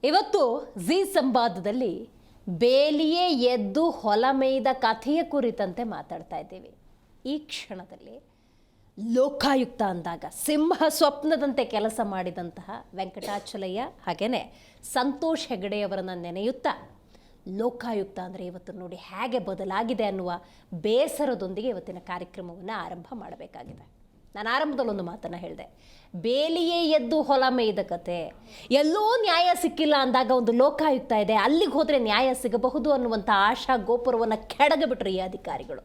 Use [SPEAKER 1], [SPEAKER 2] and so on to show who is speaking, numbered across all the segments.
[SPEAKER 1] ಇವತ್ತು ಜಿ ಸಂವಾದದಲ್ಲಿ ಬೇಲಿಯೇ ಎದ್ದು ಹೊಲ ಮೇಯ್ದ ಕಥೆಯ ಕುರಿತಂತೆ ಮಾತಾಡ್ತಾ ಇದ್ದೀವಿ. ಈ ಕ್ಷಣದಲ್ಲಿ ಲೋಕಾಯುಕ್ತ ಅಂದಾಗ ಸಿಂಹ ಸ್ವಪ್ನದಂತೆ ಕೆಲಸ ಮಾಡಿದಂತಹ ವೆಂಕಟಾಚಲಯ್ಯ ಹಾಗೆಯೇ ಸಂತೋಷ್ ಹೆಗಡೆಯವರನ್ನು ನೆನೆಯುತ್ತಾ ಲೋಕಾಯುಕ್ತ ಅಂದರೆ ಇವತ್ತು ನೋಡಿ ಹೇಗೆ ಬದಲಾಗಿದೆ ಅನ್ನುವ ಬೇಸರದೊಂದಿಗೆ ಇವತ್ತಿನ ಕಾರ್ಯಕ್ರಮವನ್ನು ಆರಂಭ ಮಾಡಬೇಕಾಗಿದೆ. ನಾನು ಆರಂಭದಲ್ಲಿ ಒಂದು ಮಾತನ್ನು ಹೇಳಿದೆ, ಬೇಲಿಯೇ ಎದ್ದು ಹೊಲ ಮೇಯ್ದ ಕತೆ. ಎಲ್ಲೋ ನ್ಯಾಯ ಸಿಕ್ಕಿಲ್ಲ ಅಂದಾಗ ಒಂದು ಲೋಕಾಯುಕ್ತ ಇದೆ, ಅಲ್ಲಿಗೆ ಹೋದರೆ ನ್ಯಾಯ ಸಿಗಬಹುದು ಅನ್ನುವಂಥ ಆಶಾ ಗೋಪುರವನ್ನು ಕೆಡಗಿಬಿಟ್ರು ಈ ಅಧಿಕಾರಿಗಳು.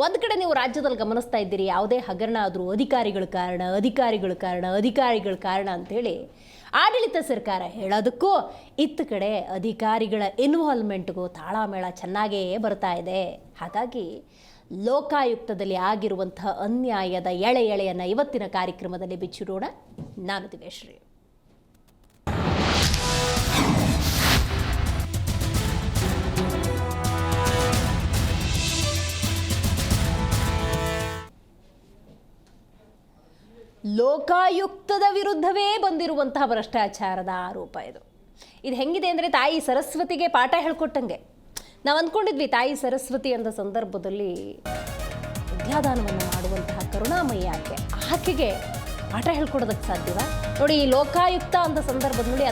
[SPEAKER 1] ಒಂದು ಕಡೆ ನೀವು ರಾಜ್ಯದಲ್ಲಿ ಗಮನಿಸ್ತಾ ಇದ್ದೀರಿ, ಯಾವುದೇ ಹಗರಣ ಆದರೂ ಅಧಿಕಾರಿಗಳ ಕಾರಣ ಅಂಥೇಳಿ ಆಡಳಿತ ಸರ್ಕಾರ ಹೇಳೋದಕ್ಕೂ ಇತ್ತ ಕಡೆ ಅಧಿಕಾರಿಗಳ ಇನ್ವಾಲ್ವ್ಮೆಂಟ್ಗೂ ತಾಳಮೇಳ ಚೆನ್ನಾಗೇ ಬರ್ತಾ ಇದೆ. ಹಾಗಾಗಿ ಲೋಕಾಯುಕ್ತದಲ್ಲಿ ಆಗಿರುವಂತಹ ಅನ್ಯಾಯದ ಎಳೆಯನ್ನು ಇವತ್ತಿನ ಕಾರ್ಯಕ್ರಮದಲ್ಲಿ ಬಿಚ್ಚಿಡೋಣ. ನಾನು ದಿವೇಶ್ರೀ. ಲೋಕಾಯುಕ್ತದ ವಿರುದ್ಧವೇ ಬಂದಿರುವಂತಹ ಭ್ರಷ್ಟಾಚಾರದ ಆರೋಪ ಇದು ಹೆಂಗಿದೆ ಅಂದರೆ ತಾಯಿ ಸರಸ್ವತಿಗೆ ಪಾಠ ಹೇಳ್ಕೊಟ್ಟಂಗೆ. ನಾವು ಅಂದ್ಕೊಂಡಿದ್ವಿ ತಾಯಿ ಸರಸ್ವತಿ ಅಂದ ಸಂದರ್ಭದಲ್ಲಿ ವಿದ್ಯಾದಾನವನ್ನು ಮಾಡುವಂತಹ ಕರುಣಾಮಯಿ ಆಕೆಗೆ ಪಾಠ ಹೇಳ್ಕೊಡೋದಕ್ಕೆ ಸಾಧ್ಯವ? ನೋಡಿ, ಈ ಲೋಕಾಯುಕ್ತ ಅಂದ ಸಂದರ್ಭದಲ್ಲಿ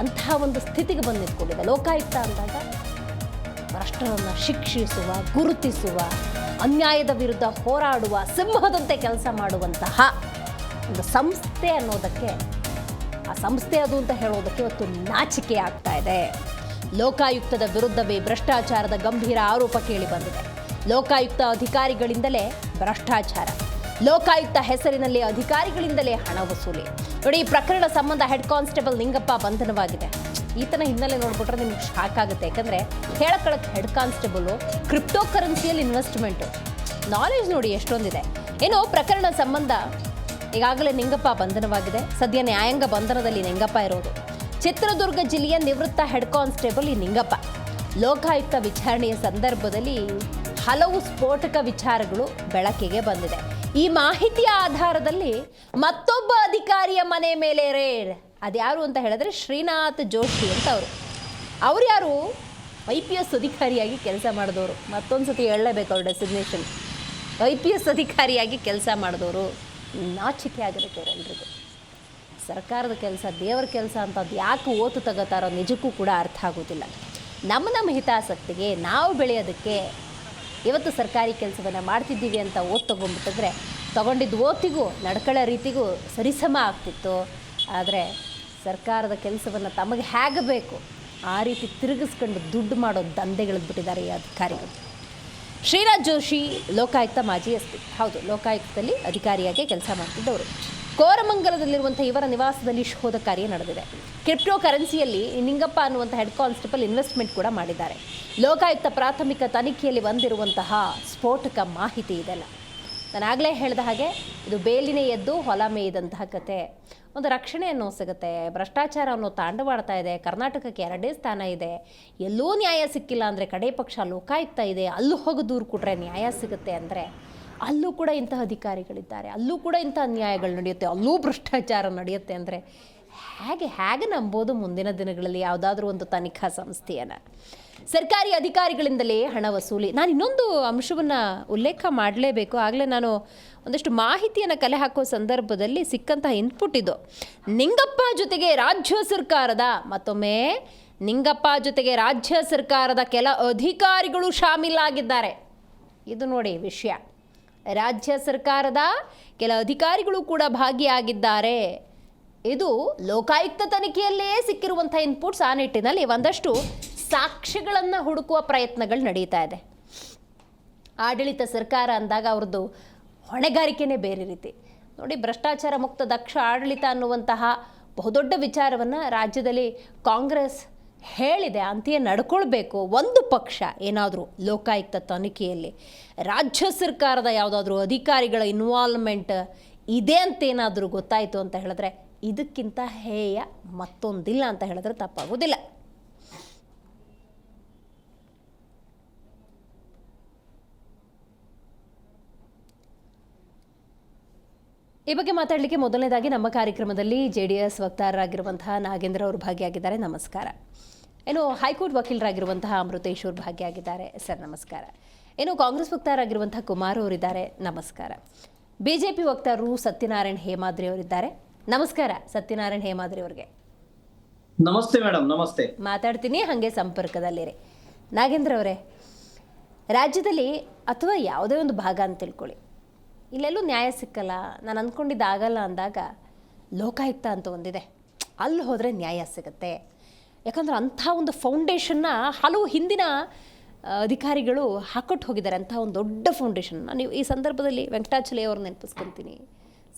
[SPEAKER 1] ಅಂತಹ ಒಂದು ಸ್ಥಿತಿಗೆ ಬಂದು ನಿಂತ್ಕೊಂಡಿದೆ. ಲೋಕಾಯುಕ್ತ ಅಂದಾಗ ಭ್ರಷ್ಟರನ್ನು ಶಿಕ್ಷಿಸುವ, ಗುರುತಿಸುವ, ಅನ್ಯಾಯದ ವಿರುದ್ಧ ಹೋರಾಡುವ, ಸಿಂಹದಂತೆ ಕೆಲಸ ಮಾಡುವಂತಹ ಒಂದು ಸಂಸ್ಥೆ ಅನ್ನೋದಕ್ಕೆ, ಆ ಸಂಸ್ಥೆ ಅದು ಅಂತ ಹೇಳೋದಕ್ಕೆ ಇವತ್ತು ನಾಚಿಕೆ ಆಗ್ತಾ ಇದೆ. ಲೋಕಾಯುಕ್ತದ ವಿರುದ್ಧವೇ ಭ್ರಷ್ಟಾಚಾರದ ಗಂಭೀರ ಆರೋಪ ಕೇಳಿ ಬಂದಿದೆ. ಲೋಕಾಯುಕ್ತ ಅಧಿಕಾರಿಗಳಿಂದಲೇ ಭ್ರಷ್ಟಾಚಾರ, ಲೋಕಾಯುಕ್ತ ಹೆಸರಿನಲ್ಲಿ ಅಧಿಕಾರಿಗಳಿಂದಲೇ ಹಣ ವಸೂಲಿ. ನೋಡಿ, ಈ ಪ್ರಕರಣ ಸಂಬಂಧ ಹೆಡ್ ಕಾನ್ಸ್ಟೇಬಲ್ ನಿಂಗಪ್ಪ ಬಂಧನವಾಗಿದೆ. ಈತನ ಹಿನ್ನೆಲೆ ನೋಡ್ಬಿಟ್ರೆ ನಿಮ್ಗೆ ಶಾಕ್ ಆಗುತ್ತೆ. ಯಾಕಂದರೆ ಹೇಳಕ್ಕಳಕ್ಕೆ ಹೆಡ್ ಕಾನ್ಸ್ಟೇಬಲು, ಕ್ರಿಪ್ಟೋ ಕರೆನ್ಸಿಯಲ್ಲಿ ಇನ್ವೆಸ್ಟ್ಮೆಂಟು, ನಾಲೆಜ್ ನೋಡಿ ಎಷ್ಟೊಂದಿದೆ. ಏನೋ ಪ್ರಕರಣ ಸಂಬಂಧ ಈಗಾಗಲೇ ನಿಂಗಪ್ಪ ಬಂಧನವಾಗಿದೆ. ಸದ್ಯ ನ್ಯಾಯಾಂಗ ಬಂಧನದಲ್ಲಿ ನಿಂಗಪ್ಪ ಇರೋದು. ಚಿತ್ರದುರ್ಗ ಜಿಲ್ಲೆಯ ನಿವೃತ್ತ ಹೆಡ್ ಕಾನ್ಸ್ಟೇಬಲ್ ಈ ನಿಂಗಪ್ಪ. ಲೋಕಾಯುಕ್ತ ವಿಚಾರಣೆಯ ಸಂದರ್ಭದಲ್ಲಿ ಹಲವು ಸ್ಫೋಟಕ ವಿಚಾರಗಳು ಬೆಳಕಿಗೆ ಬಂದಿದೆ. ಈ ಮಾಹಿತಿಯ ಆಧಾರದಲ್ಲಿ ಮತ್ತೊಬ್ಬ ಅಧಿಕಾರಿಯ ಮನೆ ಮೇಲೆ ರೇಡ್. ಅದ್ಯಾರು ಅಂತ ಹೇಳಿದ್ರೆ ಶ್ರೀನಾಥ್ ಜೋಶಿ ಅಂತ ಅವ್ರು ಯಾರು? IPS ಅಧಿಕಾರಿಯಾಗಿ ಕೆಲಸ ಮಾಡಿದವರು. ಮತ್ತೊಂದು ಸತಿ ಹೇಳಲೇಬೇಕು ಅವ್ರ ಡೆಸಿಗ್ನೇಷನ್. IPS ಅಧಿಕಾರಿಯಾಗಿ ಕೆಲಸ ಮಾಡಿದವರು. ನಾಚಿಕೆ ಆಗಿರುತ್ತೆ ಅವರೆಲ್ಲರಿಗೂ. ಸರ್ಕಾರದ ಕೆಲಸ, ದೇವರ ಕೆಲಸ ಅಂತ ಅದು ಯಾಕೆ ಓತು ತಗೋತಾರೋ ನಿಜಕ್ಕೂ ಕೂಡ ಅರ್ಥ ಆಗೋದಿಲ್ಲ. ನಮ್ಮ ಹಿತಾಸಕ್ತಿಗೆ ನಾವು ಬೆಳೆಯೋದಕ್ಕೆ ಇವತ್ತು ಸರ್ಕಾರಿ ಕೆಲಸವನ್ನು ಮಾಡ್ತಿದ್ದೀವಿ ಅಂತ ಓದು ತೊಗೊಂಡ್ಬಿಟ್ಟಿದ್ರೆ ತೊಗೊಂಡಿದ್ದು ಓತಿಗೂ ನಡ್ಕೊಳ್ಳೋ ರೀತಿಗೂ ಸರಿಸಮ ಆಗ್ತಿತ್ತು. ಆದರೆ ಸರ್ಕಾರದ ಕೆಲಸವನ್ನು ತಮಗೆ ಹೇಗೆ ಬೇಕು ಆ ರೀತಿ ತಿರುಗಿಸ್ಕೊಂಡು ದುಡ್ಡು ಮಾಡೋ ದಂಧೆಗಳಿದ್ಬಿಟ್ಟಿದ್ದಾರೆ ಈ ಅಧಿಕಾರಿಗಳು. ಶ್ರೀನಾಥ್ ಜೋಶಿ ಲೋಕಾಯುಕ್ತ ಮಾಜಿ SP. ಹೌದು, ಲೋಕಾಯುಕ್ತದಲ್ಲಿ ಅಧಿಕಾರಿಯಾಗಿ ಕೆಲಸ ಮಾಡ್ತಿದ್ದವರು. ಕೋರಮಂಗಲದಲ್ಲಿರುವಂಥ ಇವರ ನಿವಾಸದಲ್ಲಿ ಶೋಧ ಕಾರ್ಯ ನಡೆದಿದೆ. ಕ್ರಿಪ್ಟೋ ಕರೆನ್ಸಿಯಲ್ಲಿ ನಿಂಗಪ್ಪ ಅನ್ನುವಂಥ ಹೆಡ್ ಕಾನ್ಸ್ಟೇಬಲ್ ಇನ್ವೆಸ್ಟ್ಮೆಂಟ್ ಕೂಡ ಮಾಡಿದ್ದಾರೆ. ಲೋಕಾಯುಕ್ತ ಪ್ರಾಥಮಿಕ ತನಿಖೆಯಲ್ಲಿ ಬಂದಿರುವಂತಹ ಸ್ಫೋಟಕ ಮಾಹಿತಿ ಇದೆಲ್ಲ. ನಾನು ಆಗಲೇ ಹೇಳಿದ ಹಾಗೆ ಇದು ಬೇಲಿನೇ ಎದ್ದು ಹೊಲ ಮೇಯ್ದಂತಹ ಕತೆ. ಒಂದು ರಕ್ಷಣೆ ಅನ್ನೋ ಸಿಗುತ್ತೆ, ಭ್ರಷ್ಟಾಚಾರ ಅನ್ನೋ ತಾಂಡವಾಡ್ತಾ ಇದೆ. ಕರ್ನಾಟಕಕ್ಕೆ 2ನೇ ಸ್ಥಾನ ಇದೆ. ಎಲ್ಲೂ ನ್ಯಾಯ ಸಿಕ್ಕಿಲ್ಲ ಅಂದರೆ ಕಡೆ ಪಕ್ಷ ಲೋಕಾಯುಕ್ತ ಇದೆ, ಅಲ್ಲೂ ಹೋಗಿ ದೂರು ಕೊಟ್ಟರೆ ನ್ಯಾಯ ಸಿಗುತ್ತೆ ಅಂದರೆ ಅಲ್ಲೂ ಕೂಡ ಇಂತಹ ಅಧಿಕಾರಿಗಳಿದ್ದಾರೆ, ಅಲ್ಲೂ ಕೂಡ ಇಂಥ ಅನ್ಯಾಯಗಳು ನಡೆಯುತ್ತೆ, ಅಲ್ಲೂ ಭ್ರಷ್ಟಾಚಾರ ನಡೆಯುತ್ತೆ ಅಂದರೆ ಹೇಗೆ ನಂಬೋದು ಮುಂದಿನ ದಿನಗಳಲ್ಲಿ ಯಾವುದಾದ್ರೂ ಒಂದು ತನಿಖಾ ಸಂಸ್ಥೆಯನ್ನು? ಸರ್ಕಾರಿ ಅಧಿಕಾರಿಗಳಿಂದಲೇ ಹಣ ವಸೂಲಿ. ನಾನು ಇನ್ನೊಂದು ಅಂಶವನ್ನು ಉಲ್ಲೇಖ ಮಾಡಲೇಬೇಕು. ಆಗಲೇ ನಾನು ಒಂದಷ್ಟು ಮಾಹಿತಿಯನ್ನು ಕಲೆ ಹಾಕೋ ಸಂದರ್ಭದಲ್ಲಿ ಸಿಕ್ಕಂತಹ ಇನ್ಪುಟ್ ಇದು. ನಿಂಗಪ್ಪ ಜೊತೆಗೆ ರಾಜ್ಯ ಸರ್ಕಾರದ ಕೆಲ ಅಧಿಕಾರಿಗಳು ಶಾಮೀಲಾಗಿದ್ದಾರೆ. ಇದು ನೋಡಿ ವಿಷಯ. ರಾಜ್ಯ ಸರ್ಕಾರದ ಕೆಲ ಅಧಿಕಾರಿಗಳು ಕೂಡ ಭಾಗಿಯಾಗಿದ್ದಾರೆ. ಇದು ಲೋಕಾಯುಕ್ತ ತನಿಖೆಯಲ್ಲೇ ಸಿಕ್ಕಿರುವಂಥ ಇನ್ಪುಟ್ಸ್. ಆ ನಿಟ್ಟಿನಲ್ಲಿ ಒಂದಷ್ಟು ಸಾಕ್ಷ್ಯಗಳನ್ನು ಹುಡುಕುವ ಪ್ರಯತ್ನಗಳು ನಡೀತಾ ಇದೆ. ಆಡಳಿತ ಸರ್ಕಾರ ಅಂದಾಗ ಅವ್ರದ್ದು ಹೊಣೆಗಾರಿಕೆನೇ ಬೇರೆ ರೀತಿ. ನೋಡಿ, ಭ್ರಷ್ಟಾಚಾರ ಮುಕ್ತ ದಕ್ಷ ಆಡಳಿತ ಅನ್ನುವಂತಹ ಬಹುದೊಡ್ಡ ವಿಚಾರವನ್ನು ರಾಜ್ಯದಲ್ಲಿ ಕಾಂಗ್ರೆಸ್ ಹೇಳಿದೆ, ಅಂತೆಯೇ ನಡ್ಕೊಳ್ಬೇಕು. ಒಂದು ಪಕ್ಷ ಏನಾದರೂ ಲೋಕಾಯುಕ್ತ ತನಿಖೆಯಲ್ಲಿ ರಾಜ್ಯ ಸರ್ಕಾರದ ಯಾವುದಾದ್ರೂ ಅಧಿಕಾರಿಗಳ ಇನ್ವಾಲ್ವ್ಮೆಂಟ್ ಇದೆ ಅಂತೇನಾದರೂ ಗೊತ್ತಾಯಿತು ಅಂತ ಹೇಳಿದ್ರೆ ಇದಕ್ಕಿಂತ ಹೇಯ ಮತ್ತೊಂದಿಲ್ಲ ಅಂತ ಹೇಳಿದ್ರೆ ತಪ್ಪಾಗೋದಿಲ್ಲ. ಈ ಬಗ್ಗೆ ಮಾತಾಡಲಿಕ್ಕೆ ಮೊದಲನೇದಾಗಿ ನಮ್ಮ ಕಾರ್ಯಕ್ರಮದಲ್ಲಿ JDS ವಕ್ತಾರರಾಗಿರುವಂತಹ ನಾಗೇಂದ್ರ ಅವರು ಭಾಗಿಯಾಗಿದ್ದಾರೆ. ನಮಸ್ಕಾರ. ಏನು ಹೈಕೋರ್ಟ್ ವಕೀಲರಾಗಿರುವಂತಹ ಅಮೃತೇಶ್ ಅವರು ಭಾಗಿಯಾಗಿದ್ದಾರೆ. ಸರ್ ನಮಸ್ಕಾರ. ಏನು ಕಾಂಗ್ರೆಸ್ ವಕ್ತಾರರಾಗಿರುವಂತಹ ಕುಮಾರ್ ಅವರಿದ್ದಾರೆ. ನಮಸ್ಕಾರ. ಬಿಜೆಪಿ ವಕ್ತಾರರು ಸತ್ಯನಾರಾಯಣ ಹೇಮಾದ್ರಿ ಅವರಿದ್ದಾರೆ. ನಮಸ್ಕಾರ ಸತ್ಯನಾರಾಯಣ ಹೇಮಾದ್ರಿ ಅವರಿಗೆ.
[SPEAKER 2] ನಮಸ್ತೆ ಮೇಡಮ್. ನಮಸ್ತೆ.
[SPEAKER 1] ಮಾತಾಡ್ತೀನಿ, ಹಾಗೆ ಸಂಪರ್ಕದಲ್ಲಿರಿ. ನಾಗೇಂದ್ರ ಅವರೇ, ರಾಜ್ಯದಲ್ಲಿ ಅಥವಾ ಯಾವುದೇ ಒಂದು ಭಾಗ ಅಂತ ತಿಳ್ಕೊಳ್ಳಿ, ಇಲ್ಲೆಲ್ಲೂ ನ್ಯಾಯ ಸಿಕ್ಕಲ್ಲ, ನಾನು ಅಂದ್ಕೊಂಡಿದ್ದಾಗಲ್ಲ ಅಂದಾಗ ಲೋಕಾಯುಕ್ತ ಅಂತ ಒಂದಿದೆ, ಅಲ್ಲಿ ಹೋದರೆ ನ್ಯಾಯ ಸಿಗುತ್ತೆ. ಯಾಕಂದ್ರೆ ಅಂಥ ಒಂದು ಫೌಂಡೇಶನ್ನ ಹಲವು ಹಿಂದಿನ ಅಧಿಕಾರಿಗಳು ಹಾಕೊಟ್ಟು ಹೋಗಿದ್ದಾರೆ. ಅಂಥ ಒಂದು ದೊಡ್ಡ ಫೌಂಡೇಶನ್ನ ನೀವು ಈ ಸಂದರ್ಭದಲ್ಲಿ ವೆಂಕಟಾಚಲಯ್ಯ ಅವ್ರನ್ನ ನೆನಪಿಸ್ಕೊತೀನಿ,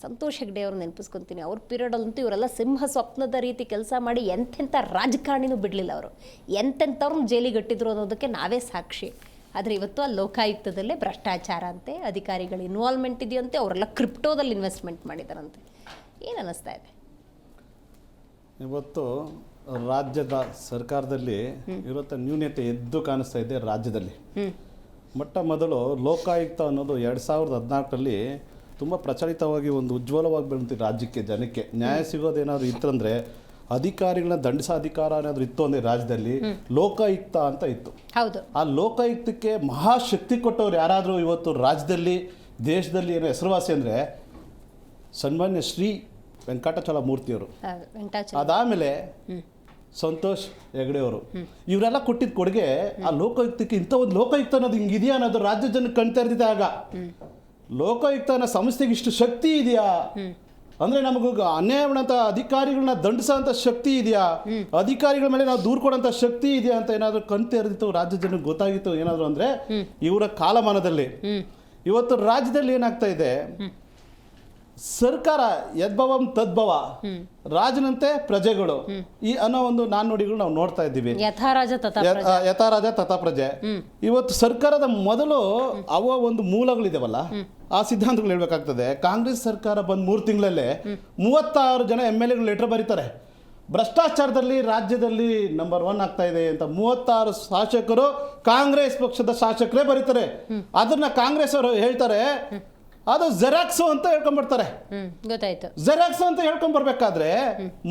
[SPEAKER 1] ಸಂತೋಷ್ ಹೆಗ್ಡೆ ಅವ್ರನ್ನ ನೆನಪಿಸ್ಕೊತೀನಿ. ಅವ್ರ ಪೀರಿಯಡಲ್ಲಂತೂ ಇವರೆಲ್ಲ ಸಿಂಹ ಸ್ವಪ್ನದ ರೀತಿ ಕೆಲಸ ಮಾಡಿ ಎಂತೆಂಥ ರಾಜಕಾರಣಿನೂ ಬಿಡಲಿಲ್ಲ. ಅವರು ಎಂತೆಂಥವ್ರನ್ನ ಜೈಲಿಗಟ್ಟಿದ್ರು ಅನ್ನೋದಕ್ಕೆ ನಾವೇ ಸಾಕ್ಷಿ. ಆದರೆ ಇವತ್ತು ಆ ಲೋಕಾಯುಕ್ತದಲ್ಲೇ ಭ್ರಷ್ಟಾಚಾರ ಅಂತೆ, ಅಧಿಕಾರಿಗಳ ಇನ್ವಾಲ್ವ್ಮೆಂಟ್ ಇದೆಯಂತೆ, ಅವರೆಲ್ಲ ಕ್ರಿಪ್ಟೋದಲ್ಲಿ ಇನ್ವೆಸ್ಟ್ಮೆಂಟ್ ಮಾಡಿದಾರಂತೆ. ಏನು ಅನ್ನಿಸ್ತಾ ಇದೆ?
[SPEAKER 3] ಇವತ್ತು ರಾಜ್ಯದ ಸರ್ಕಾರದಲ್ಲಿ ಇರುವಂಥ ನ್ಯೂನತೆ ಎದ್ದು ಕಾಣಿಸ್ತಾ ಇದೆ. ರಾಜ್ಯದಲ್ಲಿ ಮೊಟ್ಟ ಮೊದಲು ಲೋಕಾಯುಕ್ತ ಅನ್ನೋದು 2014ರಲ್ಲಿ ತುಂಬ ಪ್ರಚಲಿತವಾಗಿ ಒಂದು ಉಜ್ವಲವಾಗಿ ಬೆಳೆದಿತ್ತು. ರಾಜ್ಯಕ್ಕೆ, ಜನಕ್ಕೆ ನ್ಯಾಯ ಸಿಗೋದೇನಾದ್ರು ಇತ್ತಂದರೆ, ಅಧಿಕಾರಿಗಳನ್ನ ದಂಡಿಸೋ ಅಧಿಕಾರ ಏನಾದರೂ ಇತ್ತು ಅಂದರೆ ರಾಜ್ಯದಲ್ಲಿ ಲೋಕಾಯುಕ್ತ ಅಂತ ಇತ್ತು.
[SPEAKER 1] ಹೌದು.
[SPEAKER 3] ಆ ಲೋಕಾಯುಕ್ತಕ್ಕೆ ಮಹಾಶಕ್ತಿ ಕೊಟ್ಟವ್ರು ಯಾರಾದರೂ ಇವತ್ತು ರಾಜ್ಯದಲ್ಲಿ, ದೇಶದಲ್ಲಿ ಏನೋ ಹೆಸರುವಾಸಿ ಅಂದರೆ ಸನ್ಮಾನ್ಯ ಶ್ರೀ ವೆಂಕಟಾಚಲ ಮೂರ್ತಿಯವರು. ಅದಾದಮೇಲೆ ಸಂತೋಷ್ ಹೆಗ್ಡೆ ಅವರು. ಇವರೆಲ್ಲ ಕೊಟ್ಟಿದ್ದ ಕೊಡುಗೆ ಆ ಲೋಕಾಯುಕ್ತಕ್ಕೆ. ಇಂಥ ಒಂದು ಲೋಕಾಯುಕ್ತ ಅನ್ನೋದು ಹಿಂಗಿದೆಯಾ ಅನ್ನೋದು ರಾಜ್ಯ ಜನಕ್ಕೆ ಕಣ್ತಾ ಇರ್ತಿದೆ. ಆಗ ಲೋಕಾಯುಕ್ತ ಅನ್ನೋ ಸಂಸ್ಥೆಗೆ ಇಷ್ಟು ಶಕ್ತಿ ಇದೆಯಾ ಅಂದರೆ, ನಮಗೂ ಅನ್ಯಾಯವಂತ ಅಧಿಕಾರಿಗಳನ್ನ ದಂಡಿಸೋಂಥ ಶಕ್ತಿ ಇದೆಯಾ, ಅಧಿಕಾರಿಗಳ ಮೇಲೆ ನಾವು ದೂರು ಕೊಡೋಂಥ ಶಕ್ತಿ ಇದೆಯಾ ಅಂತ ಏನಾದರೂ ಕಣ್ ತೆರೆದಿತ್ತು, ರಾಜ್ಯ ಜನಕ್ಕೆ ಗೊತ್ತಾಗಿತ್ತು ಏನಾದರೂ ಅಂದರೆ ಇವರ ಕಾಲಮಾನದಲ್ಲಿ. ಇವತ್ತು ರಾಜ್ಯದಲ್ಲಿ ಏನಾಗ್ತಾ ಇದೆ, ಸರ್ಕಾರ ಯದ್ಭವಂ ತದ್ಭವ, ರಾಜನಂತೆ ಪ್ರಜೆಗಳು ಈ ಅನ್ನೋ ಒಂದು ನಾಣ್ಣುಡಿಗಳು ನಾವು ನೋಡ್ತಾ ಇದ್ದೀವಿ. ಯಥಾರಾಜ ತಥಾ ಪ್ರಜೆ. ಇವತ್ತು ಸರ್ಕಾರದ ಮೊದಲು ಅವ ಒಂದು ಮೂಲಗಳಿದಾವಲ್ಲ, ಆ ಸಿದ್ಧಾಂತಗಳು ಹೇಳ್ಬೇಕಾಗ್ತದೆ. ಕಾಂಗ್ರೆಸ್ ಸರ್ಕಾರ ಬಂದ್ 3 ತಿಂಗಳಲ್ಲೇ 36 ಜನ MLAಗಳು ಲೆಟರ್ ಬರೀತಾರೆ. ಭ್ರಷ್ಟಾಚಾರದಲ್ಲಿ ರಾಜ್ಯದಲ್ಲಿ ನಂಬರ್ 1 ಆಗ್ತಾ ಇದೆ ಅಂತ 36 ಶಾಸಕರು ಕಾಂಗ್ರೆಸ್ ಪಕ್ಷದ ಶಾಸಕರೇ ಬರೀತಾರೆ. ಅದನ್ನ ಕಾಂಗ್ರೆಸ್ ಅವರು ಹೇಳ್ತಾರೆ ಅದು ಜೆರಾಕ್ಸ್ ಅಂತ ಹೇಳ್ಕೊಂಡ್ಬರ್ತಾರೆ.
[SPEAKER 1] ಗೊತ್ತಾಯ್ತು.
[SPEAKER 3] ಜೆರಾಕ್ಸ್ ಅಂತ ಹೇಳ್ಕೊಂಡ್ಬರ್ಬೇಕಾದ್ರೆ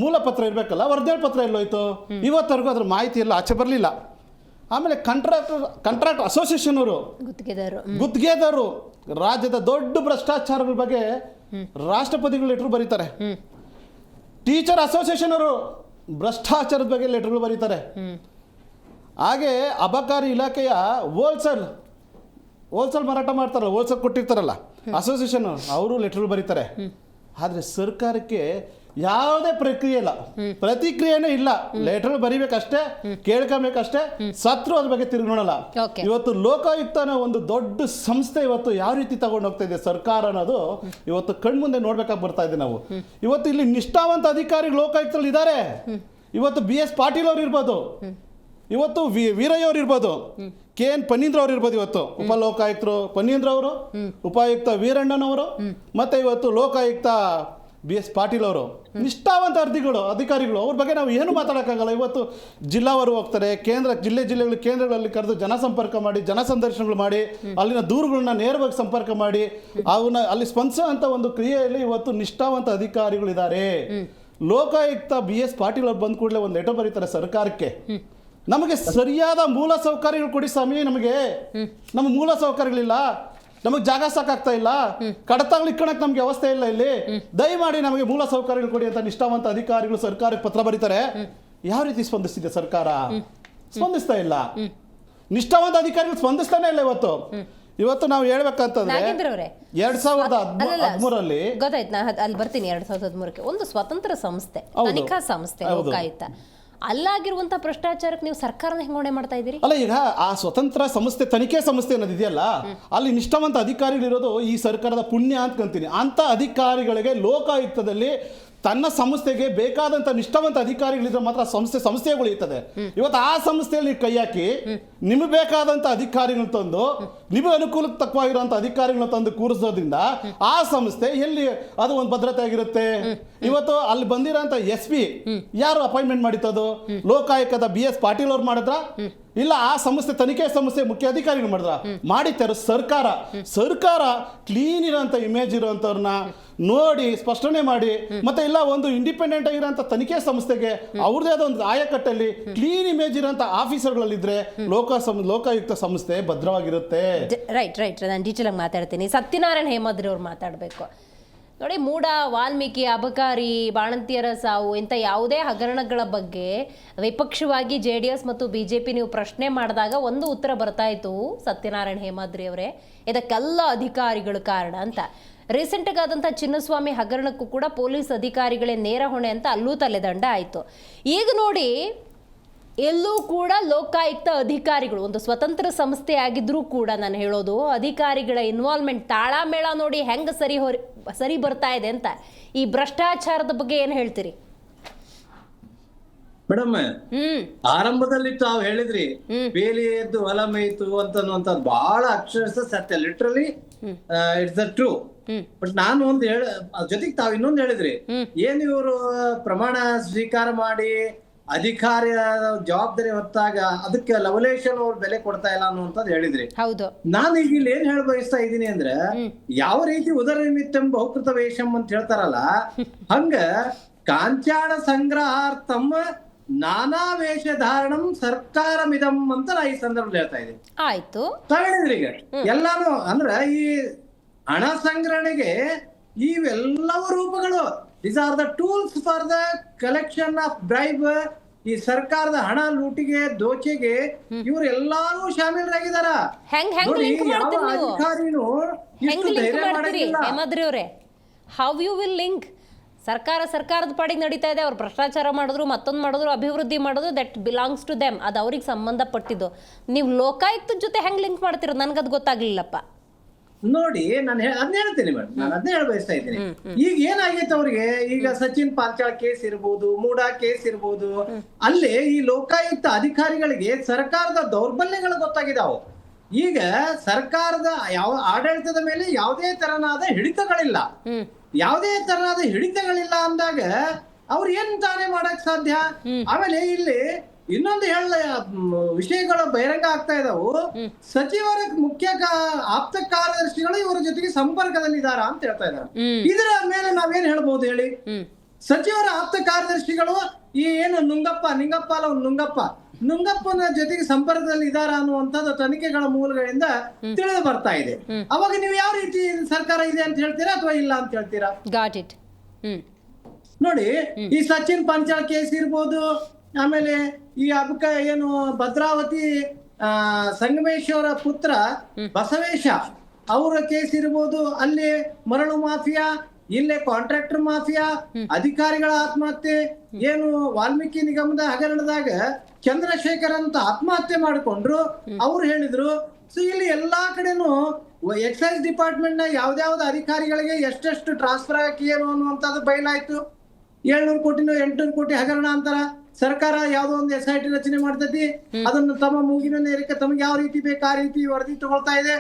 [SPEAKER 3] ಮೂಲ ಪತ್ರ ಇರಬೇಕಲ್ಲ, ಒರಿಜಿನಲ್ ಪತ್ರ ಎಲ್ಲೋಯ್ತು? ಇವತ್ತರೆಗೂ ಅದ್ರ ಮಾಹಿತಿ ಎಲ್ಲ ಆಚೆ ಬರಲಿಲ್ಲ. ಆಮೇಲೆ ಕಾಂಟ್ರಾಕ್ಟ್ ಅಸೋಸಿಯೇಷನ್ ಅವರು, ಗುತ್ತಿಗೆದಾರರು ರಾಜ್ಯದ ದೊಡ್ಡ ಭ್ರಷ್ಟಾಚಾರಗಳ ಬಗ್ಗೆ ರಾಷ್ಟ್ರಪತಿಗಳು ಲೆಟರ್ ಬರೀತಾರೆ. ಟೀಚರ್ ಅಸೋಸಿಯೇಷನ್ ಅವರು ಭ್ರಷ್ಟಾಚಾರದ ಬಗ್ಗೆ ಲೆಟರ್ಗಳು ಬರೀತಾರೆ. ಹಾಗೆ ಅಬಕಾರಿ ಇಲಾಖೆಯ ಹೋಲ್ಸೇಲ್ ಮಾರಾಟ ಮಾಡ್ತಾರಲ್ಲ, ಹೋಲ್ಸೇಲ್ ಕೊಟ್ಟಿರ್ತಾರಲ್ಲ ಅಸೋಸಿಯೇಷನ್, ಅವರು ಲೆಟರ್ ಬರೀತಾರೆ. ಆದರೆ ಸರ್ಕಾರಕ್ಕೆ ಯಾವುದೇ ಪ್ರಕ್ರಿಯೆ ಇಲ್ಲ, ಪ್ರತಿಕ್ರಿಯೆನೇ ಇಲ್ಲ. ಲೆಟರ್ ಬರಿಬೇಕಷ್ಟೇ, ಕೇಳ್ಕೊಬೇಕಷ್ಟೇ, ಸತ್ರು ಅದ್ರ ಬಗ್ಗೆ ತಿರುಗಿ ನೋಡಲ್ಲ. ಇವತ್ತು ಲೋಕಾಯುಕ್ತನ ಒಂದು ದೊಡ್ಡ ಸಂಸ್ಥೆ ಇವತ್ತು ಯಾವ ರೀತಿ ತಗೊಂಡು ಹೋಗ್ತಾ ಇದೆ ಸರ್ಕಾರ ಅನ್ನೋದು ಇವತ್ತು ಕಣ್ಮುಂದೆ ನೋಡ್ಬೇಕಾಗಿ ಬರ್ತಾ ಇದೆ ನಾವು. ಇವತ್ತು ಇಲ್ಲಿ ನಿಷ್ಠಾವಂತ ಅಧಿಕಾರಿಗಳು ಲೋಕಾಯುಕ್ತರಲ್ಲಿ ಇದ್ದಾರೆ. ಇವತ್ತು BS ಪಾಟೀಲ್ ಅವ್ರು ಇರ್ಬೋದು, ಇವತ್ತು ವೀರಯ್ಯ ಅವ್ರು ಇರ್ಬೋದು, KN ಪನ್ನೀಂದ್ರ ಅವ್ರು ಇರ್ಬೋದು. ಇವತ್ತು ಉಪಲೋಕಾಯುಕ್ತರು ಪನ್ನೀಂದ್ರ ಅವರು, ಉಪಾಯುಕ್ತ ವೀರಣ್ಣನವರು, ಮತ್ತೆ ಇವತ್ತು ಲೋಕಾಯುಕ್ತ BS ಪಾಟೀಲ್ ಅವರು. ನಿಷ್ಠಾವಂತ ಅಧಿಕಾರಿಗಳು. ಅವ್ರ ಬಗ್ಗೆ ನಾವು ಏನು ಮಾತಾಡೋಕ್ಕಾಗಲ್ಲ. ಇವತ್ತು ಜಿಲ್ಲಾವರು ಹೋಗ್ತಾರೆ, ಜಿಲ್ಲೆಗಳು ಕೇಂದ್ರಗಳಲ್ಲಿ ಕರೆದು ಜನಸಂಪರ್ಕ ಮಾಡಿ, ಜನಸಂದರ್ಶನಗಳು ಮಾಡಿ, ಅಲ್ಲಿನ ದೂರುಗಳನ್ನ ನೇರವಾಗಿ ಸಂಪರ್ಕ ಮಾಡಿ ಅವನ್ನ ಅಲ್ಲಿ ಸ್ಪಂದಿಸೋ ಅಂತ ಒಂದು ಕ್ರಿಯೆಯಲ್ಲಿ ಇವತ್ತು ನಿಷ್ಠಾವಂತ ಅಧಿಕಾರಿಗಳಿದ್ದಾರೆ. ಲೋಕಾಯುಕ್ತ BS ಪಾಟೀಲ್ ಅವ್ರು ಬಂದ ಕೂಡಲೇ ಒಂದು ಲೆಟರ್ ಬರೀತಾರೆ ಸರ್ಕಾರಕ್ಕೆ, ನಮಗೆ ಸರಿಯಾದ ಮೂಲ ಸೌಕರ್ಯಗಳು ಕೊಡಿ ಸ್ವಾಮಿ, ನಮ್ಮ ಮೂಲ ಸೌಕರ್ಯಗಳಿಲ್ಲ, ನಮಗೆ ಜಾಗ ಸಾಕಾಗ್ತಾ ಇಲ್ಲ, ಕಡತಗಳು ಇಕ್ಕಣಕ್ಕೆ ನಮ್ಗೆ ವ್ಯವಸ್ಥೆ ಇಲ್ಲ, ಇಲ್ಲಿ ದಯಮಾಡಿ ನಮಗೆ ಮೂಲ ಸೌಕರ್ಯಗಳು ಕೊಡಿ ಅಂತ ನಿಷ್ಠಾವಂತ ಅಧಿಕಾರಿಗಳು ಸರ್ಕಾರಕ್ಕೆ ಪತ್ರ ಬರೀತಾರೆ. ಯಾವ ರೀತಿ ಸ್ಪಂದಿಸ್ತಿದೆ ಸರ್ಕಾರ? ಸ್ಪಂದಿಸ್ತಾ ಇಲ್ಲ. ನಿಷ್ಠಾವಂತ ಅಧಿಕಾರಿಗಳು ಸ್ಪಂದಿಸ್ತಾನೆ ಇಲ್ಲ. ಇವತ್ತು ನಾವು ಹೇಳ್ಬೇಕಂತಂದ್ರೆ 2013ರಲ್ಲಿ
[SPEAKER 1] ಗೊತ್ತಾಯ್ತು, ನಾ ಅಲ್ಲಿ ಬರ್ತೀನಿ. 2013ಕ್ಕೆ ಒಂದು ಸ್ವತಂತ್ರ ಸಂಸ್ಥೆ, ತನಿಖಾ ಸಂಸ್ಥೆ ಲೋಕಾಯುಕ್ತ, ಅಲ್ಲಾಗಿರುವಂತಹ ಭ್ರಷ್ಟಾಚಾರಕ್ಕೆ ನೀವು ಸರ್ಕಾರನ ಹೆಂಗ್ ಹೊಣೆ ಮಾಡ್ತಾ ಇದ್ದೀರಿ?
[SPEAKER 3] ಅಲ್ಲ, ಈಗ ಆ ಸ್ವತಂತ್ರ ಸಂಸ್ಥೆ, ತನಿಖೆ ಸಂಸ್ಥೆ ಅನ್ನೋದು ಇದೆಯಲ್ಲ, ಅಲ್ಲಿ ನಿಷ್ಠಾವಂತ ಅಧಿಕಾರಿಗಳಿರೋದು ಈ ಸರ್ಕಾರದ ಪುಣ್ಯ ಅಂದ್ಕೊಂತೀನಿ. ಅಂತ ಅಧಿಕಾರಿಗಳಿಗೆ ಲೋಕಾಯುಕ್ತದಲ್ಲಿ ತನ್ನ ಸಂಸ್ಥೆಗೆ ಬೇಕಾದಂಥ ನಿಷ್ಠಾವಂತ ಅಧಿಕಾರಿಗಳಿದ್ರೆ ಮಾತ್ರ ಸಂಸ್ಥೆ ಉಳಿಯುತ್ತದೆ. ಇವತ್ತು ಆ ಸಂಸ್ಥೆಯಲ್ಲಿ ಕೈ ಹಾಕಿ ನಿಮಗೆ ಬೇಕಾದಂಥ ಅಧಿಕಾರಿಗಳನ್ನ ತಂದು, ನಿಮಗೆ ಅನುಕೂಲಕ್ಕೆ ತಕ್ಕವಾಗಿರುವಂಥ ಅಧಿಕಾರಿಗಳನ್ನ ತಂದು ಕೂರಿಸೋದ್ರಿಂದ ಆ ಸಂಸ್ಥೆ ಎಲ್ಲಿ ಅದು ಒಂದು ಭದ್ರತೆ ಆಗಿರುತ್ತೆ? ಇವತ್ತು ಅಲ್ಲಿ ಬಂದಿರೋಂಥ SP ಯಾರು ಅಪಾಯಿಂಟ್ಮೆಂಟ್ ಮಾಡಿತ್ತದು? ಲೋಕಾಯುಕ್ತದ BS ಪಾಟೀಲ್ ಅವ್ರು ಮಾಡಿದ್ರ? ಇಲ್ಲ ಆ ಸಂಸ್ಥೆ ತನಿಖೆ ಸಂಸ್ಥೆ ಮುಖ್ಯ ಅಧಿಕಾರಿಗಳು ಮಾಡಿದ್ರ? ಮಾಡಿತ್ತಾರು ಸರ್ಕಾರ ಕ್ಲೀನ್ ಇರೋಂಥ ಇಮೇಜ್ ಇರೋಂಥವ್ರನ್ನ ನೋಡಿ ಸ್ಪಷ್ಟನೆ ಮಾಡಿ, ಮತ್ತೆ ಇಲ್ಲ ಒಂದು ಇಂಡಿಪೆಂಡೆಂಟ್ ಆಗಿರೋಂಥ ತನಿಖೆ ಸಂಸ್ಥೆಗೆ ಅವ್ರದೇ ಆದ ಒಂದು ಆಯಕಟ್ಟಲ್ಲಿ ಕ್ಲೀನ್ ಇಮೇಜ್ ಇರೋಂಥ ಆಫೀಸರ್ಗಳಿದ್ರೆ ಲೋಕಾಯುಕ್ತ ಸಂಸ್ಥೆ ಭದ್ರವಾಗಿರುತ್ತೆ.
[SPEAKER 1] ರೈಟ್ ನಾನು ಡೀಟೇಲ್ ಆಗಿ ಮಾತಾಡ್ತೀನಿ. ಸತ್ಯನಾರಾಯಣ ಹೇಮಾದ್ರಿ ಅವ್ರು ಮಾತಾಡಬೇಕು ನೋಡಿ. ಮೂಡ, ವಾಲ್ಮೀಕಿ, ಅಬಕಾರಿ, ಬಾಣಂತಿಯರ ಸಾವು ಇಂಥ ಯಾವುದೇ ಹಗರಣಗಳ ಬಗ್ಗೆ ವಿಪಕ್ಷವಾಗಿ JDS ಮತ್ತು BJP ನೀವು ಪ್ರಶ್ನೆ ಮಾಡಿದಾಗ ಒಂದು ಉತ್ತರ ಬರ್ತಾ ಇತ್ತು ಸತ್ಯನಾರಾಯಣ ಹೇಮಾದ್ರಿ ಅವರೇ, ಇದಕ್ಕೆಲ್ಲ ಅಧಿಕಾರಿಗಳು ಕಾರಣ ಅಂತ. ರೀಸೆಂಟಾಗಿ ಆದಂಥ ಚಿನ್ನಸ್ವಾಮಿ ಹಗರಣಕ್ಕೂ ಕೂಡ ಪೊಲೀಸ್ ಅಧಿಕಾರಿಗಳೇ ನೇರ ಹೊಣೆ ಅಂತ ಅಲ್ಲೂ ತಲೆದಂಡ ಆಯಿತು. ಈಗ ನೋಡಿ ಎಲ್ಲೂ ಕೂಡ ಲೋಕಾಯುಕ್ತ ಅಧಿಕಾರಿಗಳು, ಒಂದು ಸ್ವತಂತ್ರ ಸಂಸ್ಥೆ ಆಗಿದ್ರೂ ಕೂಡ ನಾನು ಹೇಳೋದು ಅಧಿಕಾರಿಗಳ ಇನ್ವಾಲ್ವ್ಮೆಂಟ್ ತಾಳಮೇಳ ನೋಡಿ ಹೆಂಗೆ ಸರಿ ಬರ್ತಾ ಇದೆ ಅಂತ. ಈ ಭ್ರಷ್ಟಾಚಾರದ ಬಗ್ಗೆ ಏನು ಹೇಳ್ತೀರಿ
[SPEAKER 2] ಮೇಡಮ್? ಆರಂಭದಲ್ಲಿ ತಾವು ಹೇಳಿದ್ರಿ ಬೇಲಿ ಎದ್ದು ಹೊಲ ಮೇಯ್ತು ಅಂತನ್ನುವಂಥದ್ದು ಬಹಳ ಅಕ್ಷರಶಃ ಸತ್ಯ, literally it's the true. But ನಾನು ಒಂದು ಜೊತೆಗೆ ತಾವು ಇನ್ನೊಂದು ಹೇಳಿದ್ರಿ, ಏನ್ ಇವರು ಪ್ರಮಾಣ ಸ್ವೀಕಾರ ಮಾಡಿ ಅಧಿಕಾರಿ ಜವಾಬ್ದಾರಿ ಹೊತ್ತಾಗ ಅದಕ್ಕೆ ಲವಲೇಶನ್ ಅವ್ರು ಬೆಲೆ ಕೊಡ್ತಾ ಇಲ್ಲ ಅನ್ನುವಂಥದ್ದು ಹೇಳಿದ್ರಿ.
[SPEAKER 1] ಹೌದು.
[SPEAKER 2] ನಾನು ಈಗ ಇಲ್ಲಿ ಏನ್ ಹೇಳ ಬಯಸ್ತಾ ಇದ್ದೀನಿ ಅಂದ್ರೆ, ಯಾವ ರೀತಿ ಉದರ ನಿಮಿತ್ತಂ ಬಹುಕೃತ ವೇಷಂ ಅಂತ ಹೇಳ್ತಾರಲ್ಲ, ಹಂಗ ಕಾಂಚಾಣ ಸಂಗ್ರಹಾರ್ಥಂ ನಾನಾ ವೇಷ ಧಾರಣಂ ಸರ್ಕಾರಮಿದಂ ಅಂತ ನಾ ಈ ಸಂದರ್ಭದಲ್ಲಿ ಹೇಳ್ತಾ ಇದ್ದೀನಿ.
[SPEAKER 1] ಆಯ್ತು,
[SPEAKER 2] ಹೇಳಿದ್ರಿ ಈಗ ಎಲ್ಲಾನು ಅಂದ್ರ ಈ ಹಣ ಸಂಗ್ರಹಣೆಗೆ ಇವೆಲ್ಲವೂ ರೂಪಗಳು. These are the tools for the collection of bribe. ಈ ಸರ್ಕಾರದ ಹಣ ಲೂಟಿಗೆ ದೋಚೆಗೆ ಇವ್ರು ಎಲ್ಲಾರು ಶಾಮೀಲರಾಗಿದಾರ. ಅಧಿಕಾರಿನೂ ಇಷ್ಟು ಧೈರ್ಯ ಮಾಡಂಗಿಲ್ಲ.
[SPEAKER 1] ಹೇಮಾದ್ರಿ ಅವರೇ, ಹೌ ಯು ವಿಲ್ ಲಿಂಕ್? ಸರ್ಕಾರದ ಪಾಡಿಗೆ ನಡೀತಾ ಇದೆ, ಅವ್ರು ಭ್ರಷ್ಟಾಚಾರ ಮಾಡಿದ್ರು, ಮತ್ತೊಂದು ಮಾಡಿದ್ರು, ಅಭಿವೃದ್ಧಿ ಮಾಡಿದ್ರು, ದಟ್ ಬಿಲಾಂಗ್ಸ್ ಟು ದೆಮ್, ಅದು ಅವ್ರಿಗೆ ಸಂಬಂಧಪಟ್ಟಿದ್ದು. ನೀವು ಲೋಕಾಯುಕ್ತದ ಜೊತೆ ಹೆಂಗ್ ಲಿಂಕ್ ಮಾಡ್ತಿರೋದು ನನಗದು ಗೊತ್ತಾಗ್ಲಿಲ್ಲಪ್ಪ.
[SPEAKER 2] ನೋಡಿ, ನಾನು ಅದನ್ನ ಹೇಳ್ತೀನಿ ಮೇಡಮ್, ನಾನು ಅದನ್ನೇ ಹೇಳ ಬಯಸ್ತಾ ಇದ್ದೀನಿ. ಈಗ ಏನಾಗೈತೆ ಅವ್ರಿಗೆ, ಈಗ ಸಚಿನ್ ಪಾಂಚಾಳ್ ಕೇಸ್ ಇರ್ಬೋದು, ಮೂಡಾ ಕೇಸ್ ಇರ್ಬೋದು, ಅಲ್ಲಿ ಈ ಲೋಕಾಯುಕ್ತ ಅಧಿಕಾರಿಗಳಿಗೆ ಸರ್ಕಾರದ ದೌರ್ಬಲ್ಯಗಳು ಗೊತ್ತಾಗಿದಾವು. ಈಗ ಸರ್ಕಾರದ ಯಾವ ಆಡಳಿತದ ಮೇಲೆ ಯಾವುದೇ ತರನಾದ ಹಿಡಿತಗಳಿಲ್ಲ. ಯಾವುದೇ ತರನಾದ ಹಿಡಿತಗಳಿಲ್ಲ ಅಂದಾಗ ಅವ್ರು ಏನ್ ತಾನೇ ಮಾಡಕ್ ಸಾಧ್ಯ? ಆಮೇಲೆ ಇಲ್ಲಿ ಇನ್ನೊಂದು ವಿಷಯಗಳು ಬಹಿರಂಗ ಆಗ್ತಾ ಇದಾವು. ಸಚಿವರ ಮುಖ್ಯ ಆಪ್ತ ಕಾರ್ಯದರ್ಶಿಗಳು ಇವರ ಜೊತೆಗೆ ಸಂಪರ್ಕದಲ್ಲಿ ಇದಾರ ಅಂತ ಹೇಳ್ತಾ ಇದಾರೆ. ಇದರ ಮೇಲೆ ನಾವೇನ್ ಹೇಳ್ಬಹುದು ಹೇಳಿ? ಸಚಿವರ ಆಪ್ತ ಕಾರ್ಯದರ್ಶಿಗಳು ಈ ಏನು ನುಂಗಪ್ಪನ ಜೊತೆಗೆ ಸಂಪರ್ಕದಲ್ಲಿ ಇದಾರ ಅನ್ನುವಂಥದ್ದು ತನಿಖೆಗಳ ಮೂಲಗಳಿಂದ ತಿಳಿದು ಬರ್ತಾ ಇದೆ. ಅವಾಗ ನೀವು ಯಾವ ರೀತಿ ಸರ್ಕಾರ ಇದೆ ಅಂತ ಹೇಳ್ತೀರಾ ಅಥವಾ ಇಲ್ಲ ಅಂತ ಹೇಳ್ತೀರಾ?
[SPEAKER 1] Got it.
[SPEAKER 2] ನೋಡಿ, ಈ ಸಚಿನ್ ಪಾಂಚಾಳ್ ಕೇಸ್ ಇರ್ಬೋದು, ಆಮೇಲೆ ಈ ಏನು ಭದ್ರಾವತಿ ಸಂಗಮೇಶ್ವರ ಪುತ್ರ ಬಸವೇಶ ಅವರ ಕೇಸ್ ಇರ್ಬೋದು, ಅಲ್ಲಿ ಮರಳು ಮಾಫಿಯಾ, ಇಲ್ಲೇ ಕಾಂಟ್ರಾಕ್ಟರ್ ಮಾಫಿಯಾ, ಅಧಿಕಾರಿಗಳ ಆತ್ಮಹತ್ಯೆ, ಏನು ವಾಲ್ಮೀಕಿ ನಿಗಮದ ಹಗರಣದಾಗ ಚಂದ್ರಶೇಖರ್ ಅಂತ ಆತ್ಮಹತ್ಯೆ ಮಾಡಿಕೊಂಡ್ರು. ಅವ್ರು ಹೇಳಿದ್ರು. ಸೊ ಇಲ್ಲಿ ಎಲ್ಲಾ ಕಡೆನೂ ಎಕ್ಸೈಸ್ ಡಿಪಾರ್ಟ್ಮೆಂಟ್ ನ ಯಾವ್ದಾವ್ದು ಅಧಿಕಾರಿಗಳಿಗೆ ಎಷ್ಟೆಷ್ಟು ಟ್ರಾನ್ಸ್ಫರ್ ಆಗಿ ಏನು ಅನ್ನುವಂಥದ್ದು ಬಯಲಾಯ್ತು. 700 ಕೋಟಿನೋ 800 ಕೋಟಿ ಹಗರಣ ಅಂತಾರ. ಸರ್ಕಾರ ಯಾವ್ದೋ ಒಂದು SIT ರಚನೆ ಮಾಡ್ತೈತಿ, ಅದನ್ನು ತಮ್ಮ ಮೂಗಿನ ನೇರಕ್ಕೆ ತಮಗೆ ಯಾವ ರೀತಿ ಬೇಕು ಆ ರೀತಿ ವರದಿ ತಗೊಳ್ತಾ ಇದೆ.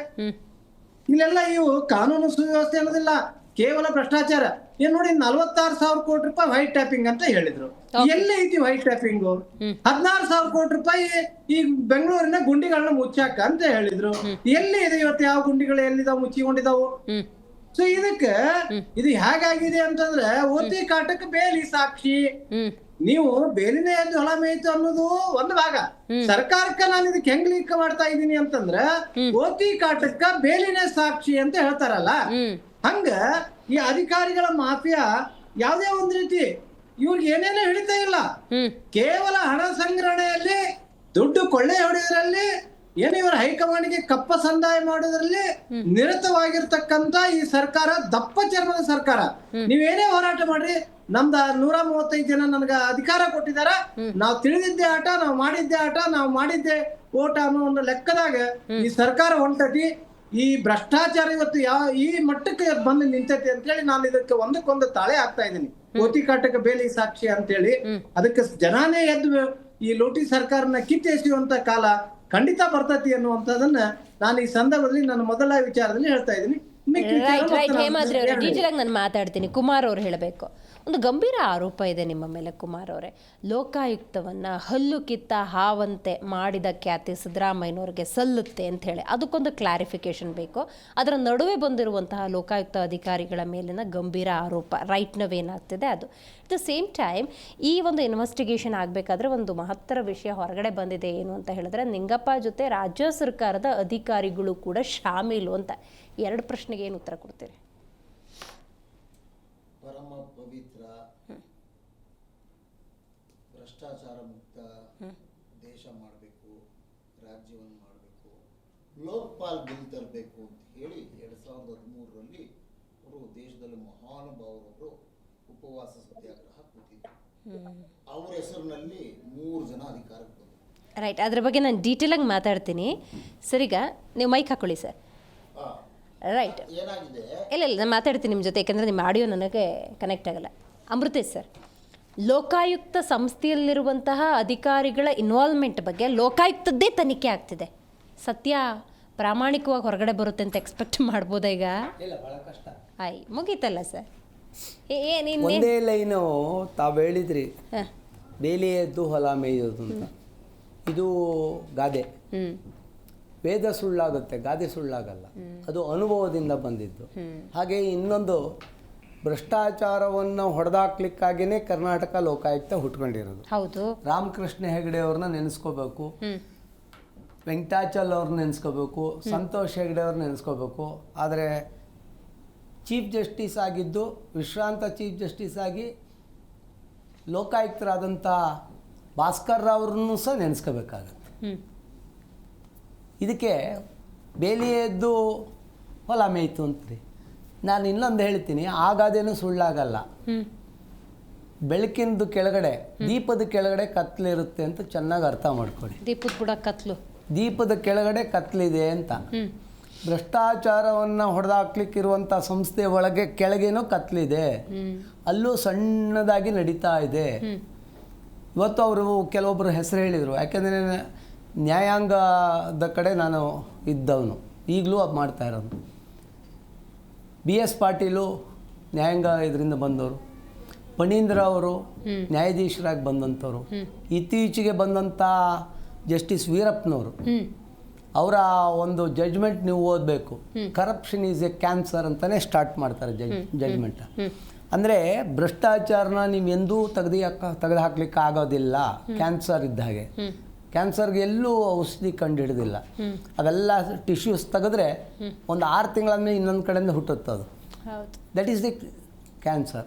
[SPEAKER 2] ಇಲ್ಲೆಲ್ಲ ಇವು ಕಾನೂನು ಸುವ್ಯವಸ್ಥೆ ಅನ್ನೋದಿಲ್ಲ, ಕೇವಲ ಭ್ರಷ್ಟಾಚಾರ. ಏನ್ ನೋಡಿ, 46,000 ಕೋಟಿ ರೂಪಾಯಿ ವೈಟ್ ಟ್ಯಾಪಿಂಗ್ ಅಂತ ಹೇಳಿದ್ರು. ಎಲ್ಲಿ ಐತಿ ವೈಟ್ ಟ್ಯಾಪಿಂಗ್? 16,000 ಕೋಟಿ ರೂಪಾಯಿ ಈ ಬೆಂಗಳೂರಿನ ಗುಂಡಿಗಳನ್ನ ಮುಚ್ಚಾಕ ಅಂತ ಹೇಳಿದ್ರು. ಎಲ್ಲಿ ಇದೆ ಇವತ್ತು? ಯಾವ ಗುಂಡಿಗಳು ಎಲ್ಲಿದಾವ್ ಮುಚ್ಚಿಕೊಂಡಿದಾವು? ಸೊ ಇದು ಹೇಗಾಗಿದೆ ಅಂತಂದ್ರೆ, ಓತಿ ಕಾಟಕ್ಕೆ ಬೇಲಿ ಸಾಕ್ಷಿ. ನೀವು ಬೇಲಿನ ಎದ್ದು ಹೊಲ ಮೇಯ್ತು ಅನ್ನೋದು ಒಂದು ಭಾಗ. ಸರ್ಕಾರಕ್ಕೆ ನಾನು ಇದಕ್ಕೆ ಹೆಂಗ್ ಲಿಂಕ್ ಮಾಡ್ತಾ ಇದ್ದೀನಿ ಅಂತಂದ್ರ, ಓತಿ ಕಾಟಕ್ಕ ಬೇಲಿನೇ ಸಾಕ್ಷಿ ಅಂತ ಹೇಳ್ತಾರಲ್ಲ, ಹಂಗ ಈ ಅಧಿಕಾರಿಗಳ ಮಾಫಿಯಾ ಯಾವ್ದೇ ಒಂದ್ ರೀತಿ ಇವ್ರಿಗೆ ಏನೇನೋ ಹಿಡಿತಾ ಇಲ್ಲ. ಕೇವಲ ಹಣ ಸಂಗ್ರಹಣೆಯಲ್ಲಿ, ದುಡ್ಡು ಕೊಳ್ಳೆ ಹೊಡೆಯೋದ್ರಲ್ಲಿ, ಏನು ಇವರ ಹೈಕಮಾಂಡ್ಗೆ ಕಪ್ಪ ಸಂದಾಯ ಮಾಡೋದ್ರಲ್ಲಿ ನಿರತವಾಗಿರ್ತಕ್ಕಂತ ಈ ಸರ್ಕಾರ ದಪ್ಪ ಚರ್ಮದ ಸರ್ಕಾರ. ನೀವೇನೇ ಹೋರಾಟ ಮಾಡ್ರಿ, ನಮ್ದ 135 ಜನ ನನ್ಗ ಅಧಿಕಾರ ಕೊಟ್ಟಿದಾರ, ನಾವ್ ತಿಳಿದಿದ್ದೆ ಆಟ, ನಾವ್ ಮಾಡಿದ್ದೆ ಓಟ ಅನ್ನೋ ಒಂದು ಲೆಕ್ಕದಾಗ ಈ ಸರ್ಕಾರ ಹೊಂಟತಿ. ಈ ಭ್ರಷ್ಟಾಚಾರ ಇವತ್ತು ಈ ಮಟ್ಟಕ್ಕೆ ಬಂದು ನಿಂತೈತಿ ಅಂತೇಳಿ ನಾನು ಇದಕ್ಕೆ ಒಂದಕ್ಕೊಂದು ತಾಳೆ ಆಗ್ತಾ ಇದ್ದೀನಿ. ಕೋತಿ ಕಾಟಕ್ಕೆ ಬೇಲಿ ಸಾಕ್ಷಿ ಅಂತೇಳಿ ಅದಕ್ಕೆ ಜನಾನೇ ಎದ್ದು ಈ ಲೋಟಿ ಸರ್ಕಾರನ ಕಿತ್ತೆಸೆಯುವಂತ ಕಾಲ ಖಂಡಿತ ಬರ್ತತಿ ಅನ್ನುವಂಥದ್ದನ್ನ ನಾನು ಈ ಸಂದರ್ಭದಲ್ಲಿ ನನ್ನ ಮೊದಲ ವಿಚಾರದಲ್ಲಿ ಹೇಳ್ತಾ ಇದ್ದೀನಿ.
[SPEAKER 1] ಹೇಮಾದ್ರಿ ಅವರು ಡೀಟೇಲ್ ಆಗಿ ನಾನು ಮಾತಾಡ್ತೀನಿ. ಕುಮಾರ್ ಅವ್ರು ಹೇಳಬೇಕು, ಒಂದು ಗಂಭೀರ ಆರೋಪ ಇದೆ ನಿಮ್ಮ ಮೇಲೆ ಕುಮಾರ್ ಅವರೇ. ಲೋಕಾಯುಕ್ತವನ್ನು ಹಲ್ಲು ಕಿತ್ತ ಹಾವಂತೆ ಮಾಡಿದ ಖ್ಯಾತಿ ಸಿದ್ದರಾಮಯ್ಯನವ್ರಿಗೆ ಸಲ್ಲುತ್ತೆ ಅಂತ ಹೇಳಿ ಅದಕ್ಕೊಂದು ಕ್ಲಾರಿಫಿಕೇಶನ್ ಬೇಕು. ಅದರ ನಡುವೆ ಬಂದಿರುವಂತಹ ಲೋಕಾಯುಕ್ತ ಅಧಿಕಾರಿಗಳ ಮೇಲಿನ ಗಂಭೀರ ಆರೋಪ ರೈಟ್ ನವ್ ಏನಾಗ್ತಿದೆ ಅದು. ಅಟ್ ದ ಸೇಮ್ ಟೈಮ್ ಈ ಒಂದು ಇನ್ವೆಸ್ಟಿಗೇಷನ್ ಆಗಬೇಕಾದ್ರೆ ಒಂದು ಮಹತ್ತರ ವಿಷಯ ಹೊರಗಡೆ ಬಂದಿದೆ. ಏನು ಅಂತ ಹೇಳಿದ್ರೆ, ನಿಂಗಪ್ಪ ಜೊತೆ ರಾಜ್ಯ ಸರ್ಕಾರದ ಅಧಿಕಾರಿಗಳು ಕೂಡ ಶಾಮೀಲು ಅಂತ. ಎರಡು ಪ್ರಶ್ನೆಗೆ ಏನು ಉತ್ತರ ಕೊಡ್ತೀರಿ?
[SPEAKER 4] ಪರಮ ಪವಿತ್ರ ಭ್ರಷ್ಟಾಚಾರ ಮುಕ್ತ ದೇಶ ಮಾಡಬೇಕು, ರಾಜ್ಯವನ್ನು ಮಾಡಬೇಕು, ಲೋಕಪಾಲ್ ಬಿಲ್ ತರಬೇಕು ಅಂತ ಹೇಳಿ 2013ರಲ್ಲಿ ಅವರು ದೇಶದಲ್ಲಿ ಮಹಾನುಭಾವರವರು ಉಪವಾಸ ಸತ್ಯಾಗ್ರಹ ಕೂತಿದ್ರು. ಅವರ ಹೆಸರಿನಲ್ಲಿ 3 ಜನ ಅಧಿಕಾರಕ್ಕೆ ಬಂದರು.
[SPEAKER 1] ರೈಟ್, ಅದ್ರ ಬಗ್ಗೆ ನಾನು ಡೀಟೇಲಾಗಿ ಮಾತಾಡ್ತೀನಿ ಸರ್. ಈಗ ನೀವು ಮೈಕ್ ಹಾಕೊಳ್ಳಿ ಸರ್. ರೈಟ್,
[SPEAKER 4] ಏನಾಗಿದೆ,
[SPEAKER 1] ಇಲ್ಲ ನಾನು ಮಾತಾಡ್ತೀನಿ ನಿಮ್ಮ ಜೊತೆ, ಯಾಕೆಂದರೆ ನಿಮ್ಮ ಆಡಿಯೋ ನನಗೆ ಕನೆಕ್ಟ್ ಆಗಲ್ಲ. ಅಮೃತೇಶ್ ಸರ್, ಲೋಕಾಯುಕ್ತ ಸಂಸ್ಥೆಯಲ್ಲಿರುವಂತಹ ಅಧಿಕಾರಿಗಳ ಇನ್ವಾಲ್ವ್ಮೆಂಟ್ ಬಗ್ಗೆ ಲೋಕಾಯುಕ್ತದ್ದೇ ತನಿಖೆ ಆಗ್ತಿದೆ. ಸತ್ಯ ಪ್ರಾಮಾಣಿಕವಾಗಿ ಹೊರಗಡೆ ಬರುತ್ತೆ ಅಂತ ಎಕ್ಸ್ಪೆಕ್ಟ್ ಮಾಡ್ಬೋದಾ ಈಗ?
[SPEAKER 5] ಇಲ್ಲ, ಭಾಳ ಕಷ್ಟ.
[SPEAKER 1] ಆಯ್ ಮುಗೀತಲ್ಲ ಸರ್.
[SPEAKER 5] ಒಂದೇ ಲೈನು ತಾವು ಹೇಳಿದ್ರಿ, ಬೇಲಿ ಎದ್ದು ಹೊಲ ಮೇಯೋದು ಅಂತ. ಇದು ಗಾದೆ. ವೇದ ಸುಳ್ಳಾಗುತ್ತೆ, ಗಾದೆ ಸುಳ್ಳಾಗಲ್ಲ. ಅದು ಅನುಭವದಿಂದ ಬಂದಿದ್ದು. ಹಾಗೆ ಇನ್ನೊಂದು, ಭ್ರಷ್ಟಾಚಾರವನ್ನು ಹೊಡೆದಾಕ್ಲಿಕ್ಕಾಗಿಯೇ ಕರ್ನಾಟಕ ಲೋಕಾಯುಕ್ತ ಹುಟ್ಕೊಂಡಿರೋದು.
[SPEAKER 1] ಹೌದು.
[SPEAKER 5] ರಾಮಕೃಷ್ಣ ಹೆಗಡೆ ಅವ್ರನ್ನ ನೆನೆಸ್ಕೋಬೇಕು, ವೆಂಕಟಾಚಲ್ ಅವ್ರನ್ನ ನೆನೆಸ್ಕೋಬೇಕು, ಸಂತೋಷ್ ಹೆಗಡೆ ಅವ್ರನ್ನ ನೆನೆಸ್ಕೋಬೇಕು. ಆದರೆ ಚೀಫ್ ಜಸ್ಟಿಸ್ ಆಗಿದ್ದು, ವಿಶ್ರಾಂತ ಚೀಫ್ ಜಸ್ಟಿಸ್ ಆಗಿ ಲೋಕಾಯುಕ್ತರಾದಂಥ ಭಾಸ್ಕರ್ ರಾವ್ರನ್ನೂ ಸಹ ನೆನೆಸ್ಕೋಬೇಕಾಗತ್ತೆ. ಇದಕ್ಕೆ ಬೇಲಿ ಎದ್ದು ಹೊಲ ಮೇಯ್ತು ಅಂತ್ರಿ. ನಾನು ಇನ್ನೊಂದು ಹೇಳ್ತೀನಿ, ಆಗಾದೇನು ಸುಳ್ಳಾಗಲ್ಲ. ಬೆಳಕಿಂದು ಕೆಳಗಡೆ, ದೀಪದ ಕೆಳಗಡೆ ಕತ್ಲಿರುತ್ತೆ ಅಂತ ಚೆನ್ನಾಗಿ ಅರ್ಥ ಮಾಡ್ಕೊಳ್ಳಿ.
[SPEAKER 1] ದೀಪದ ಕೂಡ ಕತ್ಲು,
[SPEAKER 5] ದೀಪದ ಕೆಳಗಡೆ ಕತ್ಲಿದೆ ಅಂತ. ಭ್ರಷ್ಟಾಚಾರವನ್ನು ಹೊಡೆದಾಕ್ಲಿಕ್ಕಿರುವಂಥ ಸಂಸ್ಥೆ ಒಳಗೆ ಕೆಳಗೇನೋ ಕತ್ಲಿದೆ, ಅಲ್ಲೂ ಸಣ್ಣದಾಗಿ ನಡೀತಾ ಇದೆ. ಇವತ್ತು ಅವರು ಕೆಲವೊಬ್ಬರು ಹೆಸರು ಹೇಳಿದರು, ಯಾಕೆಂದರೆ ನ್ಯಾಯಾಂಗದ ಕಡೆ ನಾನು ಇದ್ದವನು, ಈಗಲೂ ಅದು ಮಾಡ್ತಾ ಇರೋದು. BS ಪಾಟೀಲು ನ್ಯಾಯಾಂಗ ಇದರಿಂದ ಬಂದವರು, ಫಣೀಂದ್ರ ಅವರು ನ್ಯಾಯಾಧೀಶರಾಗಿ ಬಂದಂಥವ್ರು, ಇತ್ತೀಚೆಗೆ ಬಂದಂಥ ಜಸ್ಟಿಸ್ ವೀರಪ್ಪನವರು, ಅವರ ಒಂದು ಜಡ್ಜ್ಮೆಂಟ್ ನೀವು ಓದಬೇಕು. ಕರಪ್ಷನ್ ಈಸ್ ಎ ಕ್ಯಾನ್ಸರ್ ಅಂತಲೇ ಸ್ಟಾರ್ಟ್ ಮಾಡ್ತಾರೆ ಜಡ್ಜ್ಮೆಂಟ್. ಅಂದರೆ ಭ್ರಷ್ಟಾಚಾರನ ನೀವು ಎಂದೂ ತೆಗೆದು ಹಾಕ್ಲಿಕ್ಕೆ ಆಗೋದಿಲ್ಲ. ಕ್ಯಾನ್ಸರ್ ಇದ್ದ ಹಾಗೆ, ಕ್ಯಾನ್ಸರ್ಗೆ ಎಲ್ಲೂ ಔಷಧಿ ಕಂಡು ಹಿಡಿದಿಲ್ಲ. ಅವೆಲ್ಲ ಟಿಶ್ಯೂಸ್ ತೆಗೆದ್ರೆ ಒಂದು 6 ತಿಂಗಳಾದ್ಮೇಲೆ ಇನ್ನೊಂದು ಕಡೆಯಿಂದ ಹುಟ್ಟುತ್ತೆ ಅದು. That is the cancer.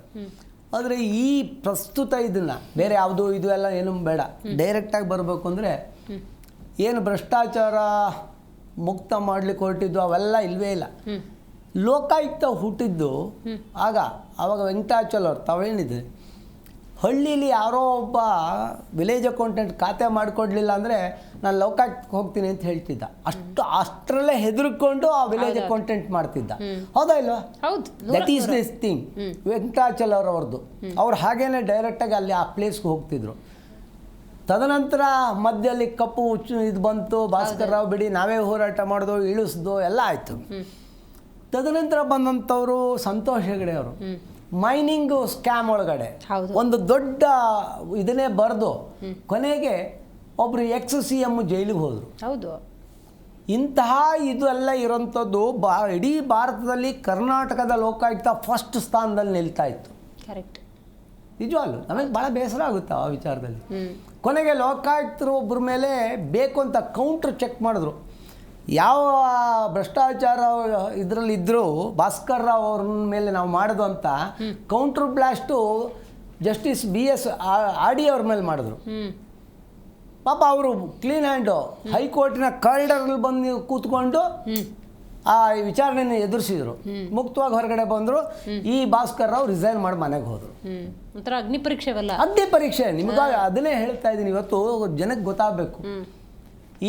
[SPEAKER 5] ಆದರೆ ಈ ಪ್ರಸ್ತುತ ಇದನ್ನು ಬೇರೆ ಯಾವುದು ಇದು ಎಲ್ಲ ಏನು ಬೇಡ, ಡೈರೆಕ್ಟಾಗಿ ಬರಬೇಕು ಅಂದರೆ ಏನು ಭ್ರಷ್ಟಾಚಾರ ಮುಕ್ತ ಮಾಡಲಿಕ್ಕೆ ಹೊರಟಿದ್ದು ಅವೆಲ್ಲ ಇಲ್ಲವೇ ಇಲ್ಲ. ಲೋಕಾಯುಕ್ತ ಹುಟ್ಟಿದ್ದು ಆವಾಗ ವೆಂಕಟಾಚಲ್ ಅವ್ರು ತಾವೇನಿದೆ, ಹಳ್ಳೀಲಿ ಯಾರೋ ಒಬ್ಬ ವಿಲೇಜ್ ಅಕೌಂಟೆಂಟ್ ಖಾತೆ ಮಾಡಿಕೊಡ್ಲಿಲ್ಲ ಅಂದರೆ ನಾನು ಲೋಕಾಯುಕ್ತಕ್ಕೆ ಹೋಗ್ತೀನಿ ಅಂತ ಹೇಳ್ತಿದ್ದ. ಅಷ್ಟರಲ್ಲೇ ಹೆದರ್ಕೊಂಡು ಆ ವಿಲೇಜ್ ಅಕೌಂಟೆಂಟ್ ಮಾಡ್ತಿದ್ದ. ಹೌದಾ ಇಲ್ವಾ? That is this thing. Venkatachal ಅವ್ರದ್ದು ಅವ್ರು ಹಾಗೇನೆ ಡೈರೆಕ್ಟಾಗಿ ಅಲ್ಲಿ ಆ ಪ್ಲೇಸ್ಗೆ ಹೋಗ್ತಿದ್ರು. ತದನಂತರ ಮಧ್ಯದಲ್ಲಿ ಕಪ್ಪು ಇದು ಬಂತು, ಭಾಸ್ಕರ್ ರಾವ್ ಬಿಡಿ ನಾವೇ ಹೋರಾಟ ಮಾಡೋದು, ಇಳಿಸ್ದು ಎಲ್ಲ ಆಯಿತು. ತದನಂತರ ಬಂದಂಥವರು ಸಂತೋಷ್ ಹೆಗಡೆ ಅವರು ಮೈನಿಂಗ್ ಸ್ಕ್ಯಾಮ್ ಒಳಗಡೆ ಒಂದು ದೊಡ್ಡ ಇದನ್ನೇ ಬರೆದು ಕೊನೆಗೆ ಒಬ್ರು ex-CM ಜೈಲಿಗೆ ಹೋದರು.
[SPEAKER 1] ಹೌದು.
[SPEAKER 5] ಇಂತಹ ಇದು ಎಲ್ಲ ಇರೋಂಥದ್ದು ಇಡೀ ಭಾರತದಲ್ಲಿ ಕರ್ನಾಟಕದ ಲೋಕಾಯುಕ್ತ ಫಸ್ಟ್ ಸ್ಥಾನದಲ್ಲಿ ನಿಲ್ತಾ ಇತ್ತು.
[SPEAKER 1] ಕರೆಕ್ಟ್.
[SPEAKER 5] ನಿಜವಾಗ್ಲು ನಮಗೆ ಭಾಳ ಬೇಸರ ಆಗುತ್ತೆ ಆ ವಿಚಾರದಲ್ಲಿ. ಕೊನೆಗೆ ಲೋಕಾಯುಕ್ತರು ಒಬ್ಬರ ಮೇಲೆ ಬೇಕು ಅಂತ ಕೌಂಟ್ರ್ ಚೆಕ್ ಮಾಡಿದ್ರು. ಯಾವ ಭ್ರಷ್ಟಾಚಾರ ಇದರಲ್ಲಿ ಇದ್ದರೂ ಭಾಸ್ಕರ್ ರಾವ್ ಅವ್ರ ಮೇಲೆ ನಾವು ಮಾಡೋದು ಅಂತ counter blast justice BS RD ಅವ್ರ ಮೇಲೆ ಮಾಡಿದ್ರು. ಪಾಪ ಅವರು ಕ್ಲೀನ್ ಹ್ಯಾಂಡು ಹೈಕೋರ್ಟಿನ ಕಾರಿಡಾರಲ್ಲಿ ಬಂದು ಕೂತ್ಕೊಂಡು ಆ ವಿಚಾರಣೆಯನ್ನು ಎದುರಿಸಿದ್ರು. ಮುಕ್ತವಾಗಿ ಹೊರಗಡೆ ಬಂದರು. ಈ ಭಾಸ್ಕರ್ ರಾವ್ ರಿಸೈನ್ ಮಾಡಿ ಮನೆಗೆ ಹೋದರು.
[SPEAKER 1] ಒಂಥರ ಅಗ್ನಿ ಪರೀಕ್ಷೆವಲ್ಲ,
[SPEAKER 5] ಅಗ್ನಿ ಪರೀಕ್ಷೆ. ನಿಮ್ಗೆ ಅದನ್ನೇ ಹೇಳ್ತಾ ಇದ್ದೀನಿ, ಇವತ್ತು ಜನಕ್ಕೆ ಗೊತ್ತಾಗಬೇಕು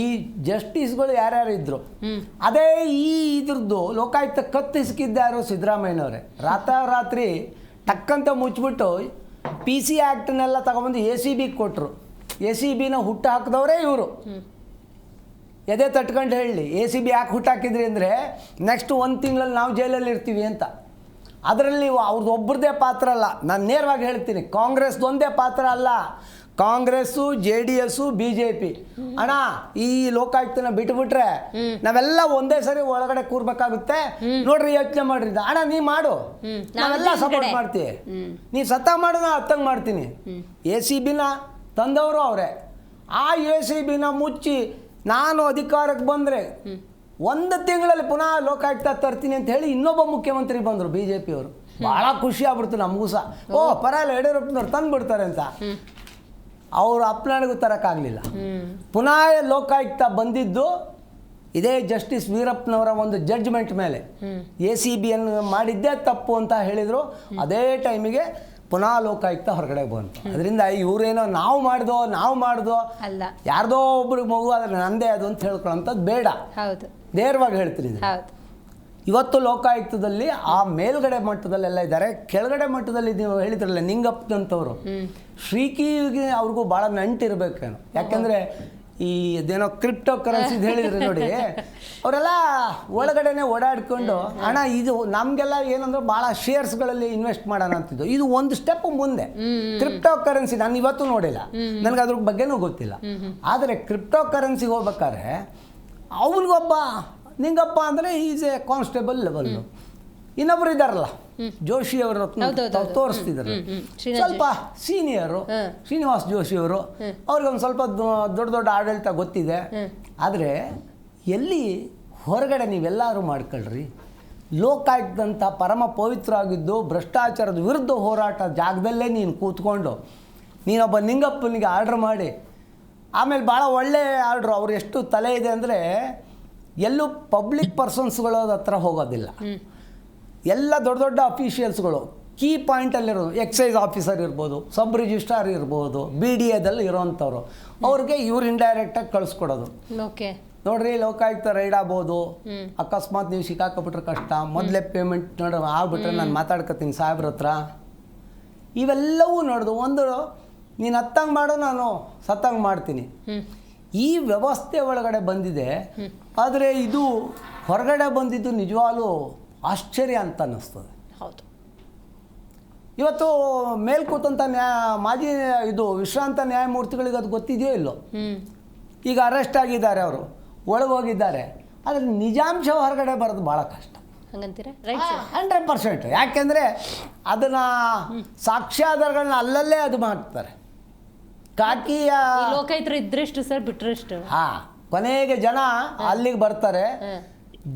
[SPEAKER 5] ಈ ಜಸ್ಟಿಸ್ಗಳು ಯಾರ್ಯಾರು ಇದ್ರು. ಅದೇ ಈ ಇದ್ರದ್ದು ಲೋಕಾಯುಕ್ತ ಕತ್ತಿಸ್ಕಿದ್ದಾರೋ ಸಿದ್ದರಾಮಯ್ಯನವರೇ. ರಾತ್ರಿ ಟಕ್ಕಂತ ಮುಚ್ಚಿಬಿಟ್ಟು PC ಆ್ಯಕ್ಟನ್ನೆಲ್ಲ ತಗೊಬಂದು ACB ಕೊಟ್ಟರು. ACBನ ಹುಟ್ಟು ಹಾಕಿದವರೇ ಇವರು. ಎದೆ ತಟ್ಕೊಂಡು ಹೇಳಿ ACB ಯಾಕೆ ಹುಟ್ಟು ಹಾಕಿದ್ರಿ ಅಂದರೆ ನೆಕ್ಸ್ಟ್ 1 ತಿಂಗಳಲ್ಲಿ ನಾವು ಜೈಲಲ್ಲಿ ಇರ್ತೀವಿ ಅಂತ. ಅದರಲ್ಲಿ ಅವ್ರದ್ದು ಒಬ್ಬರದೇ ಪಾತ್ರ ಅಲ್ಲ, ನಾನು ನೇರವಾಗಿ ಹೇಳ್ತೀನಿ, ಕಾಂಗ್ರೆಸ್ದೊಂದೇ ಪಾತ್ರ ಅಲ್ಲ, ಕಾಂಗ್ರೆಸ್ಸು JDS BJP. ಅಣ್ಣ ಈ ಲೋಕಾಯುಕ್ತನ ಬಿಟ್ಬಿಟ್ರೆ ನಾವೆಲ್ಲ ಒಂದೇ ಸರಿ ಒಳಗಡೆ ಕೂರ್ಬೇಕಾಗುತ್ತೆ ನೋಡ್ರಿ, ಯೋಚನೆ ಮಾಡ್ರಿ. ಅಣ್ಣ ನೀ ಮಾಡು, ನಾವೆಲ್ಲ ಸಪೋರ್ಟ್ ಮಾಡ್ತೀವಿ, ನೀ ಸತ್ತ ಮಾಡು, ನಾ ಹತ್ತಂಗೆ ಮಾಡ್ತೀನಿ. ACBನ ತಂದವರು ಅವರೇ. ಆ ACBನ ಮುಚ್ಚಿ ನಾನು ಅಧಿಕಾರಕ್ಕೆ ಬಂದರೆ 1 ತಿಂಗಳಲ್ಲಿ ಪುನಃ ಲೋಕಾಯುಕ್ತ ತರ್ತೀನಿ ಅಂತ ಹೇಳಿ ಇನ್ನೊಬ್ಬ ಮುಖ್ಯಮಂತ್ರಿ ಬಂದರು BJP ಅವರು. ಭಾಳ ಖುಷಿ ಆಗ್ಬಿಡ್ತು ನಮಗೂ ಸಹ. ಓ ಪರವಾಗಿಲ್ಲ, ಯಡಿಯೂರಪ್ಪನವ್ರು ತಂದು ಬಿಡ್ತಾರೆ ಅಂತ. ಅವರು ಅಪ್ನಾಳಿಗೂ ತರೋಕ್ಕಾಗಲಿಲ್ಲ. ಪುನಃ ಲೋಕಾಯುಕ್ತ ಬಂದಿದ್ದು ಇದೇ ಜಸ್ಟಿಸ್ ವೀರಪ್ಪನವರ ಒಂದು ಜಡ್ಜ್ಮೆಂಟ್ ಮೇಲೆ. ACBಯನ್ನು ಮಾಡಿದ್ದೇ ತಪ್ಪು ಅಂತ ಹೇಳಿದರು. ಅದೇ ಟೈಮಿಗೆ ಪುನಃ ಲೋಕಾಯುಕ್ತ ಹೊರಗಡೆ ಬಂತು. ಅದರಿಂದ ಇವರೇನೋ ನಾವು ಮಾಡ್ದೋ
[SPEAKER 1] ಅಲ್ಲ,
[SPEAKER 5] ಯಾರ್ದೋ ಒಬ್ರಿಗೆ ಮಗು ಆದರೆ ನಂದೇ ಅದು ಅಂತ ಹೇಳ್ಕೊಳ್ಳೋಂಥದ್ದು ಬೇಡ.
[SPEAKER 1] ಹೌದು,
[SPEAKER 5] ನೇರವಾಗಿ ಹೇಳ್ತೀನಿ.
[SPEAKER 1] ಹೌದು.
[SPEAKER 5] ಇವತ್ತು ಲೋಕಾಯುಕ್ತದಲ್ಲಿ ಆ ಮೇಲ್ಗಡೆ ಮಟ್ಟದಲ್ಲೆಲ್ಲ ಇದ್ದಾರೆ, ಕೆಳಗಡೆ ಮಟ್ಟದಲ್ಲಿ ನೀವು ಹೇಳಿದ್ರಲ್ಲ ನಿಂಗಪ್ಪನಂಥವ್ರು, ಶ್ರೀಕಿಗೆ ಅವ್ರಿಗೂ ಭಾಳ ನಂಟಿರ್ಬೇಕೇನೋ. ಯಾಕೆಂದರೆ ಈ ಅದೇನೋ ಕ್ರಿಪ್ಟೋ ಕರೆನ್ಸಿ ಹೇಳಿದ್ರಿ ನೋಡಿ, ಅವರೆಲ್ಲ ಒಳಗಡೆನೆ ಓಡಾಡ್ಕೊಂಡು ಅಣ್ಣ ಇದು ನಮಗೆಲ್ಲ ಏನಂದ್ರೆ ಭಾಳ ಶೇರ್ಸ್ಗಳಲ್ಲಿ ಇನ್ವೆಸ್ಟ್ ಮಾಡೋಣ ಅಂತಿದ್ದು. ಇದು ಒಂದು ಸ್ಟೆಪ್ ಮುಂದೆ. ಕ್ರಿಪ್ಟೋ ಕರೆನ್ಸಿ ನಾನು ಇವತ್ತು ನೋಡಿಲ್ಲ, ನನಗೆ ಅದ್ರ ಬಗ್ಗೆನೂ ಗೊತ್ತಿಲ್ಲ. ಆದರೆ ಕ್ರಿಪ್ಟೋ ಕರೆನ್ಸಿಗೆ ಹೋಗ್ಬೇಕಾದ್ರೆ ಅವನಿಗೊಬ್ಬ ನಿಂಗಪ್ಪ ಅಂದರೆ ಈಸ್ ಎ ಕಾನ್ಸ್ಟೇಬಲ್ ಲೆವೆಲ್ಲು. ಇನ್ನೊಬ್ರು ಇದ್ದಾರಲ್ಲ ಜೋಶಿ ಅವರು ತೋರಿಸ್ತಿದ್ದಾರೆ, ಸ್ವಲ್ಪ ಸೀನಿಯರು, ಶ್ರೀನಿವಾಸ್ ಜೋಶಿ ಅವರು. ಅವ್ರಿಗೆ ಒಂದು ಸ್ವಲ್ಪ ದೊಡ್ಡ ಆಡಳಿತ ಗೊತ್ತಿದೆ. ಆದರೆ ಎಲ್ಲಿ ಹೊರಗಡೆ ನೀವೆಲ್ಲರೂ ಮಾಡ್ಕೊಳ್ರಿ, ಲೋಕಾಯುಕ್ತಂಥ ಪರಮ ಪವಿತ್ರ ಆಗಿದ್ದು ಭ್ರಷ್ಟಾಚಾರದ ವಿರುದ್ಧ ಹೋರಾಟ ಜಾಗದಲ್ಲೇ ನೀನು ಕೂತ್ಕೊಂಡು ನೀನೊಬ್ಬ ನಿಂಗಪ್ಪನಿಗೆ ಆರ್ಡ್ರ್ ಮಾಡಿ, ಆಮೇಲೆ ಭಾಳ ಒಳ್ಳೆಯ ಆರ್ಡ್ರು. ಅವ್ರು ಎಷ್ಟು ತಲೆ ಇದೆ ಅಂದರೆ ಎಲ್ಲೂ ಪಬ್ಲಿಕ್ ಪರ್ಸನ್ಸ್ಗಳ ಹತ್ರ ಹೋಗೋದಿಲ್ಲ. ಎಲ್ಲ ದೊಡ್ಡ ಅಫಿಷಿಯಲ್ಸ್ಗಳು ಕೀ ಪಾಯಿಂಟಲ್ಲಿರೋದು, ಎಕ್ಸೈಸ್ ಆಫೀಸರ್ ಇರ್ಬೋದು, ಸಬ್ ರಿಜಿಸ್ಟ್ರಾರ್ ಇರ್ಬೋದು, BDAದಲ್ಲಿ ಇರೋವಂಥವ್ರು, ಅವ್ರಿಗೆ ಇವ್ರು ಇಂಡೈರೆಕ್ಟಾಗಿ ಕಳಿಸ್ಕೊಡೋದು.
[SPEAKER 1] ಓಕೆ,
[SPEAKER 5] ನೋಡ್ರಿ ಲೋಕಾಯುಕ್ತ ರೈಡ್ ಆಗ್ಬೋದು, ಅಕಸ್ಮಾತ್ ನೀವು ಸಿಕ್ಕಾಕೊಬಿಟ್ರೆ ಕಷ್ಟ, ಮೊದಲೇ ಪೇಮೆಂಟ್ ಆಗ್ಬಿಟ್ರೆ ನಾನು ಮಾತಾಡ್ಕೊತೀನಿ ಸಾಹೇಬ್ರ ಹತ್ರ. ಇವೆಲ್ಲವೂ ನೋಡೋದು. ಒಂದು ನೀನು ಹತ್ತಂಗೆ ಮಾಡು, ನಾನು ಸತ್ತಂಗೆ ಮಾಡ್ತೀನಿ. ಈ ವ್ಯವಸ್ಥೆ ಒಳಗಡೆ ಬಂದಿದೆ. ಆದರೆ ಇದು ಹೊರಗಡೆ ಬಂದಿದ್ದು ನಿಜವಾಗ್ಲೂ ಆಶ್ಚರ್ಯ ಅಂತ ಅನ್ನಿಸ್ತದೆ.
[SPEAKER 1] ಹೌದು.
[SPEAKER 5] ಇವತ್ತು ಮೇಲ್ಕೂತಂಥ ಮಾಜಿ ವಿಶ್ರಾಂತ ನ್ಯಾಯಮೂರ್ತಿಗಳಿಗೆ ಅದು ಗೊತ್ತಿದೆಯೋ ಇಲ್ಲೋ, ಈಗ ಅರೆಸ್ಟ್ ಆಗಿದ್ದಾರೆ, ಅವರು ಒಳಗೋಗಿದ್ದಾರೆ. ಆದರೆ ನಿಜಾಂಶ ಹೊರಗಡೆ ಬರೋದು ಭಾಳ ಕಷ್ಟ.
[SPEAKER 1] ಹಂಗಂತೀರಾ? ರೈಟ್,
[SPEAKER 5] 100%. ಯಾಕೆಂದರೆ ಅದನ್ನು ಸಾಕ್ಷ್ಯಾಧಾರಗಳನ್ನ ಅಲ್ಲಲ್ಲೇ ಅದು ಮಾಡ್ತಾರೆ. ಕಾಕಿಯ
[SPEAKER 1] ಲೋಕಾಯುಕ್ತರು ಇದ್ರೆಷ್ಟು ಸರ್, ಬಿಟ್ರೆಷ್ಟು.
[SPEAKER 5] ಕೊನೆಗೆ ಜನ ಅಲ್ಲಿಗೆ ಬರ್ತಾರೆ.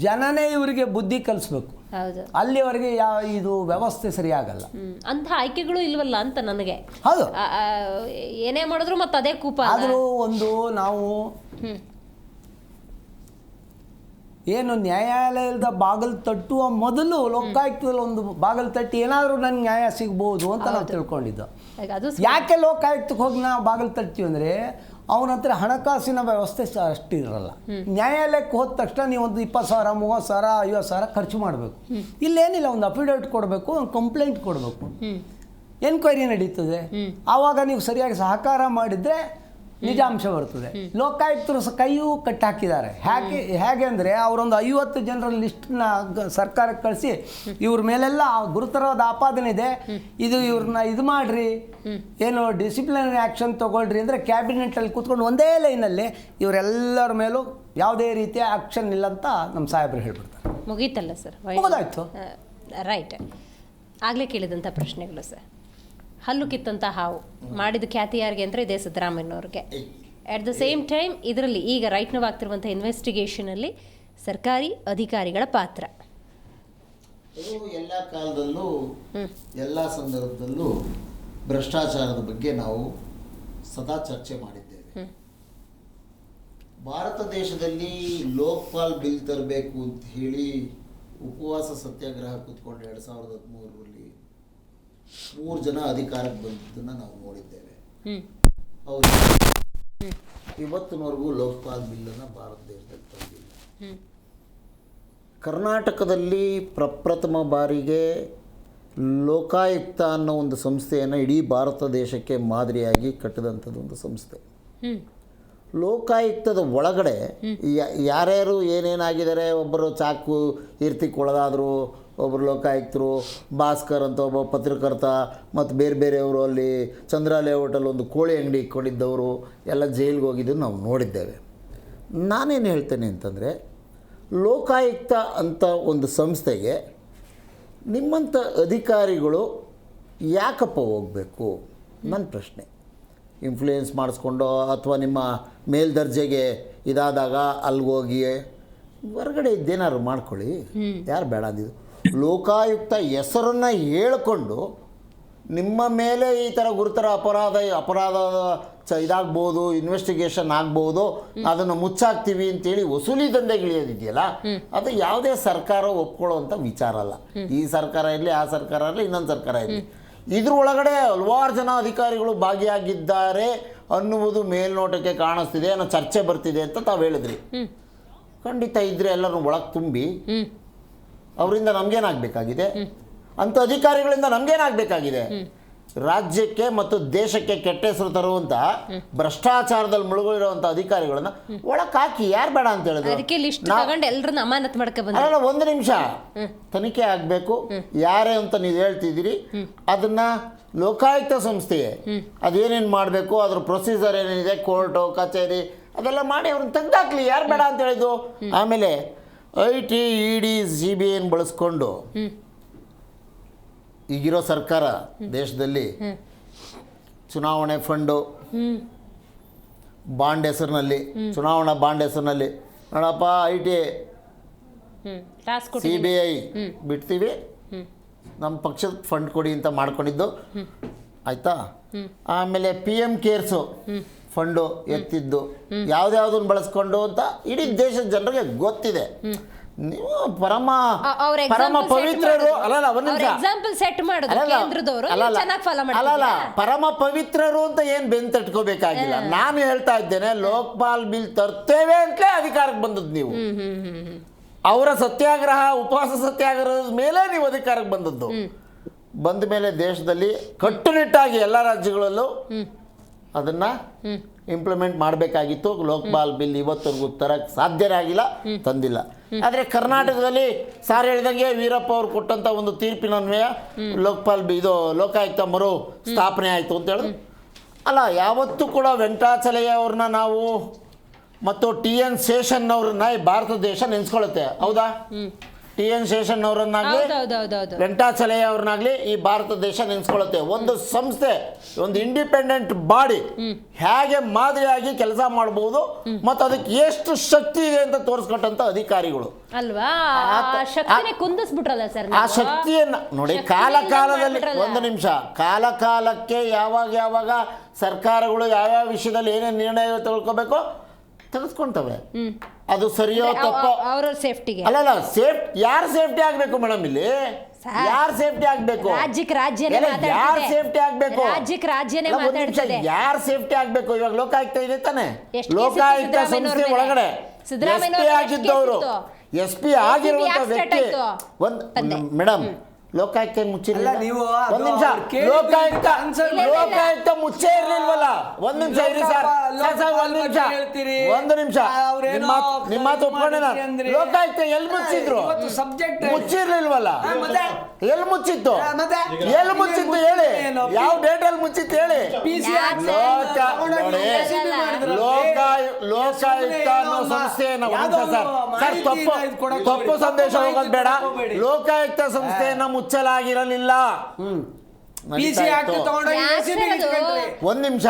[SPEAKER 5] ಜನನೇ ಇವರಿಗೆ ಬುದ್ಧಿ ಕಲಿಸ್ಬೇಕು.
[SPEAKER 1] ಹೌದು,
[SPEAKER 5] ಅಲ್ಲಿವರೆಗೆ ಇದು ವ್ಯವಸ್ಥೆ ಸರಿಯಾಗಲ್ಲ.
[SPEAKER 1] ಅಂಥ ಆಯ್ಕೆಗಳು ಇಲ್ವಲ್ಲ ಅಂತ ನನಗೆ.
[SPEAKER 5] ಹೌದು,
[SPEAKER 1] ಏನೇ ಮಾಡಿದ್ರು ಮತ್ತೆ ಅದೇ ಕೂಪ.
[SPEAKER 5] ಆದರೂ ಒಂದು ನಾವು ಏನು ನ್ಯಾಯಾಲಯದ ಬಾಗಿಲು ತಟ್ಟುವ ಮೊದಲು ಲೋಕಾಯುಕ್ತದಲ್ಲಿ ಒಂದು ಬಾಗಿಲು ತಟ್ಟಿ ಏನಾದರೂ ನನಗೆ ನ್ಯಾಯ ಸಿಗ್ಬೋದು ಅಂತ ನಾವು ತಿಳ್ಕೊಂಡಿದ್ದು. ಯಾಕೆ ಲೋಕಾಯುಕ್ತಕ್ಕೆ ಹೋಗಿ ನಾವು ಬಾಗಿಲು ತಟ್ತೀವಿ ಅಂದರೆ ಅವನ ಹತ್ರ ಹಣಕಾಸಿನ ವ್ಯವಸ್ಥೆ ಅಷ್ಟಿರಲ್ಲ. ನ್ಯಾಯಾಲಯಕ್ಕೆ ಹೋದ ತಕ್ಷಣ ನೀವು ಒಂದು 20,000, 30,000, 50,000 ಖರ್ಚು ಮಾಡಬೇಕು. ಇಲ್ಲೇನಿಲ್ಲ, ಒಂದು ಅಫಿಡವಿಟ್ ಕೊಡಬೇಕು, ಒಂದು ಕಂಪ್ಲೇಂಟ್ ಕೊಡಬೇಕು, ಎನ್ಕ್ವೈರಿ ನಡೀತದೆ. ಆವಾಗ ನೀವು ಸರಿಯಾಗಿ ಸಹಕಾರ ಮಾಡಿದರೆ ನಿಜಾಂಶ ಬರ್ತದೆ. ಲೋಕಾಯುಕ್ತರು ಕೈಯೂ ಕಟ್ಟಾಕಿದ್ದಾರೆ. ಹೇಗೆ ಅಂದರೆ ಅವರೊಂದು 50 ಜನರ ಲಿಸ್ಟನ್ನ ಸರ್ಕಾರಕ್ಕೆ ಕಳಿಸಿ ಇವ್ರ ಮೇಲೆಲ್ಲ ಗುರುತರವಾದ ಆಪಾದನೆ ಇದೆ, ಇವ್ರನ್ನ ಇದು ಮಾಡಿರಿ, ಏನು ಡಿಸಿಪ್ಲಿನರಿ ಆ್ಯಕ್ಷನ್ ತೊಗೊಳ್ರಿ ಅಂದರೆ ಕ್ಯಾಬಿನೆಟಲ್ಲಿ ಕೂತ್ಕೊಂಡು ಒಂದೇ ಲೈನಲ್ಲಿ ಇವರೆಲ್ಲರ ಮೇಲೂ ಯಾವುದೇ ರೀತಿಯ ಆ್ಯಕ್ಷನ್ ಇಲ್ಲ ಅಂತ ನಮ್ಮ ಸಾಹೇಬರು ಹೇಳ್ಬಿಡ್ತಾರೆ.
[SPEAKER 1] ಮುಗೀತಲ್ಲ ಸರ್,
[SPEAKER 5] ಮುಗಿದಾಯ್ತು.
[SPEAKER 1] ರೈಟ್. ಆಗಲೇ ಕೇಳಿದಂಥ ಪ್ರಶ್ನೆಗಳು ಸರ್. ಹಲ್ಲು ಕಿತ್ತಂಥ ಹಾವು ಮಾಡಿದ ಖ್ಯಾತಿ ಯಾರಿಗೆ ಅಂದರೆ ಇದೇ ಸಿದ್ದರಾಮಯ್ಯನವ್ರಿಗೆ. ಅಟ್ ದ ಸೇಮ್ ಟೈಮ್ ಇದರಲ್ಲಿ ಈಗ ರೈಟ್ ನಾವು ಆಗ್ತಿರುವಂಥ ಇನ್ವೆಸ್ಟಿಗೇಷನಲ್ಲಿ ಸರ್ಕಾರಿ ಅಧಿಕಾರಿಗಳ ಪಾತ್ರ
[SPEAKER 4] ಇದು ಎಲ್ಲ ಕಾಲದಲ್ಲೂ ಎಲ್ಲ ಸಂದರ್ಭದಲ್ಲೂ ಭ್ರಷ್ಟಾಚಾರದ ಬಗ್ಗೆ ನಾವು ಸದಾ ಚರ್ಚೆ ಮಾಡಿದ್ದೇವೆ. ಭಾರತ ದೇಶದಲ್ಲಿ ಲೋಕ್ಪಾಲ್ ಬಿಲ್ ತರಬೇಕು ಅಂತ ಹೇಳಿ ಉಪವಾಸ ಸತ್ಯಾಗ್ರಹ ಕೂತ್ಕೊಂಡು 2013ರಲ್ಲಿ 3 ಜನ ಅಧಿಕಾರಕ್ಕೆ ಬಂದಿದ್ದನ್ನು ನಾವು ನೋಡಿದ್ದೇವೆ. ಅವರು ಇವತ್ತಿನವರೆಗೂ ಲೋಕ್ಪಾಲ್ ಬಿಲ್ಲನ್ನು ಭಾರತ ದೇಶದಲ್ಲಿ ತಂದಿಲ್ಲ. ಕರ್ನಾಟಕದಲ್ಲಿ ಪ್ರಪ್ರಥಮ ಬಾರಿಗೆ ಲೋಕಾಯುಕ್ತ ಅನ್ನೋ ಒಂದು ಸಂಸ್ಥೆಯನ್ನು ಇಡೀ ಭಾರತ ದೇಶಕ್ಕೆ ಮಾದರಿಯಾಗಿ ಕಟ್ಟಿದಂಥದ್ದು ಒಂದು ಸಂಸ್ಥೆ. ಲೋಕಾಯುಕ್ತದ ಒಳಗಡೆ ಯಾರ್ಯಾರು ಏನೇನಾಗಿದ್ದಾರೆ, ಒಬ್ಬರು ಚಾಕು ಇರ್ತಿಕ್ಕೊಳೋದಾದರೂ, ಒಬ್ಬರು ಲೋಕಾಯುಕ್ತರು, ಭಾಸ್ಕರ್ ಅಂತ ಒಬ್ಬ ಪತ್ರಕರ್ತ, ಮತ್ತು ಬೇರೆ ಬೇರೆಯವರು ಅಲ್ಲಿ ಚಂದ್ರ ಲೇಔಟಲ್ಲಿ ಒಂದು ಕೋಳಿ ಅಂಗಡಿ ಇಟ್ಕೊಂಡಿದ್ದವರು ಎಲ್ಲ ಜೈಲಿಗೆ ಹೋಗಿದ್ದು ನಾವು ನೋಡಿದ್ದೇವೆ. ನಾನೇನು ಹೇಳ್ತೇನೆ ಅಂತಂದರೆ, ಲೋಕಾಯುಕ್ತ ಅಂತ ಒಂದು ಸಂಸ್ಥೆಗೆ ನಿಮ್ಮಂಥ ಅಧಿಕಾರಿಗಳು ಯಾಕಪ್ಪ ಹೋಗಬೇಕು? ನನ್ನ ಪ್ರಶ್ನೆ. ಇನ್ಫ್ಲೂಯೆನ್ಸ್ ಮಾಡಿಸ್ಕೊಂಡು ಅಥವಾ ನಿಮ್ಮ ಮೇಲ್ದರ್ಜೆಗೆ ಇದಾದಾಗ ಅಲ್ಲಿಗೋಗಿ ಹೊರಗಡೆ ಇದ್ದೇನಾದ್ರು ಮಾಡ್ಕೊಳ್ಳಿ, ಯಾರು ಬೇಡ ಅಂದಿದ್ದು. ಲೋಕಾಯುಕ್ತ ಹೆಸರನ್ನು ಹೇಳ್ಕೊಂಡು ನಿಮ್ಮ ಮೇಲೆ ಈ ಥರ ಗುರುತರ ಅಪರಾಧ ಇದಾಗ್ಬೋದು, ಇನ್ವೆಸ್ಟಿಗೇಷನ್ ಆಗ್ಬೋದು, ಅದನ್ನು ಮುಚ್ಚಾಕ್ತೀವಿ ಅಂತೇಳಿ ವಸೂಲಿ ದಂಧೆಗಿಳಿಯೋದಿದೆಯಲ್ಲ, ಅದು ಯಾವುದೇ ಸರ್ಕಾರ ಒಪ್ಕೊಳ್ಳುವಂಥ ವಿಚಾರ ಅಲ್ಲ. ಈ ಸರ್ಕಾರ ಇರಲಿ, ಆ ಸರ್ಕಾರ ಇರಲಿ, ಇನ್ನೊಂದು ಸರ್ಕಾರ ಇರಲಿ, ಇದ್ರ ಒಳಗಡೆ ಹಲವಾರು ಜನ ಅಧಿಕಾರಿಗಳು ಭಾಗಿಯಾಗಿದ್ದಾರೆ ಅನ್ನುವುದು ಮೇಲ್ನೋಟಕ್ಕೆ ಕಾಣಿಸ್ತಿದೆ, ಅನ್ನೋ ಚರ್ಚೆ ಬರ್ತಿದೆ ಅಂತ ತಾವು ಹೇಳಿದ್ರಿ. ಖಂಡಿತ ಇದ್ರೆ ಎಲ್ಲರೂ ಒಳಗೆ ತುಂಬಿ ಅವರಿಂದ ನಮಗೇನಾಗಬೇಕಾಗಿದೆ? ಅಂಥ ಅಧಿಕಾರಿಗಳಿಂದ ನಮಗೇನಾಗಬೇಕಾಗಿದೆ? ರಾಜ್ಯಕ್ಕೆ ಮತ್ತು ದೇಶಕ್ಕೆ ಕೆಟ್ಟ ಹೆಸರು ತರುವಂಥ ಭ್ರಷ್ಟಾಚಾರದಲ್ಲಿ ಮುಳುಗಿರುವಂಥ ಅಧಿಕಾರಿಗಳನ್ನ ಒಳಕ್ಕೆ ಹಾಕಿ. ಯಾರು ಬೇಡ ಅಂತ ಹೇಳಿದ್ರು? ಅಲ್ಲ, ಒಂದು ನಿಮಿಷ ತನಿಖೆ ಆಗಬೇಕು. ಯಾರೇ ಅಂತ ನೀವು ಹೇಳ್ತಿದ್ದೀರಿ, ಅದನ್ನ ಲೋಕಾಯುಕ್ತ ಸಂಸ್ಥೆಯೇ ಅದೇನೇನು ಮಾಡಬೇಕು, ಅದ್ರ ಪ್ರೊಸೀಜರ್ ಏನೇನಿದೆ, ಕೋರ್ಟು ಕಚೇರಿ ಅದೆಲ್ಲ ಮಾಡಿ ಅವ್ರನ್ನ ತೆಗ್ದಾಕ್ಲಿ. ಯಾರು ಬೇಡ ಅಂತ ಹೇಳಿದ್ದು? ಆಮೇಲೆ IT, ED, CBI ಬಳಸ್ಕೊಂಡು ಈಗಿರೋ ಸರ್ಕಾರ ದೇಶದಲ್ಲಿ ಚುನಾವಣೆ ಫಂಡು ಬಾಂಡ್ ಹೆಸರಿನಲ್ಲಿ, ಚುನಾವಣಾ ಬಾಂಡ್ ಹೆಸರಿನಲ್ಲಿ ನೋಡಪ್ಪ IT, CBI ಬಿಡ್ತೀವಿ, ನಮ್ಮ ಪಕ್ಷದ ಫಂಡ್ ಕೊಡಿ ಅಂತ ಮಾಡ್ಕೊಂಡಿದ್ದು ಆಯಿತಾ. ಆಮೇಲೆ PM ಕೇರ್ಸು ಫಂಡು ಎತ್ತಿದ್ದು ಯಾವ್ದಾವುದನ್ನು ಬಳಸ್ಕೊಂಡು ಅಂತ ಇಡೀ ದೇಶದ ಜನರಿಗೆ ಗೊತ್ತಿದೆ. ನೀವು ಪರಮ ಪವಿತ್ರರು ಅಲ್ಲಲ್ಲ, ಒಂದು ಅಲ್ಲಲ್ಲ, ಪರಮ ಪವಿತ್ರರು ಅಂತ ಏನು ಬೆನ್ ತಟ್ಕೋಬೇಕಾಗಿಲ್ಲ. ನಾನು ಹೇಳ್ತಾ ಇದ್ದೇನೆ, ಲೋಕಪಾಲ್ ಬಿಲ್ ತರ್ತೇವೆ ಅಂತಲೇ ಅಧಿಕಾರಕ್ಕೆ ಬಂದದ್ದು ನೀವು. ಅವರ ಸತ್ಯಾಗ್ರಹ, ಉಪವಾಸ ಸತ್ಯಾಗ್ರಹದ ಮೇಲೆ ನೀವು ಅಧಿಕಾರಕ್ಕೆ ಬಂದದ್ದು. ಬಂದ ಮೇಲೆ ದೇಶದಲ್ಲಿ ಕಟ್ಟುನಿಟ್ಟಾಗಿ ಎಲ್ಲ ರಾಜ್ಯಗಳಲ್ಲೂ ಅದನ್ನ ಇಂಪ್ಲಿಮೆಂಟ್ ಮಾಡಬೇಕಾಗಿತ್ತು. ಲೋಕಪಾಲ್ ಬಿಲ್ ಇವತ್ತರೆಗೂ ತರಕ್ಕೆ ಸಾಧ್ಯನೇ ಆಗಿಲ್ಲ, ತಂದಿಲ್ಲ. ಆದರೆ ಕರ್ನಾಟಕದಲ್ಲಿ ಸಾರ್ ಹೇಳಿದಂಗೆ ವೀರಪ್ಪ ಅವರು ಕೊಟ್ಟಂಥ ಒಂದು ತೀರ್ಪಿನನ್ವಯ ಲೋಕಪಾಲ್ ಇದು ಲೋಕಾಯುಕ್ತ ಮರು ಸ್ಥಾಪನೆ ಆಯಿತು ಅಂತ ಹೇಳಿದ್ರು. ಅಲ್ಲ, ಯಾವತ್ತೂ ಕೂಡ ವೆಂಕಟಾಚಲಯ್ಯ ಅವ್ರನ್ನ ನಾವು ಮತ್ತು TN ಶೇಷನ್ ಅವ್ರನ್ನ ಭಾರತ ದೇಶ ನೆನೆಸ್ಕೊಳ್ಳುತ್ತೆ, ಹೌದಾ? TN ಶೇಷನ್ ಅವರನ್ನಾಗಲಿ ವೆಂಕಟಾಚಲಯ್ಯ ಅವ್ರನ್ನಾಗಲಿ ಈ ಭಾರತ ದೇಶ ನೆನೆಸ್ಕೊಳ್ಳುತ್ತೆ. ಒಂದು ಸಂಸ್ಥೆ, ಒಂದು ಇಂಡಿಪೆಂಡೆಂಟ್ ಬಾಡಿ ಹೇಗೆ ಮಾದರಿಯಾಗಿ ಕೆಲಸ ಮಾಡಬಹುದು ಮತ್ತು ಅದಕ್ಕೆ ಎಷ್ಟು ಶಕ್ತಿ ಇದೆ ಅಂತ ತೋರಿಸ್ಕೊಟ್ಟಂತ ಅಧಿಕಾರಿಗಳು
[SPEAKER 1] ಅಲ್ವಾ.
[SPEAKER 4] ಆ ಶಕ್ತಿಯನ್ನ ನೋಡಿ, ಕಾಲದಲ್ಲಿ ಒಂದು ನಿಮಿಷ, ಕಾಲಕ್ಕೆ ಯಾವಾಗ ಸರ್ಕಾರಗಳು ಯಾವ್ಯಾವ ವಿಷಯದಲ್ಲಿ ಏನೇನು ನಿರ್ಣಯ ತೆಗೆದುಕೋಬೇಕು ತೆಗೆದುಕೊಂತವೆ. ಅದು ಸರಿಯೋ ತಪ್ಪೋ ಅಲ್ಲಲ್ಲ, ಯಾರು ಸೇಫ್ಟಿ ಆಗ್ಬೇಕು ಮೇಡಮ್? ಇಲ್ಲಿ ಯಾರು ಸೇಫ್ಟಿ ಆಗ್ಬೇಕು? ಯಾರು ಸೇಫ್ಟಿ ಆಗ್ಬೇಕು? ಯಾರು ಸೇಫ್ಟಿ ಆಗ್ಬೇಕು? ಇವಾಗ ಲೋಕಾಯುಕ್ತ ಇದೆ ತಾನೆ, ಲೋಕಾಯುಕ್ತ ಸಂಸ್ಥೆ ಒಳಗಡೆ SP ಆಗಿದ್ದವರು, SP ಆಗಿರುವಂತ ವ್ಯಕ್ತಿ ಒಂದು ಮೇಡಮ್, ಲೋಕಾಯುಕ್ತ ಮುಚ್ಚಿರಲಿಲ್ಲ. ಒಂದು ನಿಮಿಷ, ಲೋಕಾಯುಕ್ತ ಮುಚ್ಚೇ ಇರ್ಲಿಲ್ವಲ್ಲ. ಒಂದು ನಿಮಿಷ ಇರಿ ಸರ್, ಒಂದು ನಿಮಿಷ ನಿಮ್ಮ ಮಾತು ಒಪ್ಕೊಂಡೆ ನಾನು. ಲೋಕಾಯುಕ್ತ ಎಲ್ಲಿ ಮುಚ್ಚಿದ್ರು? ಮುಚ್ಚಿರ್ಲಿಲ್ವಲ್ಲ. ಎಲ್ಲಿ ಮುಚ್ಚಿತ್ತು? ಎಲ್ಲಿ ಮುಚ್ಚಿತ್ತು ಹೇಳಿ? ಯಾವ ಡೇಟಲ್ಲಿ ಮುಚ್ಚಿತ್ತು ಹೇಳಿ? ಲೋಕಾಯುಕ್ತ ಅನ್ನೋ ಸಂಸ್ಥೆಯನ್ನ ಸರ್ ತಪ್ಪು ಸಂದೇಶ ಹೋಗೋದು ಬೇಡ. ಲೋಕಾಯುಕ್ತ ಸಂಸ್ಥೆಯನ್ನ ಮುಚ್ಚಲಾಗಿರಲಿಲ್ಲ. ಒಂದ್ ನಿಮಿಷ,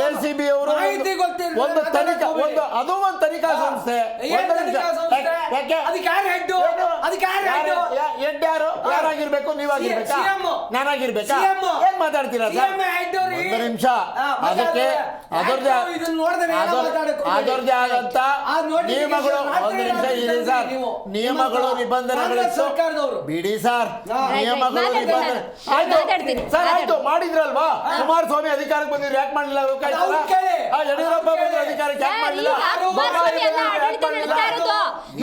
[SPEAKER 4] LCB ಅವರು ಒಂದು ತನಿಖಾ ಸಂಸ್ಥೆ. ಯಾರಾಗಿರ್ಬೇಕು? ನೀವಾಗಿರ್ಬೇಕಾ? ನಾನಾಗಿರ್ಬೇಕಾ? ಏನ್ ಮಾತಾಡ್ತೀರಾ ಸರ್? ಒಂದು ನಿಮಿಷ, ಅದಕ್ಕೆ ಅದರದೇ ಆದಂತ ನಿಯಮಗಳು, ಒಂದು ನಿಮಿಷ ಇರಿ ಸರ್, ನಿಯಮಗಳು ನಿಬಂಧನೆಗಳಿತ್ತು. ಬಿಡಿ ಸರ್, ನಿಯಮಗಳು ನಿಬಂಧನೆ ಸರ್ ಆಯ್ತು. ಮಾಡಿದ್ರಲ್ವಾ? ಕುಮಾರಸ್ವಾಮಿ ಅಧಿಕಾರಕ್ಕೆ ಬಂದಿದ್ರು, ಯಾಕೆ ಮಾಡಲಿಲ್ಲ? ಯಡಿಯೂರಪ್ಪ ಬಂದ್ರು ಅಧಿಕಾರಕ್ಕೆ, ಯಾಕೆ ಮಾಡಲಿಲ್ಲ?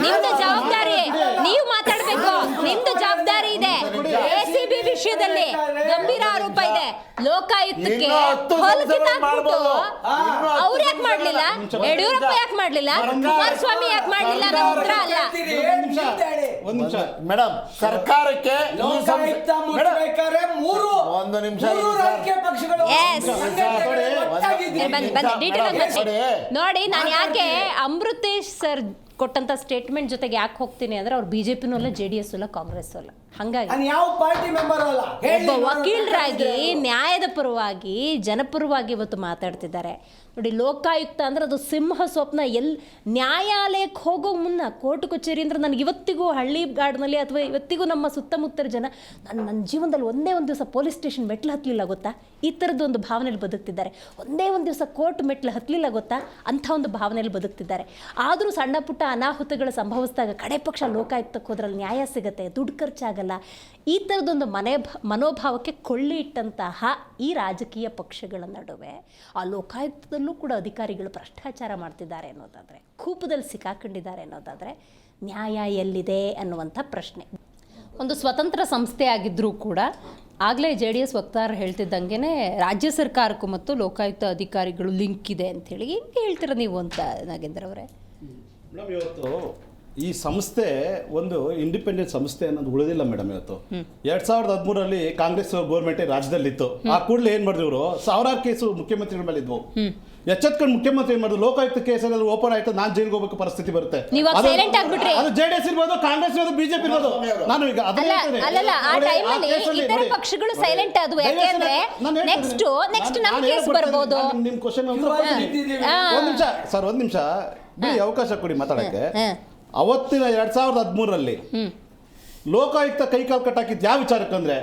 [SPEAKER 1] ನಿಮ್ದು ಜವಾಬ್ದಾರಿ, ನೀವು ಮಾತಾಡ್ಬೇಕು, ನಿಮ್ದು ಜವಾಬ್ದಾರಿ ಇದೆ. ACB ವಿಷಯದಲ್ಲಿ ಗಂಭೀರ ಆರೋಪ ಇದೆ. ಲೋಕಾಯುಕ್ತಕ್ಕೆ
[SPEAKER 6] ಇನ್ನೂ 10
[SPEAKER 1] ಹೊಲಕ್ಕೆ
[SPEAKER 6] ಸಂಸದರು ಮಾಡ್ಬೋದು. ಇನ್ನೂ 10
[SPEAKER 1] ಅವ್ರು ಯಾಕೆ ಮಾಡ್ಲಿಲ್ಲ, ಯಡಿಯೂರಪ್ಪ ಯಾಕೆ ಮಾಡ್ಲಿಲ್ಲ, ಕುಮಾರಸ್ವಾಮಿ ಯಾಕೆ ಮಾಡ್ಲಿಲ್ಲ ಅನ್ನೋ ಉತ್ತರ ಅಲ್ಲ.
[SPEAKER 3] ಒಂದ್ ನಿಮಿಷ
[SPEAKER 6] ಮೇಡಮ್, ಸರ್ಕಾರಕ್ಕೆ ಈ
[SPEAKER 5] ಲೋಕಾಯುಕ್ತ ಮುಚ್ಚಬೇಕಾದ್ರೆ
[SPEAKER 6] ಒಂದು ನಿಮಿಷ
[SPEAKER 1] Yes. ಬನ್ನಿ ಡೀಟೇಲ್
[SPEAKER 6] ನೋಡಿ.
[SPEAKER 1] ನೋಡಿ, ನಾನು ಯಾಕೆ ಅಮೃತೇಶ್ ಸರ್ ಕೊಟ್ಟಂತ ಸ್ಟೇಟ್ಮೆಂಟ್ ಜೊತೆಗೆ ಯಾಕೆ ಹೋಗ್ತೀನಿ ಅಂದ್ರೆ ಅವ್ರು ಬಿಜೆಪಿನೂ ಅಲ್ಲ, JDS ಅಲ್ಲ, ಕಾಂಗ್ರೆಸ್ ಅಲ್ಲ. ಹಾಗಾಗಿ
[SPEAKER 5] ಯಾವ ಪಾರ್ಟಿ ಮೆಂಬರ್ ಅಲ್ಲ,
[SPEAKER 1] ಒಬ್ಬ ವಕೀಲರಾಗಿ ನ್ಯಾಯದ ಪರವಾಗಿ ಜನಪರವಾಗಿ ಇವತ್ತು ಮಾತಾಡ್ತಿದ್ದಾರೆ. ನೋಡಿ, ಲೋಕಾಯುಕ್ತ ಅಂದ್ರೆ ಅದು ಸಿಂಹ ಸ್ವಪ್ನ. ನ್ಯಾಯಾಲಯಕ್ಕೆ ಹೋಗೋ ಮುನ್ನ ಕೋರ್ಟ್ ಕಚೇರಿ ಅಂದ್ರೆ ನನಗೆ ಇವತ್ತಿಗೂ ಹಳ್ಳಿಗಾಡಿನಲ್ಲಿ ಅಥವಾ ಇವತ್ತಿಗೂ ನಮ್ಮ ಸುತ್ತಮುತ್ತರ ಜನ ನನ್ನ ಜೀವನದಲ್ಲಿ ಒಂದೇ ಒಂದು ದಿವಸ ಪೊಲೀಸ್ ಸ್ಟೇಷನ್ ಮೆಟ್ಲು ಹತ್ತಲಿಲ್ಲ ಗೊತ್ತಾ, ಈ ಥರದ್ದು ಒಂದು ಭಾವನೆಯಲ್ಲಿ ಬದುಕ್ತಿದ್ದಾರೆ. ಒಂದೇ ಒಂದು ದಿವಸ ಕೋರ್ಟ್ ಮೆಟ್ಲು ಹತ್ತಲಿಲ್ಲ ಗೊತ್ತಾ, ಅಂಥ ಒಂದು ಭಾವನೆಯಲ್ಲಿ ಬದುಕ್ತಿದ್ದಾರೆ. ಆದರೂ ಸಣ್ಣ ಪುಟ್ಟ ಅನಾಹುತಗಳು ಸಂಭವಿಸಿದಾಗ ಕಡೆ ಪಕ್ಷ ಲೋಕಾಯುಕ್ತಕ್ಕೆ ಹೋದ್ರಲ್ಲಿ ನ್ಯಾಯ ಸಿಗುತ್ತೆ, ದುಡ್ಡು ಖರ್ಚಾಗಲ್ಲ. ಈ ಥರದೊಂದು ಮನೋಭಾವಕ್ಕೆ ಕೊಳ್ಳಿ ಇಟ್ಟಂತಹ ಈ ರಾಜಕೀಯ ಪಕ್ಷಗಳ ನಡುವೆ ಆ ಲೋಕಾಯುಕ್ತದಲ್ಲೂ ಕೂಡ ಅಧಿಕಾರಿಗಳು ಭ್ರಷ್ಟಾಚಾರ ಮಾಡ್ತಿದ್ದಾರೆ ಅನ್ನೋದಾದರೆ, ಕೂಪದಲ್ಲಿ ಸಿಕ್ಕಾಕೊಂಡಿದ್ದಾರೆ ಅನ್ನೋದಾದರೆ ನ್ಯಾಯ ಎಲ್ಲಿದೆ ಅನ್ನುವಂಥ ಪ್ರಶ್ನೆ. ಒಂದು ಸ್ವತಂತ್ರ ಸಂಸ್ಥೆ ಆಗಿದ್ದರೂ ಕೂಡ ಆಗಲೇ JDS ವಕ್ತಾರ ಹೇಳ್ತಿದ್ದಂಗೆ ರಾಜ್ಯ ಸರ್ಕಾರಕ್ಕೂ ಮತ್ತು ಲೋಕಾಯುಕ್ತ ಅಧಿಕಾರಿಗಳು ಲಿಂಕ್ ಇದೆ ಅಂಥೇಳಿ ಹೆಂಗೆ ಹೇಳ್ತೀರ ನೀವು ಅಂತ ನಾಗೇಂದ್ರ ಅವರೇ?
[SPEAKER 3] ಮೇಡಮ್, ಇವತ್ತು ಈ ಸಂಸ್ಥೆ ಒಂದು ಇಂಡಿಪೆಂಡೆಂಟ್ ಸಂಸ್ಥೆ ಅನ್ನೋದು ಉಳಿದಿಲ್ಲ ಮೇಡಮ್. ಇವತ್ತು 2013 ಕಾಂಗ್ರೆಸ್ ಗೌರ್ಮೆಂಟ್ ರಾಜ್ಯದಲ್ಲಿತ್ತು. ಆ ಕೂಡಲೇ ಏನ್ ಮಾಡಿದ್ರು ಇವರು, ಸಾವಿರಾರು ಕೇಸು ಮುಖ್ಯಮಂತ್ರಿಗಳ ಮೇಲೆ ಇದ್ವು. ಎಚ್ಚೆತ್ಕೊಂಡು ಮುಖ್ಯಮಂತ್ರಿ ಏನ್ ಮಾಡಿದ್ರು, ಲೋಕಾಯುಕ್ತ ಕೇಸಲ್ಲಿ ಓಪನ್ ಆಯ್ತು, ನಾನು ಜೈಲಿಗೆ ಹೋಗಬೇಕು ಪರಿಸ್ಥಿತಿ ಬರುತ್ತೆ.
[SPEAKER 1] ಅದು
[SPEAKER 3] JDS ಇರ್ಬೋದು, ಕಾಂಗ್ರೆಸ್ ಇರ್ಬೋದು, ಬಿಜೆಪಿ ಇರ್ಬೋದು. ನಾನು ಈಗ
[SPEAKER 1] ಅಲ್ಲಲ್ಲ, ಆ ಟೈಮಲ್ಲಿ ಇತರ ಪಕ್ಷಗಳು ಸೈಲೆಂಟ್ ಆದವು. ಯಾಕೆಂದ್ರೆ ನೆಕ್ಸ್ಟ್ ನಮ್ಮ ಕೇಸ್ ಬರ್ಬೋದು.
[SPEAKER 3] ನಿಮ್ ಕ್ವಶನ್ ಒಂದ್ ನಿಮಿಷ ಸರ್, ಒಂದ್ ನಿಮಿಷ ಬಿಡಿ, ಅವಕಾಶ ಕೊಡಿ ಮಾತಾಡಕ್ಕೆ. ಅವತ್ತಿನ 2013 ಲೋಕಾಯುಕ್ತ ಕೈಕಾಲು ಕಟ್ಟಾಕಿದ್ದು ಯಾವ ವಿಚಾರಕ್ಕಂದ್ರೆ,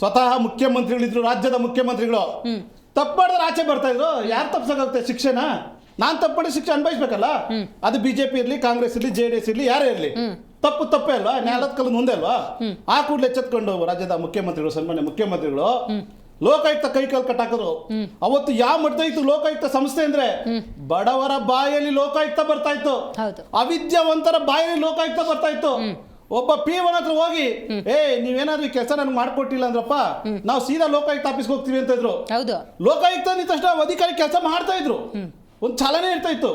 [SPEAKER 3] ಸ್ವತಃ ಮುಖ್ಯಮಂತ್ರಿಗಳಿದ್ರು, ರಾಜ್ಯದ ಮುಖ್ಯಮಂತ್ರಿಗಳು ತಪ್ಪು ಮಾಡಿದ್ರೆ ಆಚೆ ಬರ್ತಾ ಇದ್ರು. ಯಾರು ತಪ್ಪಿಸೋಗುತ್ತೆ ಶಿಕ್ಷೆನ? ನಾನ್ ತಪ್ಪು ಮಾಡಿ ಶಿಕ್ಷೆ ಅನುಭವಿಸ್ಬೇಕಲ್ಲ. ಅದು ಬಿಜೆಪಿ ಇರ್ಲಿ, ಕಾಂಗ್ರೆಸ್ ಇರ್ಲಿ, JDS ಇರ್ಲಿ, ಯಾರೇ ಇರ್ಲಿ, ತಪ್ಪೇ ಅಲ್ವಾ? ನ್ಯಾಯಾಲಯದ ಕಲ್ಲದ ಮುಂದೆ ಅಲ್ವಾ? ಆ ಕೂಡಲೇ ಎಚ್ಚೆತ್ಕೊಂಡು ರಾಜ್ಯದ ಮುಖ್ಯಮಂತ್ರಿಗಳು, ಸನ್ಮಾನ್ಯ ಮುಖ್ಯಮಂತ್ರಿಗಳು ಲೋಕಾಯುಕ್ತ ಕೈಕಾಲು ಕಟ್ಟಾಕಿದ್ರು. ಅವತ್ತು ಯಾವ ಮಟ್ಟ ಇತ್ತು ಲೋಕಾಯುಕ್ತ ಸಂಸ್ಥೆ ಅಂದ್ರೆ, ಬಡವರ ಬಾಯಲ್ಲಿ ಲೋಕಾಯುಕ್ತ ಬರ್ತಾ ಇತ್ತು, ಅವಿದ್ಯಾವಂತರ ಬಾಯಲ್ಲಿ ಲೋಕಾಯುಕ್ತ ಬರ್ತಾ ಇತ್ತು. ಒಬ್ಬ P1 ಹತ್ರ ಹೋಗಿ, ನೀವೇನಾದ್ರೂ ಈ ಕೆಲಸ ನನಗೆ ಮಾಡ್ಕೊಟ್ಟಿಲ್ಲ ಅಂದ್ರಪ್ಪ, ನಾವು ಸೀದಾ ಲೋಕಾಯುಕ್ತ ಆಫೀಸ್ಗೆ ಹೋಗ್ತೀವಿ ಅಂತ ಇದ್ರು. ಲೋಕಾಯುಕ್ತ ಅಂದ ತಕ್ಷಣ ಅಧಿಕಾರಿ ಕೆಲಸ ಮಾಡ್ತಾ ಇದ್ರು, ಒಂದು ಚಾಲನೆ ಇರ್ತಾ ಇತ್ತು.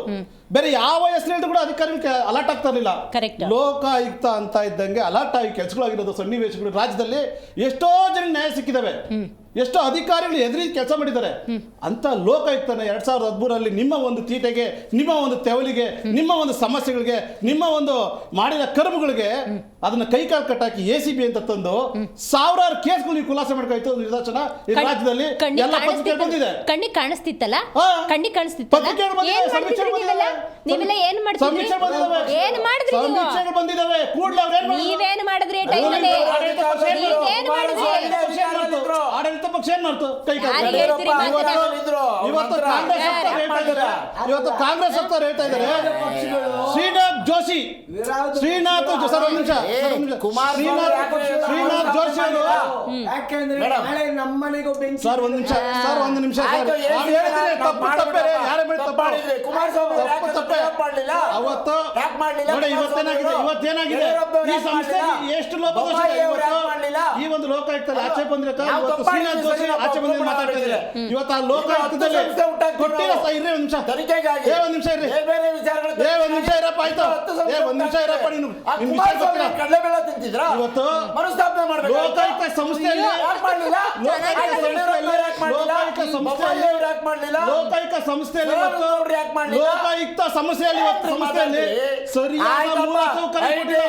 [SPEAKER 3] ಬೇರೆ ಯಾವ ಹೆಸರು ಹೇಳಿದ್ರು ಕೂಡ ಅಧಿಕಾರಿಗಳು ಅಲರ್ಟ್ ಆಗ್ತಾ ಇರಲಿಲ್ಲ. ಲೋಕಾಯುಕ್ತ ಅಂತ ಇದ್ದಂಗೆ ಅಲರ್ಟ್ ಆಗಿ ಕೆಲಸಗಳಾಗಿರೋದು ಸನ್ನಿವೇಶಗಳು ರಾಜ್ಯದಲ್ಲಿ ಎಷ್ಟೋ ಜನ ನ್ಯಾಯ ಸಿಕ್ಕಿದಾವೆ, ಎಷ್ಟೋ ಅಧಿಕಾರಿಗಳು ಎದುರಿ ಕೆಲಸ ಮಾಡಿದ್ದಾರೆ. ಅಂತ ಲೋಕಾಯುಕ್ತನ 2013 ನಿಮ್ಮ ಒಂದು ತೀಟೆಗೆ, ನಿಮ್ಮ ಒಂದು ತೆವಲಿಗೆ, ನಿಮ್ಮ ಒಂದು ಸಮಸ್ಯೆಗಳಿಗೆ, ನಿಮ್ಮ ಒಂದು ಮಾಡಿದ ಕರ್ಮಗಳಿಗೆ ಅದನ್ನ ಕೈಕಾಲು ಕಟ್ಟಾಕಿ ACB ಅಂತ ತಂದು ಸಾವಿರಾರು ಕೇಸ್ಗಳು ನೀವು ಖುಲಾಸೆ ಮಾಡ್ಕಾಯ್ತು. ನಿದರ್ಶನ ಈ ರಾಜ್ಯದಲ್ಲಿ ಎಲ್ಲ ಪತ್ರಿಕೆ ಬಂದಿದೆ.
[SPEAKER 1] ಕಣ್ಣಿಗೆ ಕಾಣಿಸ್ತಿತ್ತಲ್ಲ, ಕಣ್ಣಿಗೆ
[SPEAKER 3] ಪತ್ರಿಕೆಗಳು
[SPEAKER 1] ನೀವೆಲ್ಲ ಏನ್ ಮಾಡಿದ್ರಿ? ಏನ್ ಮಾಡಿದ್ರಿ?
[SPEAKER 3] ಸಮೀಕ್ಷೆಗಳು ಬಂದಿದ್ದಾವೆ. ಕೂಡಲೇ ಅವ್ರು ಏನ್ ಮಾಡಿದ್ರು?
[SPEAKER 1] ನೀವೇನ್ ಮಾಡಿದ್ರಿ ಟೈಮಲ್ಲಿ? ನೀವೇನ್ ಮಾಡಿದ್ರಿ?
[SPEAKER 3] ಆಡಳಿತ ಪಕ್ಷ ಏನ್ ಮಾಡ್ತು? ಕೈ ಇವತ್ತು ಕಾಂಗ್ರೆಸ್ ಅಂತ ಹೇಳ್ತಾ ಇದ್ದಾರೆ. ಶ್ರೀನಾಥ್ ಜೋಶಿ ಶ್ರೀನಾಥ್ ಜೋಶಿ ಅವರು ಸರ್ ಒಂದು ನಿಮಿಷ ಅವತ್ತು ನೋಡಿ ಇವತ್ತೇನಾಗಿದೆ ಈ ಸಂಸ್ಥೆ ಎಷ್ಟು ಲೋಪದೋಷ. ಈ ಒಂದು ಲೋಕಾಯುಕ್ತದಲ್ಲಿ ಆಚೆ ಬಂದ್ರೆ ಶ್ರೀನಾಥ್ ಜೋಶಿ ಆಚೆ ಬಂದ್ರೆ ಮಾತಾಡ್ತಾ ಇದ್ದಾರೆ. ಇವತ್ತು ಆ ಲೋಕಾಯುಕ್ತದಲ್ಲಿ ಕೊಟ್ಟಿರೋ ಒಂದ್ ನಿಮಿಷ ಇರ್ರಿ, ಒಂದ್ ನಿಮಿಷ ಇರಪ್ಪ, ಆಯ್ತು ಒಂದ್ ನಿಮಿಷ ಇರಪ್ಪ. ನೀನು ಇವತ್ತು ಲೋಕಾಯುಕ್ತ ಸಂಸ್ಥೆಯಲ್ಲಿ ಲೋಕಾಯುಕ್ತ ಸಂಸ್ಥೆಯಲ್ಲಿ ಸರಿಯಾದ ಮೂಲಸೌಕರ್ಯ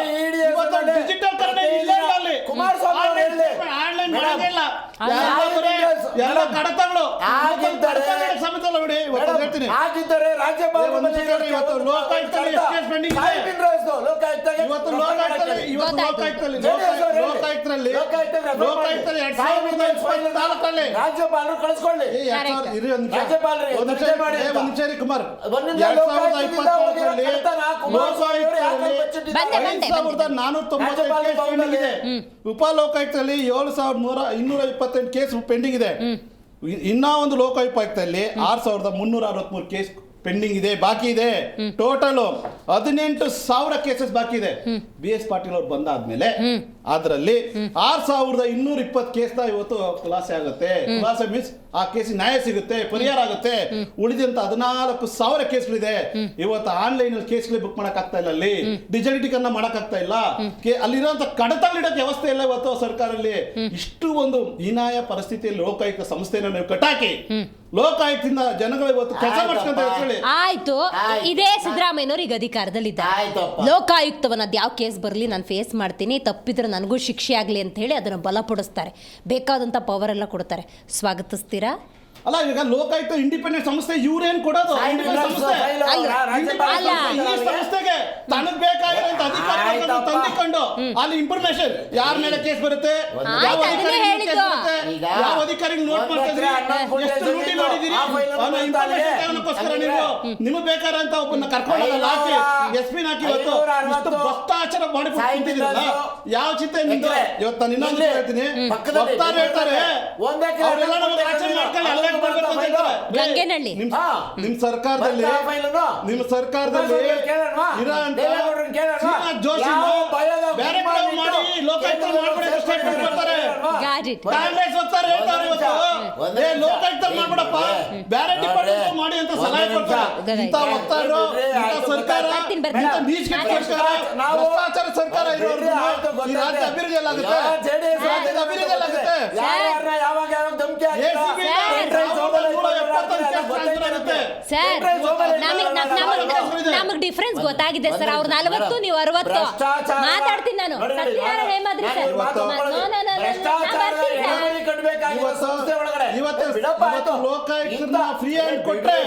[SPEAKER 3] ಡಿಜಿಟಲ್ ಕರಣ ಇಲ್ಲ. ಆನ್ಲೈನ್ ಮಾಡಂಗಿಲ್ಲ, ಎಲ್ಲ ಕಡತಗಳು ಸಮೇತ ನೋಡಿ. ಹೇಳ್ತೀನಿ ಇವತ್ತು ಲೋಕಾಯುಕ್ತದಲ್ಲಿ ಎಷ್ಟು ಕೇಸ್ ಪೆಂಡಿಂಗ್ ಇದೆ. ಇವತ್ತು ಲೋಕಾಯುಕ್ತದಲ್ಲಿ 2024
[SPEAKER 6] ರಾಜ್ಯಪಾಲರು ಕಳಿಸ್ಕೊಳ್ಳಿ.
[SPEAKER 3] ಕುಮಾರ್ 2024 ಉಪ ಲೋಕಾಯುಕ್ತದಲ್ಲಿ 7,228 ಕೇಸ್ ಪೆಂಡಿಂಗ್ ಇದೆ. ಇನ್ನ ಒಂದು ಲೋಕಾಯುಕ್ತದಲ್ಲಿ 6,363 ಕೇಸ್ ಪೆಂಡಿಂಗ್ ಇದೆ, ಬಾಕಿ ಇದೆ. ಟೋಟಲ್ 18,000 ಕೇಸಸ್ ಬಾಕಿ ಇದೆ. BS ಪಾಟೀಲ್ ಅವ್ರು ಬಂದಾದ್ಮೇಲೆ ಅದರಲ್ಲಿ 6,220 ಕೇಸ್ ಇವತ್ತು ಖುಲಾಸೆ ಆಗುತ್ತೆ. ಖುಲಾಸೆ ಮೀನ್ಸ್ ಆ ಕೇಸಿಗೆ ನ್ಯಾಯ ಸಿಗುತ್ತೆ, ಪರಿಹಾರ ಆಗುತ್ತೆ. ಉಳಿದಂತ 14,000 ಕೇಸ್ಗಳಿದೆ. ಇವತ್ತು ಆನ್ಲೈನ್ ಅಲ್ಲಿ ಕೇಸ್ಗಳು ಬುಕ್ ಮಾಡಕ್ ಆಗ್ತಾ ಇಲ್ಲ, ಅಲ್ಲಿ ಡಿಜಿಟಲಿಟಿಕ್ ಅನ್ನ ಮಾಡಕ್ ಆಗ್ತಾ ಇಲ್ಲ, ಅಲ್ಲಿರುವಂತ ಕಡತಗಳಿಡೋಕೆ ವ್ಯವಸ್ಥೆ ಇಲ್ಲ ಇವತ್ತು ಸರ್ಕಾರದಲ್ಲಿ. ಇಷ್ಟು ಒಂದು ಹೀನಾಯ ಪರಿಸ್ಥಿತಿಯಲ್ಲಿ ಲೋಕಾಯುಕ್ತ ಸಂಸ್ಥೆಯನ್ನು ನೀವು ಕಟ್ಟಾಕಿ ಲೋಕಾಯುಕ್ತದಿಂದ ಜನಗಳು ಇವತ್ತು ಕೆಲಸ ಮಾಡ್ಕೊಂತ ಹೇಳಿ.
[SPEAKER 1] ಆಯ್ತು, ಇದೇ ಸಿದ್ದರಾಮಯ್ಯನವ್ರು ಈಗ ಅಧಿಕಾರದಲ್ಲಿದ್ದಾರೆ.
[SPEAKER 4] ಆಯ್ತಪ್ಪ.
[SPEAKER 1] ಲೋಕಾಯುಕ್ತವನ್ನ ಅದ್ ಯಾವ ಕೇಸ್ ಬರಲಿ ನಾನು ಫೇಸ್ ಮಾಡ್ತೀನಿ, ತಪ್ಪಿದ್ರೆ ನನಗೂ ಶಿಕ್ಷೆ ಆಗಲಿ ಅಂತ ಹೇಳಿ ಅದನ್ನು ಬಲಪಡಿಸ್ತಾರೆ, ಬೇಕಾದಂಥ ಪವರ್ ಎಲ್ಲ ಕೊಡ್ತಾರೆ. ಸ್ವಾಗತಿಸ್ತೀರಾ?
[SPEAKER 3] ಅಲ್ಲ, ಈಗ ಲೋಕಾಯುಕ್ತ ಇಂಡಿಪೆಂಡೆಂಟ್ ಸಂಸ್ಥೆ ಇವ್ರೇನ್ ಕೊಡೋದು? Independent ಸಂಸ್ಥೆ.
[SPEAKER 1] ಅಲ್ಲ.
[SPEAKER 3] ಈ ಸಂಸ್ಥೆಗೆ ತನಗ್ ಬೇಕಾಗಿರೋಂತ ಅಧಿಕಾರಿಗಳನ್ನ ತಂದಿಕೊಂಡು ಅಲ್ಲಿ ಇನ್ಫಾರ್ಮೇಶನ್ ಯಾರ ಮೇಲೆ ಕೇಸ್ ಬರುತ್ತೆ, ಯಾವ ಅಧಿಕಾರಿಗೆ ಕೇಸ್ ಬರುತ್ತೆ, ಯಾವ ಅಧಿಕಾರಿಗೆ ನೋಟ್ ಮಾಡ್ತಿದ್ರಿ, ಎಷ್ಟು ಲೂಟಿ ನೋಡಿದಿರಿ ಅನ್ನೋ ಇನ್ಫಾರ್ಮೇಶನ್ ನೀವು ನಿಮಗೆ ಬೇಕಾದಂತ ಒಬ್ಬನ ಕರ್ಕೊಂಡಲ್ಲ ಹಾಕಿ SP ಹಾಕಿ ಇವತ್ತು ಇಷ್ಟು ಭ್ರಷ್ಟಾಚಾರ ಮಾಡಿ ಬಿಟ್ಟಿದ್ದೀರಲ್ಲ, ಯಾವ ಚಿಂತೆ ನಿಮ್ದು? ಇವತ್ತು ನಾನು ಇನ್ನೊಂದು ಹೇಳ್ತೀನಿ, ವಕ್ತಾರು ಹೇಳ್ತಾರೆ ಅವರೆಲ್ಲ ನಮಗೆ ಆಚರಣೆ ಮಾಡ್ಕೊಳ್ಳಿ, ಅಲ್ಲೇ ಬರ್ಬೇಕು ಅಂತ ಹೇಳ್ತಾರೆ.
[SPEAKER 1] ಗಂಗೆನಹಳ್ಳಿ
[SPEAKER 3] ನಿಮ್ ಸರ್ಕಾರದಲ್ಲಿ ಇರೋಂತ ಶ್ರೀನಾಥ್ ಜೋಶಿ ಬೇರೆ ಕಡೆ ಮಾಡಿ ಲೋಕಾಯುಕ್ತ ಮಾಡ್ಬಿಡಕ್ಕೆ ಸ್ಟೇಟ್ಮೆಂಟ್ ಕೊಡ್ತಾರೆ. ಕಾಂಗ್ರೆಸ್ ವಕ್ತಾರ ಹೇಳ್ತಾರೆ ಇವತ್ತು, ಲೋಕಾಯುಕ್ತ ಮಾಡ್ಬಿಡಪ್ಪ, ಬೇರೆ ಡಿಪಾರ್ಟ್ಮೆಂಟ್ ಮಾಡಿ ಅಂತ ಸಲಹೆ ಕೊಡ್ತಾರೆ. ಇಂಥ ವಕ್ತಾರರು, ಇಂಥ ಸರ್ಕಾರ, ಇಂಥ ನೀಚ ಸರ್ಕಾರ, ಭ್ರಷ್ಟಾಚಾರ ಸರ್ಕಾರ ಇರೋರು ಈ ರಾಜ್ಯ ಅಭಿವೃದ್ಧಿ ಎಲ್ಲಾಗುತ್ತೆ, ರಾಜ್ಯದ ಅಭಿವೃದ್ಧಿ ಎಲ್ಲಾಗುತ್ತೆ.
[SPEAKER 1] ನಮಗ್ ಡಿಫ್ರೆನ್ಸ್ ಗೊತ್ತಾಗಿದೆ ಸರ್. ಅವ್ರು 40 ನೀವು 60. ಮಾತಾಡ್ತೀನಿ ನಾನು. ಸತ್ಯನಾರಾಯಣ ಹೇಮಾದ್ರಿ ಸರ್.
[SPEAKER 3] ಇವತ್ತು ಲೋಕಾಯುಕ್ತನ ಫ್ರೀ ಹ್ಯಾಂಡ್ ಕೊಟ್ರೆ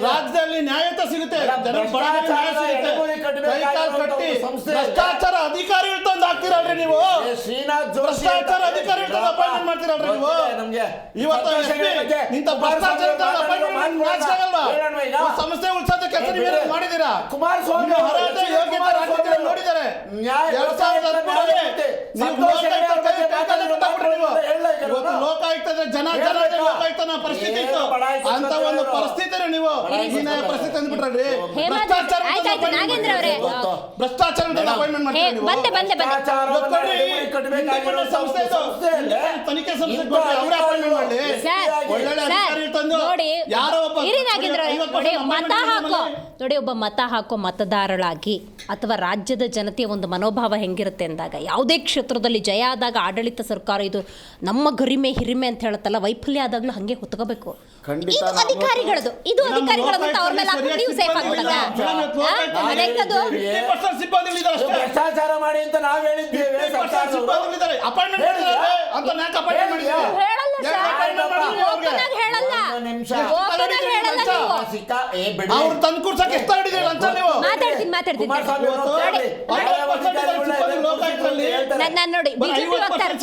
[SPEAKER 3] ರಾಜ್ಯದಲ್ಲಿ ನ್ಯಾಯಯುತ ಸಿಗುತ್ತೆ, ನ್ಯಾಯ ಸಿಗುತ್ತೆ. ಕೈಕಾಲು ಕಟ್ಟಿ ಭ್ರಷ್ಟಾಚಾರ ಅಧಿಕಾರಿಗಳು ತಂದು ಹಾಕ್ತಿರಲ್ರಿ ನೀವು, ಭ್ರಷ್ಟಾಚಾರ ಅಧಿಕಾರಿಗಳು ತಂದು ಅಪಾಯಿಂಟ್ಮೆಂಟ್ ಮಾಡ್ತಿರಲ್ರಿ ನೀವು. ಇವತ್ತು ಇಂಥ ಭ್ರಷ್ಟಾಚಾರ ಸಂಸ್ಥೆ ಉಳಿಸೋದ ಕೆಲಸ ನೀವೇ ಮಾಡಿದ್ದೀರಾ. ಕುಮಾರಸ್ವಾಮಿ ನೋಡಿದ್ದಾರೆ 2013 ಲೋಕಾಯುಕ್ತದ ಜನ ಲೋಕಾಯುಕ್ತನ ಪರಿಸ್ಥಿತಿ ಇತ್ತು, ಅಂತ ಒಂದು ಪರಿಸ್ಥಿತಿ ನೀವು ಹೀನಾಯ ಪರಿಸ್ಥಿತಿ ಅಂದ್ಬಿಟ್ರಿ. ಭ್ರಷ್ಟಾಚಾರ ಅಪಾಯಿಂಟ್ಮೆಂಟ್ ಮಾಡ್ತೀರಾ ನೀವು. ಸಂಸ್ಥೆ ತನಿಖೆ ಸಂಸ್ಥೆ ಅವರೇ ಅಪಾಯಿಂಟ್ಮೆಂಟ್ ಮಾಡಿ ಒಳ್ಳೊಳ್ಳೆ ಅಧಿಕಾರಿ ತಂದು ಯಾರೋ ಒಬ್ಬ
[SPEAKER 1] ನೋಡಿ, ಒಬ್ಬ ಮತ ಹಾಕೋ ಮತದಾರಳಾಗಿ ಅಥವಾ ರಾಜ್ಯದ ಜನತೆಯ ಒಂದು ಮನೋಭಾವ ಹೆಂಗಿರುತ್ತೆ ಅಂದಾಗ, ಯಾವುದೇ ಕ್ಷೇತ್ರದಲ್ಲಿ ಜಯ ಆದಾಗ ಆಡಳಿತ ಸರ್ಕಾರ ಇದು ನಮ್ಮ ಗರಿಮೆ ಹಿರಿಮೆ ಅಂತ ಹೇಳುತ್ತಲ್ಲ, ವೈಫಲ್ಯ ಆದಾಗ್ಲೂ ಹಂಗೆ ಹೊತ್ಕೋಬೇಕು. ಇದು ಅಧಿಕಾರಿಗಳದು ಅಂತ ಅವ್ರ ಮೇಲೆ ಹಾಕೊಂಡು ನೀವು ಸೇಫ್ ಆಗ್ಬಿಡಲ್ಲ.
[SPEAKER 6] ಭ್ರಷ್ಟಾಚಾರ ಮಾಡಿ ಅಂತ ನಾವ್ ಹೇಳಿದ್ದೇವೆ.
[SPEAKER 3] ಅವ್ರು ತಂದು ಕೂರ್ಸಕ್ಕೆ ಎಷ್ಟು ಹಿಡಿದ್ರೆ ಲಂಚ ನೀವು?
[SPEAKER 1] ಮಾತಾಡ್ತೀನಿ.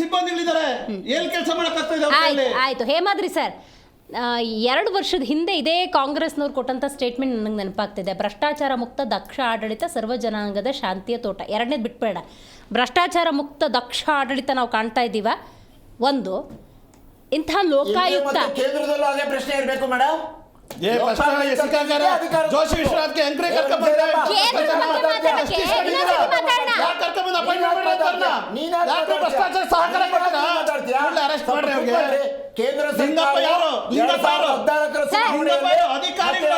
[SPEAKER 3] ಸಿಬ್ಬಂದಿಗಳಿದ್ದಾರೆ, ಏನ್ ಕೆಲಸ ಮಾಡಕ್ಕಾಗ್ತದೆ?
[SPEAKER 1] ಆಯ್ತು ಹೇಮಾದ್ರಿ ಸರ್, 2 ವರ್ಷದ ಹಿಂದೆ ಇದೇ ಕಾಂಗ್ರೆಸ್ನವ್ರು ಕೊಟ್ಟಂತ ಸ್ಟೇಟ್ಮೆಂಟ್ ನನಗೆ ನೆನಪಾಗ್ತಿದೆ. ಭ್ರಷ್ಟಾಚಾರ ಮುಕ್ತ ದಕ್ಷ ಆಡಳಿತ ಸರ್ವ ಜನಾಂಗದ ಶಾಂತಿಯ ತೋಟ. ಎರಡನೇದು ಬಿಟ್ಬೇಡ, ಭ್ರಷ್ಟಾಚಾರ ಮುಕ್ತ ದಕ್ಷ ಆಡಳಿತ ನಾವು ಕಾಣ್ತಾ ಇದ್ದೀವ. ಒಂದು ಇಂಥ ಲೋಕಾಯುಕ್ತ
[SPEAKER 6] ಕೇಂದ್ರದಲ್ಲೂ ಅದೇ ಪ್ರಶ್ನೆ ಇರಬೇಕು ಮೇಡಮ್.
[SPEAKER 3] ಜೋಶಿ ವಿಶ್ವನಾಥ್ಗೆ ಎಂಕ್ರೆ ಭ್ರಷ್ಟಾಚಾರ ಸಹಕಾರ ಅರೆಸ್ಟ್ ಮಾಡ್ರಿ ಅವ್ರಿಗೆ.
[SPEAKER 6] ಕೇಂದ್ರ
[SPEAKER 3] ಲಿಂಗಪ್ಪ ಯಾರು? ಲಿಂಗಪ್ಪ ಅಧಿಕಾರಿಗಳು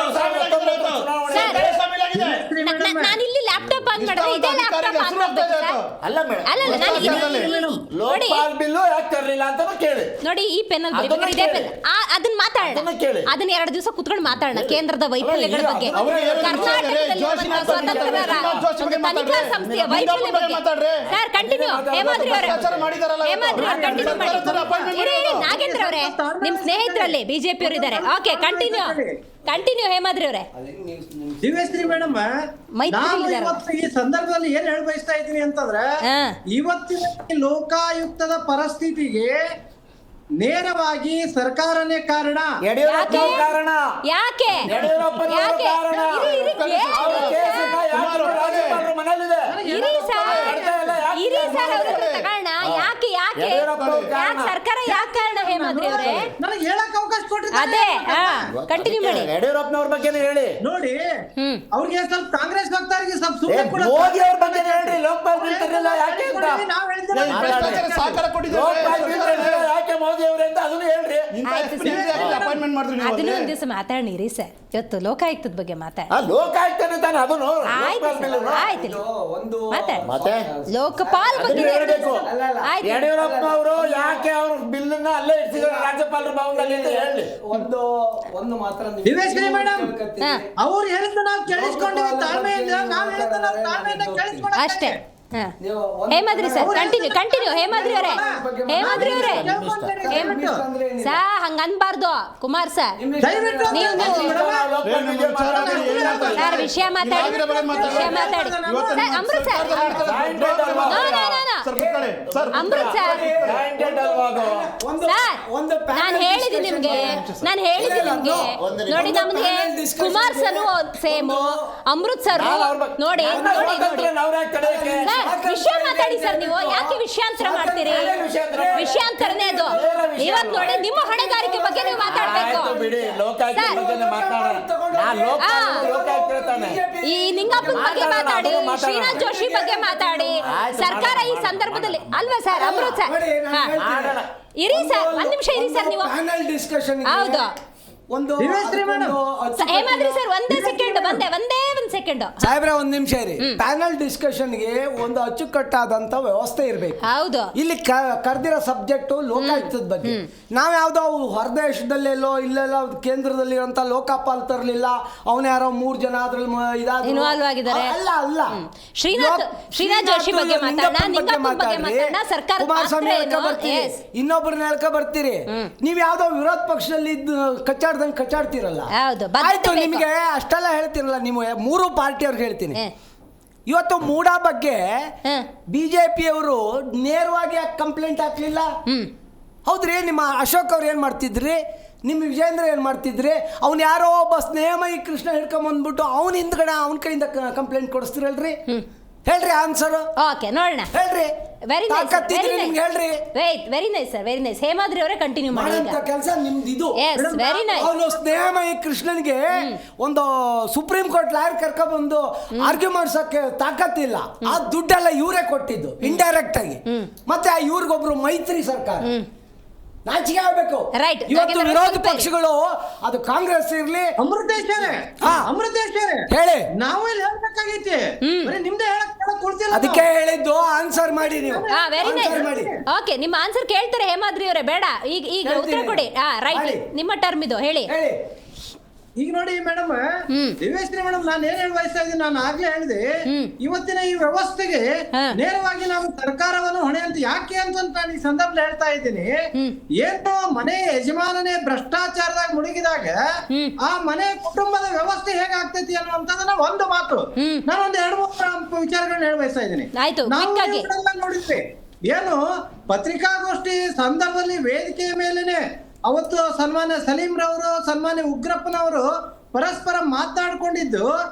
[SPEAKER 1] ನಾನಿಲ್ಲಿ ಲ್ಯಾಪ್ಟಾಪ್ ಆನ್ ಮಾಡಿದ್ರೆ ಇದೇ ಲ್ಯಾಪ್ಟಾಪ್ ಆನ್ ಮಾಡ್ಬೇಕು ಸರ್.
[SPEAKER 6] ಅಲ್ಲ ಮೇಡಮ್, ಲೋಕಪಾಲ್ ಬಿಲ್ಲು ಯಾಕೆ ತರಲಿಲ್ಲ ಅಂತ ಕೇಳಿ.
[SPEAKER 1] ನೋಡಿ, ಈ ಪೆನ್ನಲ್ಲಿ ಬರೀಬೇಕಾದ್ರೆ ಇದೇ ಪೆನ್, ಅದನ್ನ ಮಾತಾಡೋಣ. ಅದನ್ನ 2 ದಿವಸ ಕುತ್ಕೊಂಡು ಮಾತಾಡೋಣ ಕೇಂದ್ರದ ವೈಫಲ್ಯಗಳ ಬಗ್ಗೆ, ಕರ್ನಾಟಕದಲ್ಲಿ ತನಿಖಾ ಸಂಸ್ಥೆಯ ವೈಫಲ್ಯ ಬಗ್ಗೆ. ಸರ್ ಕಂಟಿನ್ಯೂ ಹೇಮಾದ್ರಿ ಅವರೇ, ಕಂಟಿನ್ಯೂ ಮಾಡಿ. ನಾಗೇಂದ್ರ ಅವರೇ, ನಿಮ್ ಸ್ನೇಹಿತರಲ್ಲಿ ಬಿಜೆಪಿ ಅವರು ಇದ್ದಾರೆ. ಓಕೆ, ಕಂಟಿನ್ಯೂ ಹೇಮಾದ್ರಿ ಅವರೇ.
[SPEAKER 2] ದಿವ್ಯಶ್ರೀ ಮೇಡಮ್, ನಾನು ಇವತ್ತು ಈ ಸಂದರ್ಭದಲ್ಲಿ ಏನ್ ಹೇಳ ಬಯಸ್ತಾ ಇದ್ದೀನಿ ಅಂತಂದ್ರೆ, ಇವತ್ತಿನ ಲೋಕಾಯುಕ್ತದ ಪರಿಸ್ಥಿತಿಗೆ ನೇರವಾಗಿ ಸರ್ಕಾರನೇ ಕಾರಣ.
[SPEAKER 1] ಯಾಕೆ ಸರ್ಕಾರ ಯಾಕೆ ಕಾರಣ ಹೇಮಾದ್ರಿ ಅವರೇ?
[SPEAKER 2] ನನಗೆ ಹೇಳಕ್ ಅವಕಾಶ ಕೊಟ್ಟಿದ್ದಾರೆ.
[SPEAKER 1] ಅದೇ ಕಂಟಿನ್ಯೂ ಮಾಡಿ.
[SPEAKER 6] ಯಡಿಯೂರಪ್ಪನವ್ರ ಬಗ್ಗೆ ಹೇಳಿ.
[SPEAKER 2] ನೋಡಿ, ಅವ್ರಿಗೆ ಸ್ವಲ್ಪ ಕಾಂಗ್ರೆಸ್ ವಕ್ತಾರಿಗೆ ಸ್ವಲ್ಪ ಸುಮ್ಮನೆ
[SPEAKER 6] ಮೋದಿ ಅವ್ರ ಬಗ್ಗೆ ಹೇಳ್ರಿ. ಲೋಕಪಾಲ್ ಬಿಲ್ ತರಲಿಲ್ಲ ಯಾಕೆ ಅಂತ.
[SPEAKER 3] ಸಹಕಾರ ಕೊಟ್ಟಿದ್ದಾರೆ.
[SPEAKER 6] ಮೋದಿ ಅವರೇ ಅಂತ ಅದನ್ನು ಹೇಳ್ರಿ.
[SPEAKER 3] ಅಪಾಯಿಂಟ್ಮೆಂಟ್ ಮಾಡಿದ್ರಿ ನೀವು
[SPEAKER 1] ಅದನ್ನ
[SPEAKER 3] ಅಲ್ಲಿ?
[SPEAKER 1] ಒಂದ್ ದಿವಸ ಮಾತಾಡ್ನಿರಿ ಸರ್, ಇವತ್ತು ಲೋಕಾಯುಕ್ತದ ಬಗ್ಗೆ ಮಾತಾಡಿ.
[SPEAKER 6] ಲೋಕಾಯುಕ್ತನೇ ತಾನೆ ಅದನ್ನು.
[SPEAKER 1] ಆಯ್ತು ಸರ್, ಆಯ್ತು
[SPEAKER 5] ಒಂದು
[SPEAKER 1] ಮಾತಾಡಿ.
[SPEAKER 6] ಮತ್ತೆ
[SPEAKER 1] ಲೋಕಪಾಲ್ ಬಗ್ಗೆ
[SPEAKER 6] ಅದನ್ನ ಹೇಳ್ಬೇಕು.
[SPEAKER 1] ಆಯ್ತು.
[SPEAKER 6] ಯಡಿಯೂರಪ್ಪನವರು ಯಾಕೆ ಅವ್ರ ಬಿಲ್ಲನ್ನ ಅಲ್ಲೇ ಇಡ್ತಿದ್ದಾರೆ ರಾಜ್ಯಪಾಲರ ಭವನದಲ್ಲಿ ಅಂತ ಹೇಳಿ.
[SPEAKER 5] ಒಂದು ಮಾತ್ರ
[SPEAKER 2] ದಿವ್ಯಶ್ರೀ ಮೇಡಮ್, ಅವ್ರು ಹೇಳಿದ್ದು ನಾವು ಕೇಳಿಸ್ಕೊಂಡಿವಿ ತಾಳ್ಮೆಯಿಂದ, ನಾವು ಹೇಳಿದ್ದು ನಾವು ತಾಳ್ಮೆಯಿಂದ ಕೇಳಿಸ್ಕೊಳ್ಳೋದು
[SPEAKER 1] ಅಷ್ಟೇ. ಹೇಮಾದ್ರಿ ಸರ್, ಕಂಟಿನ್ಯೂ ಹೇಮಾದ್ರಿ ಅವರೇ, ಹೇಮಾದ್ರಿ ಅವರೇ ಹಂಗ ಅನ್ಬಾರ್ದು ಕುಮಾರ್ ಸರ್.
[SPEAKER 2] ದಯವಿಟ್ಟು
[SPEAKER 1] ನೀವು ಸರ್ ವಿಷಯ ಮಾತಾಡಿ, ವಿಷಯ ಮಾತಾಡಿ. ಅಮೃತ್ ಸರ್, ಅಮೃತ್ ಸರ್, ನಾನು ಹೇಳಿದ್ದೀನಿ ನಿಮ್ಗೆ ನೋಡಿ, ನಮ್ಗೆ Kumar sir same, Amrit sir ನೋಡಿ ವಿಷಯ ಮಾತಾಡಿ ಸರ್. ನೀವು ಯಾಕೆ ವಿಷಯಾಂತರ ಮಾಡ್ತೀರಿ? ವಿಷಯಾಂತರನೇ ಅದು. ಇವತ್ತು ನೋಡಿ ನಿಮ್ಮ ಹೊಣೆಗಾರಿಕೆ ಬಗ್ಗೆ ನೀವು ಮಾತಾಡ್ಬೇಕು. ಈ ನಿಂಗಪ್ಪನ ಬಗ್ಗೆ ಮಾತಾಡಿ, ಶ್ರೀನಾಥ್ ಜೋಶಿ ಬಗ್ಗೆ ಮಾತಾಡಿ. ಸರ್ಕಾರ ಈ ಸಂದರ್ಭದಲ್ಲಿ ಅಲ್ವಾ ಸರ್? ಅಮೃತ್ ಸರ್ ಇರಿ ಸರ್, ಒಂದ್ ನಿಮಿಷ ಇರಿ ಸರ್. ನೀವು ಹೌದು ಹೇಮಾದ್ರಿ ಸರ್, ಒಂದೇ ಒಂದ್ ಸೆಕೆಂಡ್
[SPEAKER 5] ಸಾಹೇಬ್ರೆ, ಒಂದ್ ನಿಮಿಷ ಇರಿ. ಪ್ಯಾನಲ್ ಡಿಸ್ಕಷನ್ಗೆ ಒಂದು ಅಚ್ಚುಕಟ್ಟಾದಂತ ವ್ಯವಸ್ಥೆ ಇರಬೇಕು.
[SPEAKER 1] ಹೌದು.
[SPEAKER 5] ಇಲ್ಲಿ ಕರೆದಿರೋ ಸಬ್ಜೆಕ್ಟ್ ಲೋಕಾಯುಕ್ತದ ಬಗ್ಗೆ. ನಾವ್ ಯಾವ್ದೋ ಹೊರದೇಶದಲ್ಲೆಲ್ಲೋ ಇಲ್ಲೆಲ್ಲ ಕೇಂದ್ರದಲ್ಲಿ ಇರುವಂತ ಲೋಕಪಾಲ್ ತರಲಿಲ್ಲ. ಅವನ ಯಾರೋ 3 ಜನ ಅದ್ರಲ್ಲಿ
[SPEAKER 1] ಇನ್ವಾಲ್ವ್ ಆಗಿದ್ದಾರೆ.
[SPEAKER 5] ಅಲ್ಲ
[SPEAKER 1] ಶ್ರೀನಾಥ್ ಜೋಶಿ ಬಗ್ಗೆ
[SPEAKER 5] ಕುಮಾರಸ್ವಾಮಿ ಹೇಳ್ಕೊ ಬರ್ತೀರಿ, ಇನ್ನೊಬ್ಬರನ್ನ ಹೇಳ್ಕೊ ಬರ್ತೀರಿ. ನೀವ್ ಯಾವ್ದೋ ವಿರೋಧ ಪಕ್ಷದಲ್ಲಿ ಕಚ್ಚಾಡ್ತಿರಲ್ಲ. ಆಯ್ತು, ನಿಮ್ಗೆ ಅಷ್ಟೆಲ್ಲ ಹೇಳ್ತಿರಲ್ಲ. ನೀವು 3 ಪಾರ್ಟಿಯವ್ರಿಗೆ ಹೇಳ್ತೀನಿ. ಇವತ್ತು ಮೂಡಾ ಬಗ್ಗೆ ಬಿಜೆಪಿಯವರು ನೇರವಾಗಿ ಯಾಕೆ ಕಂಪ್ಲೇಂಟ್ ಹಾಕ್ಲಿಲ್ಲ? ಹೌದ್ರಿ, ನಿಮ್ಮ ಅಶೋಕ್ ಅವ್ರು ಏನ್ ಮಾಡ್ತಿದ್ರಿ, ನಿಮ್ಮ ವಿಜೇಂದ್ರ ಏನ್ ಮಾಡ್ತಿದ್ರಿ? ಅವ್ನು ಯಾರೋ ಒಬ್ಬ ಸ್ನೇಹಮಯಿ ಕೃಷ್ಣ ಹಿಡ್ಕೊಂಬಂದ್ಬಿಟ್ಟು ಅವ್ನ ಹಿಂದ್ಗಡೆ ಅವನ ಕೈಯಿಂದ ಕಂಪ್ಲೇಂಟ್ ಕೊಡಿಸ್ತಿರಲ್ರಿ? ಹೇಳ್ರಿ ಆನ್ಸರ್.
[SPEAKER 1] ಓಕೆ, ನೋಡೋಣ.
[SPEAKER 5] ಹೇಳ್ರಿ.
[SPEAKER 1] ವೆರಿ ನೈಸ್,
[SPEAKER 5] ಹೇಳ್ರಿ.
[SPEAKER 1] Very nice sir, very nice. Hemadri ಅವರೇ ಕಂಟಿನ್ಯೂ ಮಾಡಿ.
[SPEAKER 5] ಕೆಲಸ ನಿಮ್ದು ಇದು.
[SPEAKER 1] Very nice.
[SPEAKER 5] ಅವನು ಸ್ನೇಹಮಯಿ ಕೃಷ್ಣನ್ಗೆ ಒಂದು ಸುಪ್ರೀಂ ಕೋರ್ಟ್ ಲಾಯರ್ ಕರ್ಕೊಂಡ್ಬಂದು ಆರ್ಗ್ಯೂ ಮಾಡ್ಸಕ್ಕೆ ತಾಕತ್ತಿಲ್ಲ. ಆ ದುಡ್ಡೆಲ್ಲ ಇವರೇ ಕೊಟ್ಟಿದ್ದು ಇಂಡೈರೆಕ್ಟ್ ಆಗಿ. ಮತ್ತೆ ಇವ್ರಿಗೊಬ್ರು ಮೈತ್ರಿ ಸರ್ಕಾರ, ನಾಚಿಕೆ ಆಗ್ಬೇಕು.
[SPEAKER 1] ರೈಟ್.
[SPEAKER 5] ಇವತ್ತು ವಿರೋಧ ಪಕ್ಷಗಳು, ಅದು ಕಾಂಗ್ರೆಸ್ ಇರ್ಲಿ,
[SPEAKER 2] ಅಮೃತೇಶ್ವರೇ
[SPEAKER 5] ಹೇಳಿ,
[SPEAKER 2] ನಾವು ಇಲ್ಲಿ ಹೇಳ್ಬೇಕಾಗೈತಿ, ನಿಮ್ದೇ ಹೇಳಕ್ ಕೊಡ್ತಿಲ್ಲ.
[SPEAKER 5] ಅದಕ್ಕೆ ಹೇಳಿದ್ದು ಆನ್ಸರ್ ಮಾಡಿ ನೀವು.
[SPEAKER 1] Very nice. ಓಕೆ, ನಿಮ್ಮ ಆನ್ಸರ್ ಕೇಳ್ತಾರೆ ಹೇಮಾದ್ರಿ ಅವರೇ, ಬೇಡ ಈಗ ಉತ್ತರ ಕೊಡಿ. ರೈಟ್, ನಿಮ್ಮ ಟರ್ಮ್ ಇದು, ಹೇಳಿ.
[SPEAKER 2] ಈಗ ನೋಡಿ ಮೇಡಮ್, ದಿವ್ಯಶ್ರೀ ಮೇಡಮ್, ನಾನು ಏನ್ ಹೇಳಿ ಬಯಸ್ತಾ ಇದ್ದೀನಿ, ನಾನು ಆಗ್ಲೇ ಹೇಳಿದೆ, ಇವತ್ತಿನ ಈ ವ್ಯವಸ್ಥೆಗೆ ನೇರವಾಗಿ ನಾವು ಸರ್ಕಾರವನ್ನು ಹೊಣೆ ಅಂತ ಯಾಕೆ ಅಂತ ನಾನು ಈ ಸಂದರ್ಭದಲ್ಲಿ ಹೇಳ್ತಾ ಇದ್ದೀನಿ. ಏನೋ ಮನೆ ಯಜಮಾನನೇ ಭ್ರಷ್ಟಾಚಾರದಾಗ ಮುಳುಗಿದಾಗ ಆ ಮನೆ ಕುಟುಂಬದ ವ್ಯವಸ್ಥೆ ಹೇಗಾಗ್ತೈತಿ ಅನ್ನುವಂಥದ್ದನ್ನ ಒಂದು ಮಾತು ನಾನು ಒಂದು 2-3 ವಿಚಾರಗಳನ್ನ ಹೇಳಿ ಬಯಸ್ತಾ ಇದ್ದೀನಿ. ನಾವು ನೋಡಿದ್ವಿ, ಏನು ಪತ್ರಿಕಾಗೋಷ್ಠಿ ಸಂದರ್ಭದಲ್ಲಿ ವೇದಿಕೆಯ ಮೇಲೇನೆ ಅವತ್ತು ಸನ್ಮಾನ್ಯ ಸಲೀಂ ರವರು, ಸನ್ಮಾನ್ಯ ಉಗ್ರಪ್ಪನವರು ಪರಸ್ಪರ ಮಾತನಾಡ್ಕೊಂಡಿದ್ದು,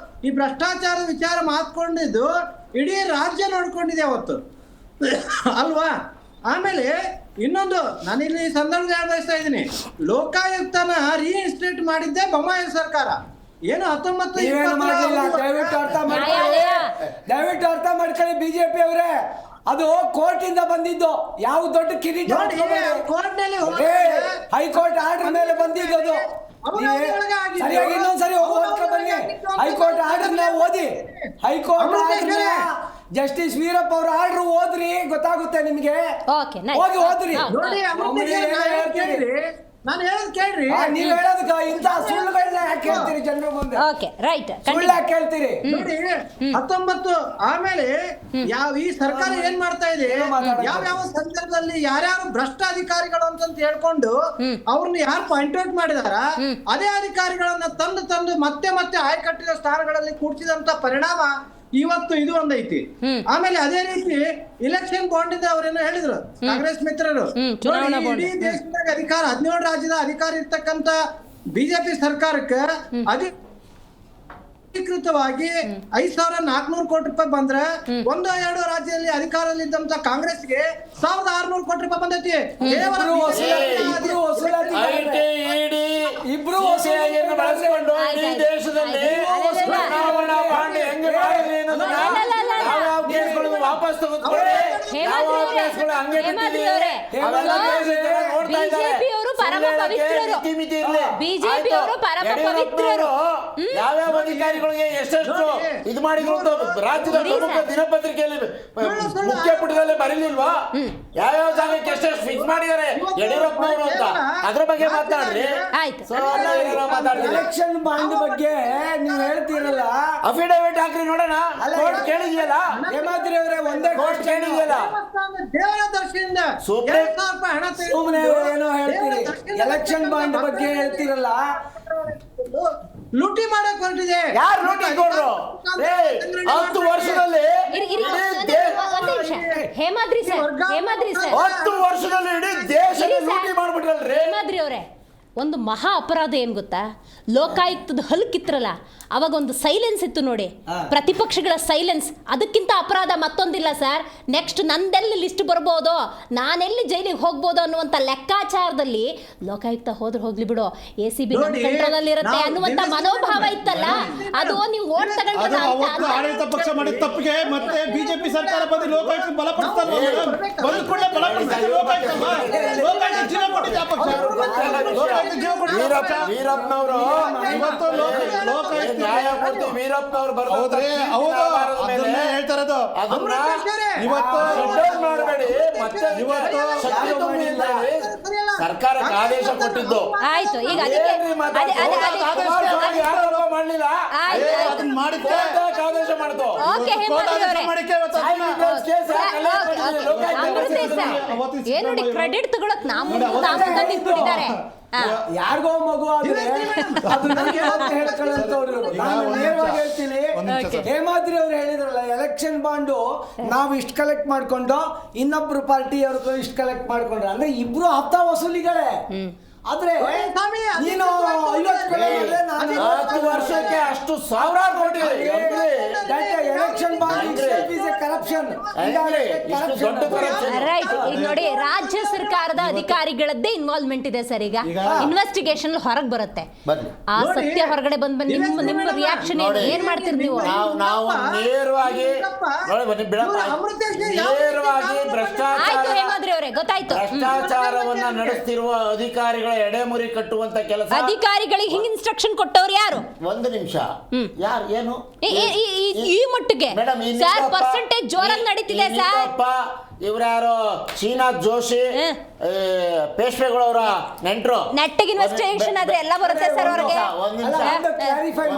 [SPEAKER 2] ಈ ಭ್ರಷ್ಟಾಚಾರದ ವಿಚಾರ ಮಾತ್ಕೊಂಡಿದ್ದು ಇಡೀ ರಾಜ್ಯ ನೋಡ್ಕೊಂಡಿದೆ ಅವತ್ತು, ಅಲ್ವಾ? ಆಮೇಲೆ ಇನ್ನೊಂದು ನಾನಿಲ್ಲಿ ಸಂದರ್ಭ ಬಯಸ್ತಾ ಇದ್ದೀನಿ, ಲೋಕಾಯುಕ್ತನ ರೀಇನ್ಸ್ಟೇಟ್ ಮಾಡಿದ್ದೆ ಬೊಮ್ಮಾಯಿ ಸರ್ಕಾರ. ಏನು 19
[SPEAKER 5] ದಯವಿಟ್ಟು ಅರ್ಥ ಮಾಡ್ಕೊಳ್ಳಿ ಬಿಜೆಪಿ ಅವರೇ, ಅದು ಕೋರ್ಟ್ ಇಂದ ಬಂದಿದ್ದು. ಯಾವ ದೊಡ್ಡ ಕಿರೀಟ ಹೈಕೋರ್ಟ್ ಆರ್ಡರ್ ಮೇಲೆ ಬಂದಿದ್ದು. ಸರಿಯಾಗಿ ಇನ್ನೊಂದ್ಸರಿ ಬನ್ನಿ, ಹೈಕೋರ್ಟ್ ಆರ್ಡರ್ ಓದಿ. ಹೈಕೋರ್ಟ್ ಆರ್ಡರ್ ಜಸ್ಟಿಸ್ ವೀರಪ್ಪ ಅವ್ರ ಆರ್ಡರ್ ಓದ್ರಿ, ಗೊತ್ತಾಗುತ್ತೆ ನಿಮ್ಗೆ. ಹೋಗಿ ಓದ್ರಿ.
[SPEAKER 2] ನಾನು ಹೇಳೋದು ಕೇಳ್ರಿ.
[SPEAKER 5] ನೀವು ಹೇಳೋದಕ್ಕೆ ಇಂಥ ಸುಳ್ಳುಗಳನ್ನ ಯಾಕೆ ಹೇಳ್ತೀರಿ ಜನರ ಮುಂದೆ? ಸುಳ್ಳು ಯಾಕೆ ಹೇಳ್ತೀರಿ?
[SPEAKER 2] ನೋಡಿ, 19 ಆಮೇಲೆ ಈ ಸರ್ಕಾರ ಏನ್ ಮಾಡ್ತಾ ಇದೆ, ಯಾವ ಸಂದರ್ಭದಲ್ಲಿ ಯಾರ್ಯಾರು ಭ್ರಷ್ಟ ಅಧಿಕಾರಿಗಳು ಅಂತ ಹೇಳ್ಕೊಂಡು ಅವ್ರನ್ನ ಯಾರು ಪಾಯಿಂಟ್ ಔಟ್ ಮಾಡಿದಾರ, ಅದೇ ಅಧಿಕಾರಿಗಳನ್ನ ತಂದು ಮತ್ತೆ ಆಯ್ಕಟ್ಟಿನ ಸ್ಥಾನಗಳಲ್ಲಿ ಕೂಡಿಸಿದಂತ ಪರಿಣಾಮ ಇವತ್ತು ಇದು ಒಂದೈತಿ. ಆಮೇಲೆ ಅದೇ ರೀತಿ ಇಲೆಕ್ಷನ್ ಬಾಂಡ್ ಇಂದ ಅವ್ರೇನೋ ಹೇಳಿದ್ರು ಕಾಂಗ್ರೆಸ್ ಮಿತ್ರರು, ಇಡೀ ದೇಶದಾಗ ಅಧಿಕಾರ 17 ರಾಜ್ಯದ ಅಧಿಕಾರ ಇರ್ತಕ್ಕಂತ ಬಿಜೆಪಿ ಸರ್ಕಾರಕ್ಕೆ ಅಧಿಕೃತವಾಗಿ 5,400 ಕೋಟಿ ರೂಪಾಯಿ ಬಂದ್ರೆ 1-2 ರಾಜ್ಯದಲ್ಲಿ ಅಧಿಕಾರದಲ್ಲಿ ಇದ್ದಂತ ಕಾಂಗ್ರೆಸ್ಗೆ 1,600 ಕೋಟಿ ರೂಪಾಯಿ ಬಂದೈತಿ.
[SPEAKER 6] ಇಬ್ರು ಬಳಸಿಕೊಂಡು ಈ ದೇಶದಲ್ಲಿ ವಾಪಸ್ ತಗೊಂಡು ಯಾವ ಅಭ್ಯಾಸಗಳು ಹಂಗೆ ಬಿಟ್ಟಿದ್ದೀವಿ? ಅವೆಲ್ಲ ದೇಶದ ಜನ ನೋಡ್ತಾ ಇದ್ದಾರೆ.
[SPEAKER 1] ಬಿಜೆಪಿಯವರು ಪರಮ
[SPEAKER 6] ಸುಳ್ಳು ಹೇಳಕ್ಕೆ
[SPEAKER 1] ಪವಿತ್ರರು.
[SPEAKER 6] ಮಿತಿ ಮಿತಿ ಇರ್ಲಿ.
[SPEAKER 1] ಬಿಜೆಪಿಯವರು
[SPEAKER 6] ಆಯ್ತು.
[SPEAKER 1] ಪರಮ
[SPEAKER 6] ಯಡಿಯೂರಪ್ಪನವರು ಯಾವ್ಯಾವ ಅಧಿಕಾರಿಗಳಿಗೆ ಎಷ್ಟೆಷ್ಟು ಇದು ಮಾಡಿದ್ರು ಅಂತ ರಾಜ್ಯದ ಪ್ರಮುಖ ದಿನಪತ್ರಿಕೆಯಲ್ಲಿ ಮುಖ್ಯ ಪುಟದಲ್ಲಿ ಬರೀಲಿಲ್ವಾ? ಯಾವ್ಯಾವ ಜಾಗಕ್ಕೆ ಎಷ್ಟೆಷ್ಟು ಫಿಕ್ಸ್ ಮಾಡಿದ್ದಾರೆ ಯಡಿಯೂರಪ್ಪನವರು ಅಂತ ಅದ್ರ ಬಗ್ಗೆ ಮಾತಾಡ್ರಿ.
[SPEAKER 1] ಆಯ್ತು.
[SPEAKER 6] ಸೊ ಮಾತಾಡ್ತೀನಿ.
[SPEAKER 5] ಎಲೆಕ್ಷನ್ ಬಾಂಡ್ ಬಗ್ಗೆ ನೀವು ಹೇಳ್ತೀರಲ್ಲ,
[SPEAKER 6] ಅಫಿಡವಿಟ್ ಹಾಕ್ರಿ ನೋಡೋಣ. ಕೋರ್ಟ್ ಕೇಳಿದ್ಯಲ್ಲ,
[SPEAKER 5] ಹೇಮಾದ್ರಿ ಅವರೇ ಒಂದೇ
[SPEAKER 6] ಕೋರ್ಟ್ ಕೇಳಿದ್ಯಲ್ಲ.
[SPEAKER 2] ದೇವರ ದರ್ಶನದಿಂದ
[SPEAKER 6] ಸುಪ್ರೀಂ
[SPEAKER 2] 2,000 ರೂಪಾಯಿ ಹಣ
[SPEAKER 5] ಸುಮ್ಮನೆ ಏನೋ ಹೇಳ್ತೀರಿ. ಎಲೆಕ್ಷನ್ ಬಾಂಡ್ ಬಗ್ಗೆ ಹೇಳ್ತೀರಲ್ಲ,
[SPEAKER 2] ಲೂಟಿ ಮಾಡಕ್ ಹೊರಟಿದೆ.
[SPEAKER 6] ಯಾರು ಲೂಟಿ ಕೊಡ್ರು? 10 ವರ್ಷದಲ್ಲಿ
[SPEAKER 1] ಒಂದು ನಿಮಿಷ ಹೇಮಾದ್ರಿ ಸರ್
[SPEAKER 6] 10 ವರ್ಷದಲ್ಲಿ ಇಡೀ ದೇಶದಲ್ಲಿ ಲೂಟಿ ಮಾಡ್ಬಿಟ್ರಲ್ರಿ.
[SPEAKER 1] ಹೇಮಾದ್ರಿ ಅವರೇ, ಒಂದು ಮಹಾ ಅಪರಾಧ ಏನು ಗೊತ್ತಾ? ಲೋಕಾಯುಕ್ತದ ಹಲ್ಕಿತ್ರಲ್ಲ, ಅವಾಗ ಒಂದು ಸೈಲೆನ್ಸ್ ಇತ್ತು ನೋಡಿ, ಪ್ರತಿಪಕ್ಷಗಳ ಸೈಲೆನ್ಸ್. ಅದಕ್ಕಿಂತ ಅಪರಾಧ ಮತ್ತೊಂದಿಲ್ಲ ಸರ್. ನೆಕ್ಸ್ಟ್ ನಂದೆಲ್ಲಿ ಲಿಸ್ಟ್ ಬರ್ಬೋದು, ನಾನೆಲ್ಲಿ ಜೈಲಿಗೆ ಹೋಗ್ಬೋದು ಅನ್ನುವಂಥ ಲೆಕ್ಕಾಚಾರದಲ್ಲಿ ಲೋಕಾಯುಕ್ತ ಹೋಗ್ಲಿ ಬಿಡು, ACB ಕಂಟ್ರೋಲ್ ಅಲ್ಲಿ ಇರುತ್ತೆ ಅನ್ನುವಂಥ ಮನೋಭಾವ ಇತ್ತಲ್ಲ, ಅದು ನೀವು ಓಟ್
[SPEAKER 3] ಅದು ಅವತ್ತು ಆಡಳಿತ ಪಕ್ಷ ಮಾಡಿದ ತಪ್ಪಿಗೆ ಮತ್ತೆ ಬಿಜೆಪಿ ಸರ್ಕಾರ ಬಂದು ಲೋಕಾಯುಕ್ತ ಬಲಪಡಿಸ್ತಾರೆ. ಬಂದ ಕೂಡಲೇ ಬಲಪಡಿಸ್ತಾರೆ ಲೋಕಾಯುಕ್ತ ಜೀವ ಕೊಟ್ಟಿದ್ದೆ ಆ ಪಕ್ಷ. ಲೋಕಾಯುಕ್ತ ಜೀವ ಕೊಟ್ಟಿದ್ದೆ.
[SPEAKER 6] ವೀರಪ್ಪನವರು
[SPEAKER 3] ಇವತ್ತು ಲೋಕಾಯುಕ್ತ
[SPEAKER 6] ನ್ಯಾಯಮೂರ್ತಿ ವೀರಪ್ಪನವರು
[SPEAKER 3] ಹೌದ್ರಿ, ಹೌದು, ಅದನ್ನೇ ಹೇಳ್ತಾ ಇರೋದು. ಇವತ್ತು
[SPEAKER 6] ಮಾಡಬೇಡಿ. ಮತ್ತೆ
[SPEAKER 3] ಇವತ್ತು
[SPEAKER 6] ಶಕ್ತಿ ತುಂಬಿಲ್ಲ. ಸರ್ಕಾರಕ್ಕೆ ಆದೇಶ ಕೊಟ್ಟಿದ್ದು.
[SPEAKER 1] ಆಯ್ತು. ಈಗ ಅದಕ್ಕೆ
[SPEAKER 6] ಮಾಡಲಿಲ್ಲ,
[SPEAKER 3] ಅದನ್ನ ಮಾಡಿದ್ದೆ.
[SPEAKER 6] ಆದೇಶ ಮಾಡ್ತು.
[SPEAKER 1] ಓಕೆ ಹೇಮಾದ್ರಿ ಅವರೇ, ಏನ್ ನೋಡಿ ಕ್ರೆಡಿಟ್ ತಗೊಳಕ್ ನಿಂತ್ಬಿಟ್ಟಿದ್ದಾರೆ.
[SPEAKER 5] ಯಾರಿಗೋ ಮಗು ಆದ್ರೆ ಅದು ನನಗೆ ಅಂತ ಹೇಳ್ಕೊಳ್ಳೋಂಥವ್ರು. ನಾನು ನೇರವಾಗಿ ಹೇಳ್ತೀನಿ, ಹೇಮಾದ್ರಿ ಅವ್ರು ಹೇಳಿದ್ರಲ್ಲ, ಎಲೆಕ್ಷನ್ ಬಾಂಡು ನಾವು ಇಷ್ಟು ಕಲೆಕ್ಟ್ ಮಾಡ್ಕೊಂಡು ಇನ್ನೊಬ್ರು ಪಾರ್ಟಿ ಅವ್ರಿಗೂ ಇಷ್ಟು ಕಲೆಕ್ಟ್ ಮಾಡ್ಕೊಂಡ್ರೆ ಅಂದ್ರೆ ಇಬ್ರು ಹಪ್ತಾ ವಸೂಲಿಗಳೇ. ಆದ್ರೆ ನೀನು
[SPEAKER 6] 10 ವರ್ಷಕ್ಕೆ ಅಷ್ಟು ಸಾವಿರಾರು ಕೋಟಿ
[SPEAKER 5] ಎಲೆಕ್ಷನ್ ಬಾಂಡ್ ಕರಪ್ಷನ್.
[SPEAKER 1] ರೈಟ್. ಈಗ ನೋಡಿ, ರಾಜ್ಯ ಸರ್ಕಾರದ ಅಧಿಕಾರಿಗಳದ್ದೇ ಇನ್ವಾಲ್ವ್ಮೆಂಟ್ ಇದೆ ಸರ್. ಈಗ ಇನ್ವೆಸ್ಟಿಗೇಷನ್ ಹೊರಗೆ ಬರುತ್ತೆ. ಆ ಸತ್ಯ ಹೊರಗಡೆ ಬಂದ್ಮೇಲೆ ನಿಮ್ಮ ರಿಯಾಕ್ಷನ್ ಏನ್ ಮಾಡ್ತೀರಿ ನೀವು?
[SPEAKER 6] ನಾವು ನೇರವಾಗಿ
[SPEAKER 1] ಆಯ್ತು ಹೇಮಾದ್ರಿ ಅವರೇ, ಗೊತ್ತಾಯ್ತು.
[SPEAKER 6] ಭ್ರಷ್ಟಾಚಾರವನ್ನ ನಡೆಸ್ತಿರುವ ಅಧಿಕಾರಿಗಳ ಎಡೆಮುರಿ ಕಟ್ಟುವಂತ ಕೆಲಸ.
[SPEAKER 1] ಅಧಿಕಾರಿಗಳಿಗೆ ಹಿಂಗ್ ಇನ್ಸ್ಟ್ರಕ್ಷನ್ ಕೊಟ್ಟವ್ರು ಯಾರು?
[SPEAKER 6] ಒಂದು ನಿಮಿಷ, ಯಾರು ಏನು
[SPEAKER 1] ಈ ಮಟ್ಟಿಗೆ ಸರ್ ಪರ್ಸೆಂಟೇಜ್ ಜೋರಾಗಿ ನಡೀತಿದೆ ಸರ್.
[SPEAKER 6] ಇವ್ರ್ಯಾರು ಶ್ರೀನಾಥ್ ಜೋಶಿ ಪೇಶ್ವೆಗಳವರ ನೆಂಟ್ರು.
[SPEAKER 1] ನೆಟ್ಟಿಗೆ ಇನ್ವೆಸ್ಟಿಗೇಷನ್ ಆದ್ರೆ ಎಲ್ಲ ಬರುತ್ತೆ ಸರ್ ಅವ್ರಿಗೆ.
[SPEAKER 6] ಒಂದ್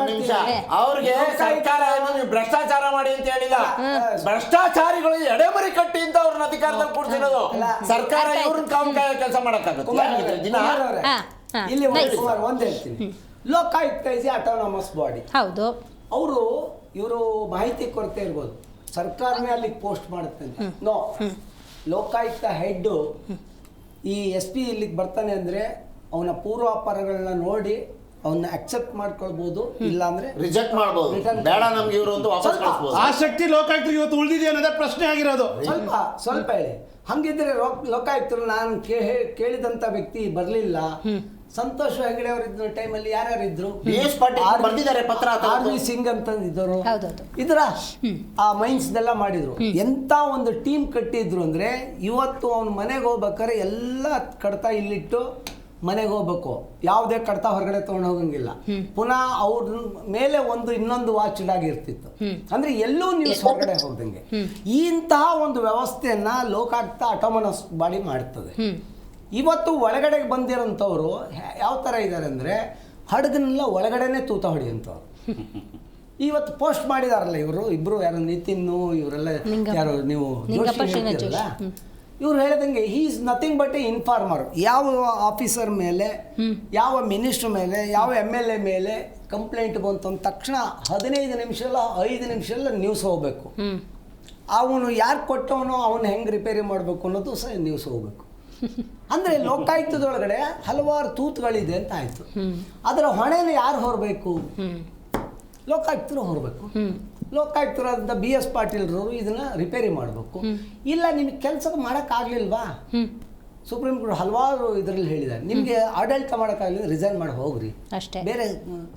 [SPEAKER 6] ನಿಮಿಷ, ಅವ್ರಿಗೆ ಸರ್ಕಾರ ಏನು ನೀವು ಭ್ರಷ್ಟಾಚಾರ ಮಾಡಿ ಅಂತ ಹೇಳಿಲ್ಲ. ಭ್ರಷ್ಟಾಚಾರಿಗಳು ಎಡೆಮರಿ ಕಟ್ಟಿ ಅಂತ ಅವ್ರನ್ನ ಅಧಿಕಾರದಲ್ಲಿ ಕೂಡ್ಸಿರೋದು. ಸರ್ಕಾರ ಇವ್ರನ್ನ ಕಾವು ಕಾಯ ಕೆಲಸ ಮಾಡಕ್ಕಾಗುತ್ತೆ ದಿನ.
[SPEAKER 5] ಇಲ್ಲಿ ಒಂದ್ ಹೇಳ್ತೀನಿ, ಲೋಕಾಯುಕ್ತ ಇಸ್ ಆಟೋನಮಸ್ ಬಾಡಿ.
[SPEAKER 1] ಹೌದು.
[SPEAKER 5] ಇವರು ಮಾಹಿತಿ ಕೊರತೆ ಇರ್ಬೋದು, ಸರ್ಕಾರನೇ ಅಲ್ಲಿಗೆ ಪೋಸ್ಟ್ ಮಾಡುತ್ತೆ ಅಂತ. ನೋ, ಲೋಕಾಯುಕ್ತ ಹೆಡ್ ಈ SP ಇಲ್ಲಿಗೆ ಬರ್ತಾನೆ ಅಂದ್ರೆ ಅವನ ಪೂರ್ವಾಪರಗಳನ್ನ ನೋಡಿ ಅವನ್ನ ಅಕ್ಸೆಪ್ಟ್ ಮಾಡ್ಕೊಳ್ಬಹುದು, ಇಲ್ಲ ಅಂದ್ರೆ
[SPEAKER 6] ರಿಜೆಕ್ಟ್ ಮಾಡಬಹುದು. ಬೇಡ ನಮ್ಗೆ ಇವರು ಅಂತ ವಾಪಸ್ ಕಳಿಸಬಹುದು.
[SPEAKER 3] ಆ ಶಕ್ತಿ ಲೋಕಾಯುಕ್ತರಿಗೆ ಇವತ್ತು ಉಳಿದಿದೆ ಅನ್ನೋದೇ ಪ್ರಶ್ನೆ ಆಗಿರೋದು.
[SPEAKER 5] ಸ್ವಲ್ಪ ಹೇಳಿ. ಹಂಗಿದ್ರೆ ಲೋಕಾಯುಕ್ತರು ನಾನು ಕೇಳಿದಂತ ವ್ಯಕ್ತಿ ಬರ್ಲಿಲ್ಲ. ಸಂತೋಷ್ ಹೆಗಡೆ ಅವರಿದ್ದ ಟೈಮಲ್ಲಿ ಯಾರ್ಯಾರು ಇದ್ರು?
[SPEAKER 6] ಬಂದಿದ್ದಾರೆ ಪತ್ರ.
[SPEAKER 5] RV ಸಿಂಗ್ ಅಂತ ಇದ್ದರು, ಇದ್ರ ಆ ಮೈನ್ಸ್ ನೆಲ್ಲ ಮಾಡಿದ್ರು. ಎಂತ ಒಂದು ಟೀಮ್ ಕಟ್ಟಿದ್ರು ಅಂದ್ರೆ ಇವತ್ತು ಅವ್ನ ಮನೆಗೆ ಹೋಗ್ಬೇಕಾದ್ರೆ ಎಲ್ಲ ಕಡ್ತಾ ಇಲ್ಲಿಟ್ಟು ಮನೆಗೆ ಹೋಗ್ಬೇಕು, ಯಾವುದೇ ಕಡ್ತಾ ಹೊರಗಡೆ ತಗೊಂಡು ಹೋಗಂಗಿಲ್ಲ. ಪುನಃ ಅವ್ರ ಮೇಲೆ ಇನ್ನೊಂದು ವಾಚ್ ಡಾಗ್ ಇರ್ತಿತ್ತು, ಅಂದ್ರೆ ಎಲ್ಲೂ ನ್ಯೂಸ್ ಹೊರಗಡೆ ಹೋಗ್ದಂಗೆ. ಇಂತಹ ಒಂದು ವ್ಯವಸ್ಥೆಯನ್ನ ಲೋಕಾಯುಕ್ತ ಆಟೋನಮಸ್ ಬಾಡಿ ಮಾಡ್ತದೆ. ಇವತ್ತು ಒಳಗಡೆಗೆ ಬಂದಿರೋಂಥವ್ರು ಯಾವ ಥರ ಇದ್ದಾರೆ ಅಂದರೆ ಹಡಗನ್ನೆಲ್ಲ ಒಳಗಡೆನೆ ತೂತ ಹೊಡೆಯುವಂಥವ್ರು. ಇವತ್ತು ಪೋಸ್ಟ್ ಮಾಡಿದಾರಲ್ಲ ಇಬ್ರು ಯಾರು ನಿತಿನ್, ಇವರೆಲ್ಲ ಯಾರು ನೀವು ಇವ್ರು ಹೇಳಿದಂಗೆ he is nothing but A informer. ಯಾವ ಆಫೀಸರ್ ಮೇಲೆ, ಯಾವ ಮಿನಿಸ್ಟರ್ ಮೇಲೆ, ಯಾವ MLA ಮೇಲೆ ಕಂಪ್ಲೇಂಟ್ ಬಂತು ಅಂದ ತಕ್ಷಣ 15 ನಿಮಿಷ ಇಲ್ಲ 5 ನಿಮಿಷ ಎಲ್ಲ ನ್ಯೂಸ್ ಹೋಗ್ಬೇಕು. ಅವನು ಯಾರು ಕೊಟ್ಟವನೋ ಅವನು ಹೆಂಗೆ ರಿಪೇರಿ ಮಾಡಬೇಕು ಅನ್ನೋದು ಸಹ ನ್ಯೂಸ್ ಹೋಗ್ಬೇಕು. ಅಂದರೆ ಲೋಕಾಯುಕ್ತದೊಳಗಡೆ ಹಲವಾರು ತೂತುಗಳಿದೆ ಅಂತ ಆಯಿತು. ಅದರ ಹೊಣೆನ ಯಾರು ಹೊರಬೇಕು? ಲೋಕಾಯುಕ್ತರು ಹೊರಬೇಕು. ಲೋಕಾಯುಕ್ತರಾದಂಥ BS ಪಾಟೀಲ್ರವರು ಇದನ್ನ ರಿಪೇರಿ ಮಾಡಬೇಕು. ಇಲ್ಲ ನಿಮಗೆ ಕೆಲಸ ಮಾಡೋಕ್ಕಾಗಲಿಲ್ವಾ? ಸುಪ್ರೀಂ ಕೋರ್ಟ್ ಹಲವಾರು ಇದರಲ್ಲಿ ಹೇಳಿದ್ದಾರೆ, ನಿಮಗೆ ಆಡಳಿತ ಮಾಡೋಕ್ಕಾಗಲಿಲ್ಲ ರಿಸೈನ್ ಮಾಡಿ ಹೋಗ್ರಿ, ಬೇರೆ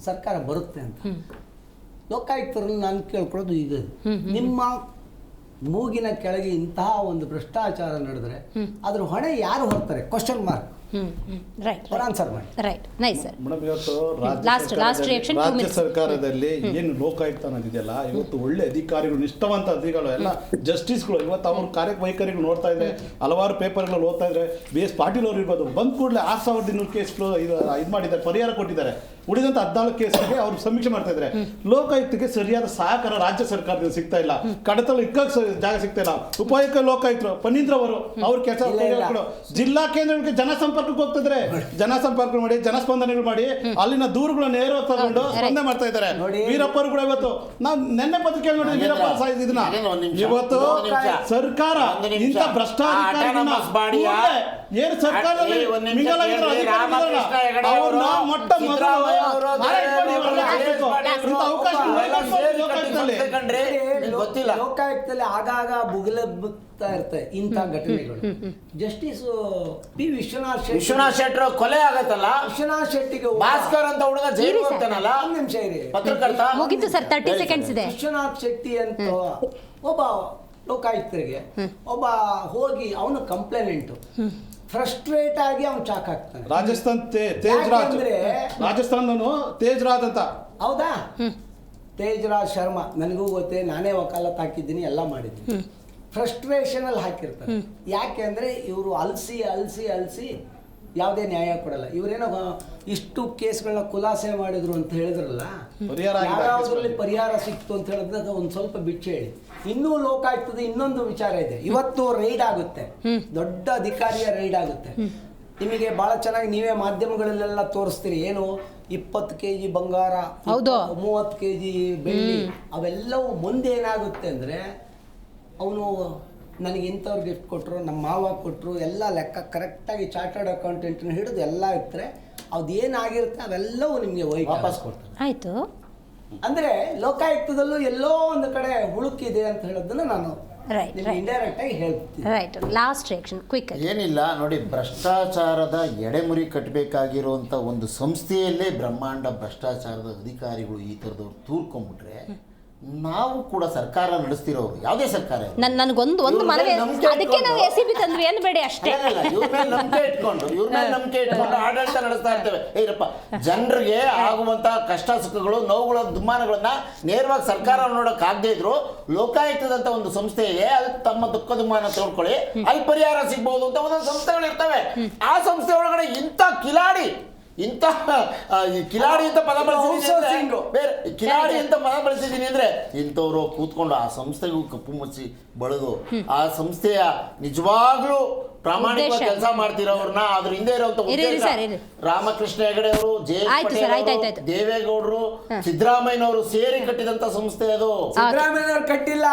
[SPEAKER 5] ಸರ್ಕಾರ ಬರುತ್ತೆ ಅಂತ. ಲೋಕಾಯುಕ್ತರನ್ನು ನಾನು ಕೇಳ್ಕೊಳ್ಳೋದು ಈಗ ನಿಮ್ಮ ಮೂಗಿನ ಕೆಳಗೆ ಇಂತಹ ಒಂದು ಭ್ರಷ್ಟಾಚಾರ ನಡೆದ್ರೆ ಅದ್ರ ಹೊಣೆ ಯಾರು ಹೊರ್ತಾರೆ? Question mark.
[SPEAKER 1] ರೈಟ್
[SPEAKER 5] ಆನ್ಸರ್ ಮಾಡಿ.
[SPEAKER 1] Right nice sir.
[SPEAKER 3] ಮೇಡಮ್, ಇವತ್ತು
[SPEAKER 1] Last reaction, 2
[SPEAKER 3] ರಾಜ್ಯ
[SPEAKER 1] minutes.
[SPEAKER 3] ಸರ್ಕಾರದಲ್ಲಿ ಏನು ಲೋಕಾಯುಕ್ತ ಅನ್ನೋದಿದೆಯಲ್ಲ, ಇವತ್ತು ಒಳ್ಳೆ ಅಧಿಕಾರಿಗಳು, ನಿಷ್ಠಾವಂತ ಅಧಿಕಾರಿಗಳು, ಎಲ್ಲ ಜಸ್ಟಿಸ್ಗಳು, ಇವತ್ತು ಅವ್ರ ಕಾರ್ಯವೈಖರಿಗಳು ನೋಡ್ತಾ ಇದ್ರೆ, ಹಲವಾರು ಪೇಪರ್ಗಳು ಓದ್ತಾ ಇದ್ರೆ, BS ಪಾಟೀಲ್ ಅವರು ಇರ್ಬೋದು, ಬಂದ ಕೂಡಲೇ 6200 ಕೇಸ್ಗಳು ಇದು ಮಾಡಿದ್ದಾರೆ, ಪರಿಹಾರ ಕೊಟ್ಟಿದ್ದಾರೆ. ಉಳಿದಂತ 14 ಕೇಸ್ಗೆ ಅವ್ರು ಸಮೀಕ್ಷೆ ಮಾಡ್ತಾ ಇದ್ದಾರೆ. ಲೋಕಾಯುಕ್ತಕ್ಕೆ ಸರಿಯಾದ ಸಹಕಾರ ರಾಜ್ಯ ಸರ್ಕಾರದಿಂದ ಸಿಗ್ತಾ ಇಲ್ಲ. ಕಡತಲು ಇಕ್ಕಕ್ಕೆ ಜಾಗ ಸಿಗ್ತಾ ಇಲ್ಲ. ಉಪಾಯುಕ್ತ ಲೋಕಾಯುಕ್ತರು ಪನ್ನೀಂದ್ರ ಅವರು ಅವ್ರ ಕೆಲಸ ಜಿಲ್ಲಾ ಕೇಂದ್ರಕ್ಕೆ ಜನಸಂಪರ್ಕಕ್ಕೆ ಹೋಗ್ತಿದ್ರೆ, ಜನಸಂಪರ್ಕ ಮಾಡಿ, ಜನಸ್ಪಂದನೆಗಳು ಮಾಡಿ, ಅಲ್ಲಿನ ದೂರುಗಳನ್ನ ನೇರವಾಗಿ ತಗೊಂಡು ಸ್ಪಂದನೆ ಮಾಡ್ತಾ ಇದ್ದಾರೆ. ವೀರಪ್ಪ ಅವರು ಕೂಡ ಇವತ್ತು ನಾವು ನೆನ್ನೆ ಪತ್ರಿಕೆ ನೋಡಿ ವೀರಪ್ಪ ಇದನ್ನ ಇವತ್ತು ಸರ್ಕಾರ ಇಂಥ ಭ್ರಷ್ಟಾಚಾರ ಏನು ಸರ್ಕಾರದಲ್ಲಿ ಅವ್ರನ್ನ ಮೊಟ್ಟ ಮೊದಲು
[SPEAKER 5] ಲೋಕಾಯುಕ್ತದಲ್ಲಿ ಆಗಾಗ ಬುಗಲಬ್ತಾ ಇರ್ತವೆ ಇಂಥ ಘಟನೆಗಳು. ಜಸ್ಟಿಸ್ ಪಿ ವಿಶ್ವನಾಥ್
[SPEAKER 6] ಶೆಟ್ಟರ್ ಕೊಲೆ ಆಗತ್ತಲ್ಲ,
[SPEAKER 5] ವಿಶ್ವನಾಥ್ ಶೆಟ್ಟಿಗೆ
[SPEAKER 6] ಭಾಸ್ಕರ್ ಅಂತ ಹುಡುಗ ಜೈಲು ಹೋಗ್ತಾನಲ್ಲ,
[SPEAKER 5] ಒಂದು ನಿಮಿಷ ಇರಿ,
[SPEAKER 6] ಪತ್ರಕರ್ತ
[SPEAKER 1] ಮುಗಿತು ಸರ್, 30 seconds ಇದೆ.
[SPEAKER 5] ವಿಶ್ವನಾಥ್ ಶೆಟ್ಟಿ ಅಂತ ಒಬ್ಬ ಲೋಕಾಯುಕ್ತರಿಗೆ ಒಬ್ಬ ಹೋಗಿ ಅವನು ಕಂಪ್ಲೇನೆಂಟು, ಫ್ರಸ್ಟ್ರೇಟ್ ಆಗಿ ಅವ್ನು ಚಾಕ್ ಹಾಕ್ತಾನೆ.
[SPEAKER 3] ರಾಜಸ್ಥಾನ್ ತೇಜ್ರಾಜ್, ರಾಜಸ್ಥಾನದವನು ತೇಜ್ರಾಜ್ ಅಂತ.
[SPEAKER 5] ಹೌದಾ? ತೇಜ್ರಾಜ್ ಶರ್ಮಾ ನನಗೂ ಗೊತ್ತೇ, ನಾನೇ ವಕಾಲತ್ ಹಾಕಿದ್ದೀನಿ, ಎಲ್ಲ ಮಾಡಿದ್ದೀನಿ. ಫ್ರಸ್ಟ್ರೇಷನ್ ಅಲ್ಲಿ ಹಾಕಿರ್ತಾರೆ. ಯಾಕೆ ಅಂದ್ರೆ ಇವರು ಅಲ್ಸಿ ಯಾವುದೇ ನ್ಯಾಯ ಕೊಡಲ್ಲ. ಇವರೇನೋ ಇಷ್ಟು ಕೇಸ್ಗಳನ್ನ ಖುಲಾಸೆ ಮಾಡಿದ್ರು ಅಂತ ಹೇಳಿದ್ರಲ್ಲ, ಯಾವ್ದ್ರಲ್ಲಿ ಪರಿಹಾರ ಸಿಕ್ತು ಅಂತ ಹೇಳಿದಾಗ ಒಂದು ಸ್ವಲ್ಪ ಬಿಚ್ಚ ಹೇಳಿ. ಇನ್ನೂ ಲೋಕಾಯುಕ್ತದ ಇನ್ನೊಂದು ವಿಚಾರ ಇದೆ. ಇವತ್ತು ರೈಡ್ ಆಗುತ್ತೆ, ದೊಡ್ಡ ಅಧಿಕಾರಿಯ ರೈಡ್ ಆಗುತ್ತೆ. ನಿಮಗೆ ಬಹಳ ಚೆನ್ನಾಗಿ ನೀವೇ ಮಾಧ್ಯಮಗಳಲ್ಲೆಲ್ಲ ತೋರಿಸ್ತೀರಿ, ಏನು 20 kg ಬಂಗಾರ, 30 kg ಬೆಳ್ಳಿ, ಅವೆಲ್ಲವೂ ಮುಂದೆ ಏನಾಗುತ್ತೆ ಅಂದರೆ, ಅವನು ನನಗೆ ಇಂಥವ್ರು ಗಿಫ್ಟ್ ಕೊಟ್ಟರು, ನಮ್ಮ ಮಾವ ಕೊಟ್ಟರು, ಎಲ್ಲ ಲೆಕ್ಕ ಕರೆಕ್ಟಾಗಿ ಚಾರ್ಟರ್ಡ್ ಅಕೌಂಟೆಂಟ್ನ ಹಿಡಿದು ಎಲ್ಲ ಇರ್ತಾರೆ. ಅದೇನಾಗಿರುತ್ತೆ ಅವೆಲ್ಲವೂ ನಿಮಗೆ ವಾಪಸ್ ಕೊಡ್ತಾರೆ.
[SPEAKER 1] ಆಯಿತು.
[SPEAKER 5] ಅಂದರೆ ಲೋಕಾಯುಕ್ತದಲ್ಲೂ ಎಲ್ಲೋ ಒಂದು ಕಡೆ ಹುಳುಕಿದೆ ಅಂತ ಹೇಳೋದನ್ನು ನಾನು ಇಂಡೈರೆಕ್ಟ್ ಆಗಿ ಹೇಳ್ತೀನಿ.
[SPEAKER 1] Right, last reaction quick.
[SPEAKER 4] ಏನಿಲ್ಲ ನೋಡಿ, ಭ್ರಷ್ಟಾಚಾರದ ಎಡೆಮುರಿ ಕಟ್ಟಬೇಕಾಗಿರುವಂಥ ಒಂದು ಸಂಸ್ಥೆಯಲ್ಲೇ ಬ್ರಹ್ಮಾಂಡ ಭ್ರಷ್ಟಾಚಾರದ ಅಧಿಕಾರಿಗಳು ಈ ಥರದವ್ರು ತೂರ್ಕೊಂಡ್ಬಿಟ್ರೆ, ನಾವು ಕೂಡ ಸರ್ಕಾರ ನಡೆಸ್ತಿರೋರು, ಯಾವುದೇ ಸರ್ಕಾರ
[SPEAKER 1] ನನಗೊಂದು ಮನವಿ, ಅದಕ್ಕೆ ನಾವು SCB ತಂದ್ವಿ ಅನ್ಬೇಡಿ ಅಷ್ಟೇ.
[SPEAKER 4] ಇವ್ರ ಮೇಲೆ ನಂಬಿಕೆ ಇಟ್ಕೊಂಡು ಆಡಳಿತ ನಡೆಸ್ತಾ ಇರ್ತೇವೆ. ಏನಪ್ಪ, ಜನರಿಗೆ ಆಗುವಂತಹ ಕಷ್ಟ ಸುಖಗಳು, ನೋವುಗಳ ದುಮ್ಮಾನಗಳನ್ನ ನೇರವಾಗಿ ಸರ್ಕಾರ ನೋಡಕ್ ಆಗದೆ ಇದ್ರು, ಲೋಕಾಯುಕ್ತದಂತ ಒಂದು ಸಂಸ್ಥೆ ಇದೆ, ಅಲ್ಲಿ ತಮ್ಮ ದುಃಖ ದುಮ್ಮಾನ ತೋಡ್ಕೊಳ್ಳಿ, ಅಲ್ಲಿ ಪರಿಹಾರ ಸಿಗ್ಬಹುದು ಅಂತ ಒಂದೊಂದು ಸಂಸ್ಥೆಗಳು ಇರ್ತವೆ. ಆ ಸಂಸ್ಥೆ ಒಳಗಡೆ ಇಂಥ ಕಿಲಾಡಿ ಅಂತ ಪದ ಬಳಸಿದ್ದೀನಿ, ಬೇರೆ ಕಿಲಾಡಿ ಅಂತ ಪದ ಬಳಸಿದ್ದೀನಿ ಅಂದ್ರೆ, ಇಂಥವ್ರು ಕೂತ್ಕೊಂಡು ಆ ಸಂಸ್ಥೆಗೂ ಕಪ್ಪು ಮುಚ್ಚಿ ಬಳಿದು ಆ ಸಂಸ್ಥೆಯ ನಿಜವಾಗ್ಲೂ ಪ್ರಾಮಾಣಿಕ ಕೆಲಸ ಮಾಡ್ತಿರೋರ್ನ, ಅದ್ರ ಹಿಂದೆ ಇರುವಂತ ರಾಮಕೃಷ್ಣ ಹೆಗಡೆ ಅವರು, ದೇವೇಗೌಡರು, ಸಿದ್ದರಾಮಯ್ಯನವರು ಸೇರಿ ಕಟ್ಟಿದಂತ ಸಂಸ್ಥೆ ಅದು.
[SPEAKER 5] ಸಿದ್ದರಾಮಯ್ಯನವರು ಕಟ್ಟಿಲ್ಲ,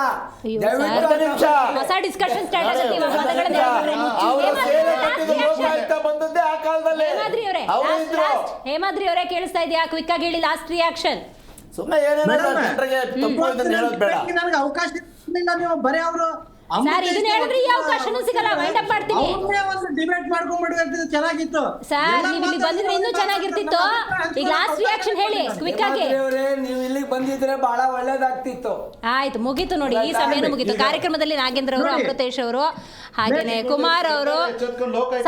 [SPEAKER 6] ಬಂದದ್ದೇ ಆ ಕಾಲದಲ್ಲಿ.
[SPEAKER 1] ಹೇಮಾದ್ರಿ ಅವರೇ ಕೇಳಿಸ್ತಾ ಇದೆಯಾ? ಕ್ವಿಕ್ ಆಗಿ ಹೇಳಿ, ಲಾಸ್ಟ್ ರಿಯಾಕ್ಷನ್.
[SPEAKER 6] ಸುಮ್ಮನೆ ಏನೇನೋ ಜನರಿಗೆ ತಪ್ಪು ಹೇಳೋದು ಬೇಡ.
[SPEAKER 2] ನನಗೆ ಅವಕಾಶ ಇಲ್ಲ, ನೀವು ಬರೀ ಅವರು
[SPEAKER 1] ಸರ್ ಇದನ್ನ ಹೇಳಿದ್ರೆ ಈ ಅವಕಾಶನೂ ಸಿಗಲ್ಲ. ವೈಂಡ್ ಅಪ್ ಮಾಡ್ತೀನಿ.
[SPEAKER 2] ಡಿಬೇಟ್ ಮಾಡ್ಕೊಂಡ್ಬಿಡ್ಬೇಕು, ಚೆನ್ನಾಗಿತ್ತು
[SPEAKER 1] ಸರ್. ನೀವು ಇಲ್ಲಿ ಬಂದಿದ್ರೆ ಇನ್ನೂ ಚೆನ್ನಾಗಿರ್ತಿತ್ತು. ಈಗ ಲಾಸ್ಟ್ ರಿಯಾಕ್ಷನ್ ಹೇಳಿ ಕ್ವಿಕ್ ಆಗಿ.
[SPEAKER 5] ನೀವು ಇಲ್ಲಿಗೆ ಬಂದಿದ್ರೆ ಬಹಳ ಒಳ್ಳೇದಾಗ್ತಿತ್ತು.
[SPEAKER 1] ಆಯ್ತು, ಮುಗೀತು ನೋಡಿ, ಈ ಸಮಯನೂ ಮುಗೀತು. ಕಾರ್ಯಕ್ರಮದಲ್ಲಿ ನಾಗೇಂದ್ರ ಅವರು, ಅಮೃತೇಶ್ ಅವರು, ಹಾಗೇನೆ ಕುಮಾರ್ ಅವರು,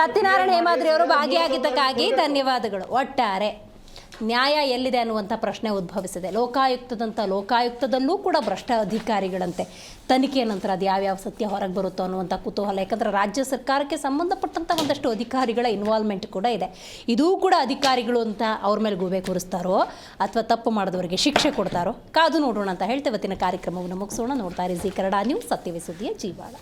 [SPEAKER 1] ಸತ್ಯನಾರಾಯಣ ಹೇಮಾದ್ರಿ ಅವರು ಭಾಗಿಯಾಗಿದ್ದಕ್ಕಾಗಿ ಧನ್ಯವಾದಗಳು. ಒಟ್ಟಾರೆ ನ್ಯಾಯ ಎಲ್ಲಿದೆ ಅನ್ನುವಂಥ ಪ್ರಶ್ನೆ ಉದ್ಭವಿಸಿದೆ. ಲೋಕಾಯುಕ್ತದಲ್ಲೂ ಕೂಡ ಭ್ರಷ್ಟ ಅಧಿಕಾರಿಗಳಂತೆ. ತನಿಖೆಯ ನಂತರ ಅದು ಯಾವ್ಯಾವ ಸತ್ಯ ಹೊರಗೆ ಬರುತ್ತೋ ಅನ್ನುವಂಥ ಕುತೂಹಲ. ಯಾಕಂದರೆ ರಾಜ್ಯ ಸರ್ಕಾರಕ್ಕೆ ಸಂಬಂಧಪಟ್ಟಂಥ ಒಂದಷ್ಟು ಅಧಿಕಾರಿಗಳ ಇನ್ವಾಲ್ವ್ಮೆಂಟ್ ಕೂಡ ಇದೆ. ಇದೂ ಕೂಡ ಅಧಿಕಾರಿಗಳು ಅಂತ ಅವ್ರ ಮೇಲೆ ಗೂಬೆ ಕೂರಿಸ್ತಾರೋ ಅಥವಾ ತಪ್ಪು ಮಾಡಿದವರಿಗೆ ಶಿಕ್ಷೆ ಕೊಡ್ತಾರೋ ಕಾದು ನೋಡೋಣ ಅಂತ ಹೇಳ್ತೇವೆ. ಇವತ್ತಿನ ಕಾರ್ಯಕ್ರಮವನ್ನು ಮುಗಿಸೋಣ. ನೋಡ್ತಾ ಇರಿ ಜಿ ಕನ್ನಡ ನ್ಯೂಸ್, ಸತ್ಯವೇ ಸುದ್ದಿಯ ಜೀವಾಳ.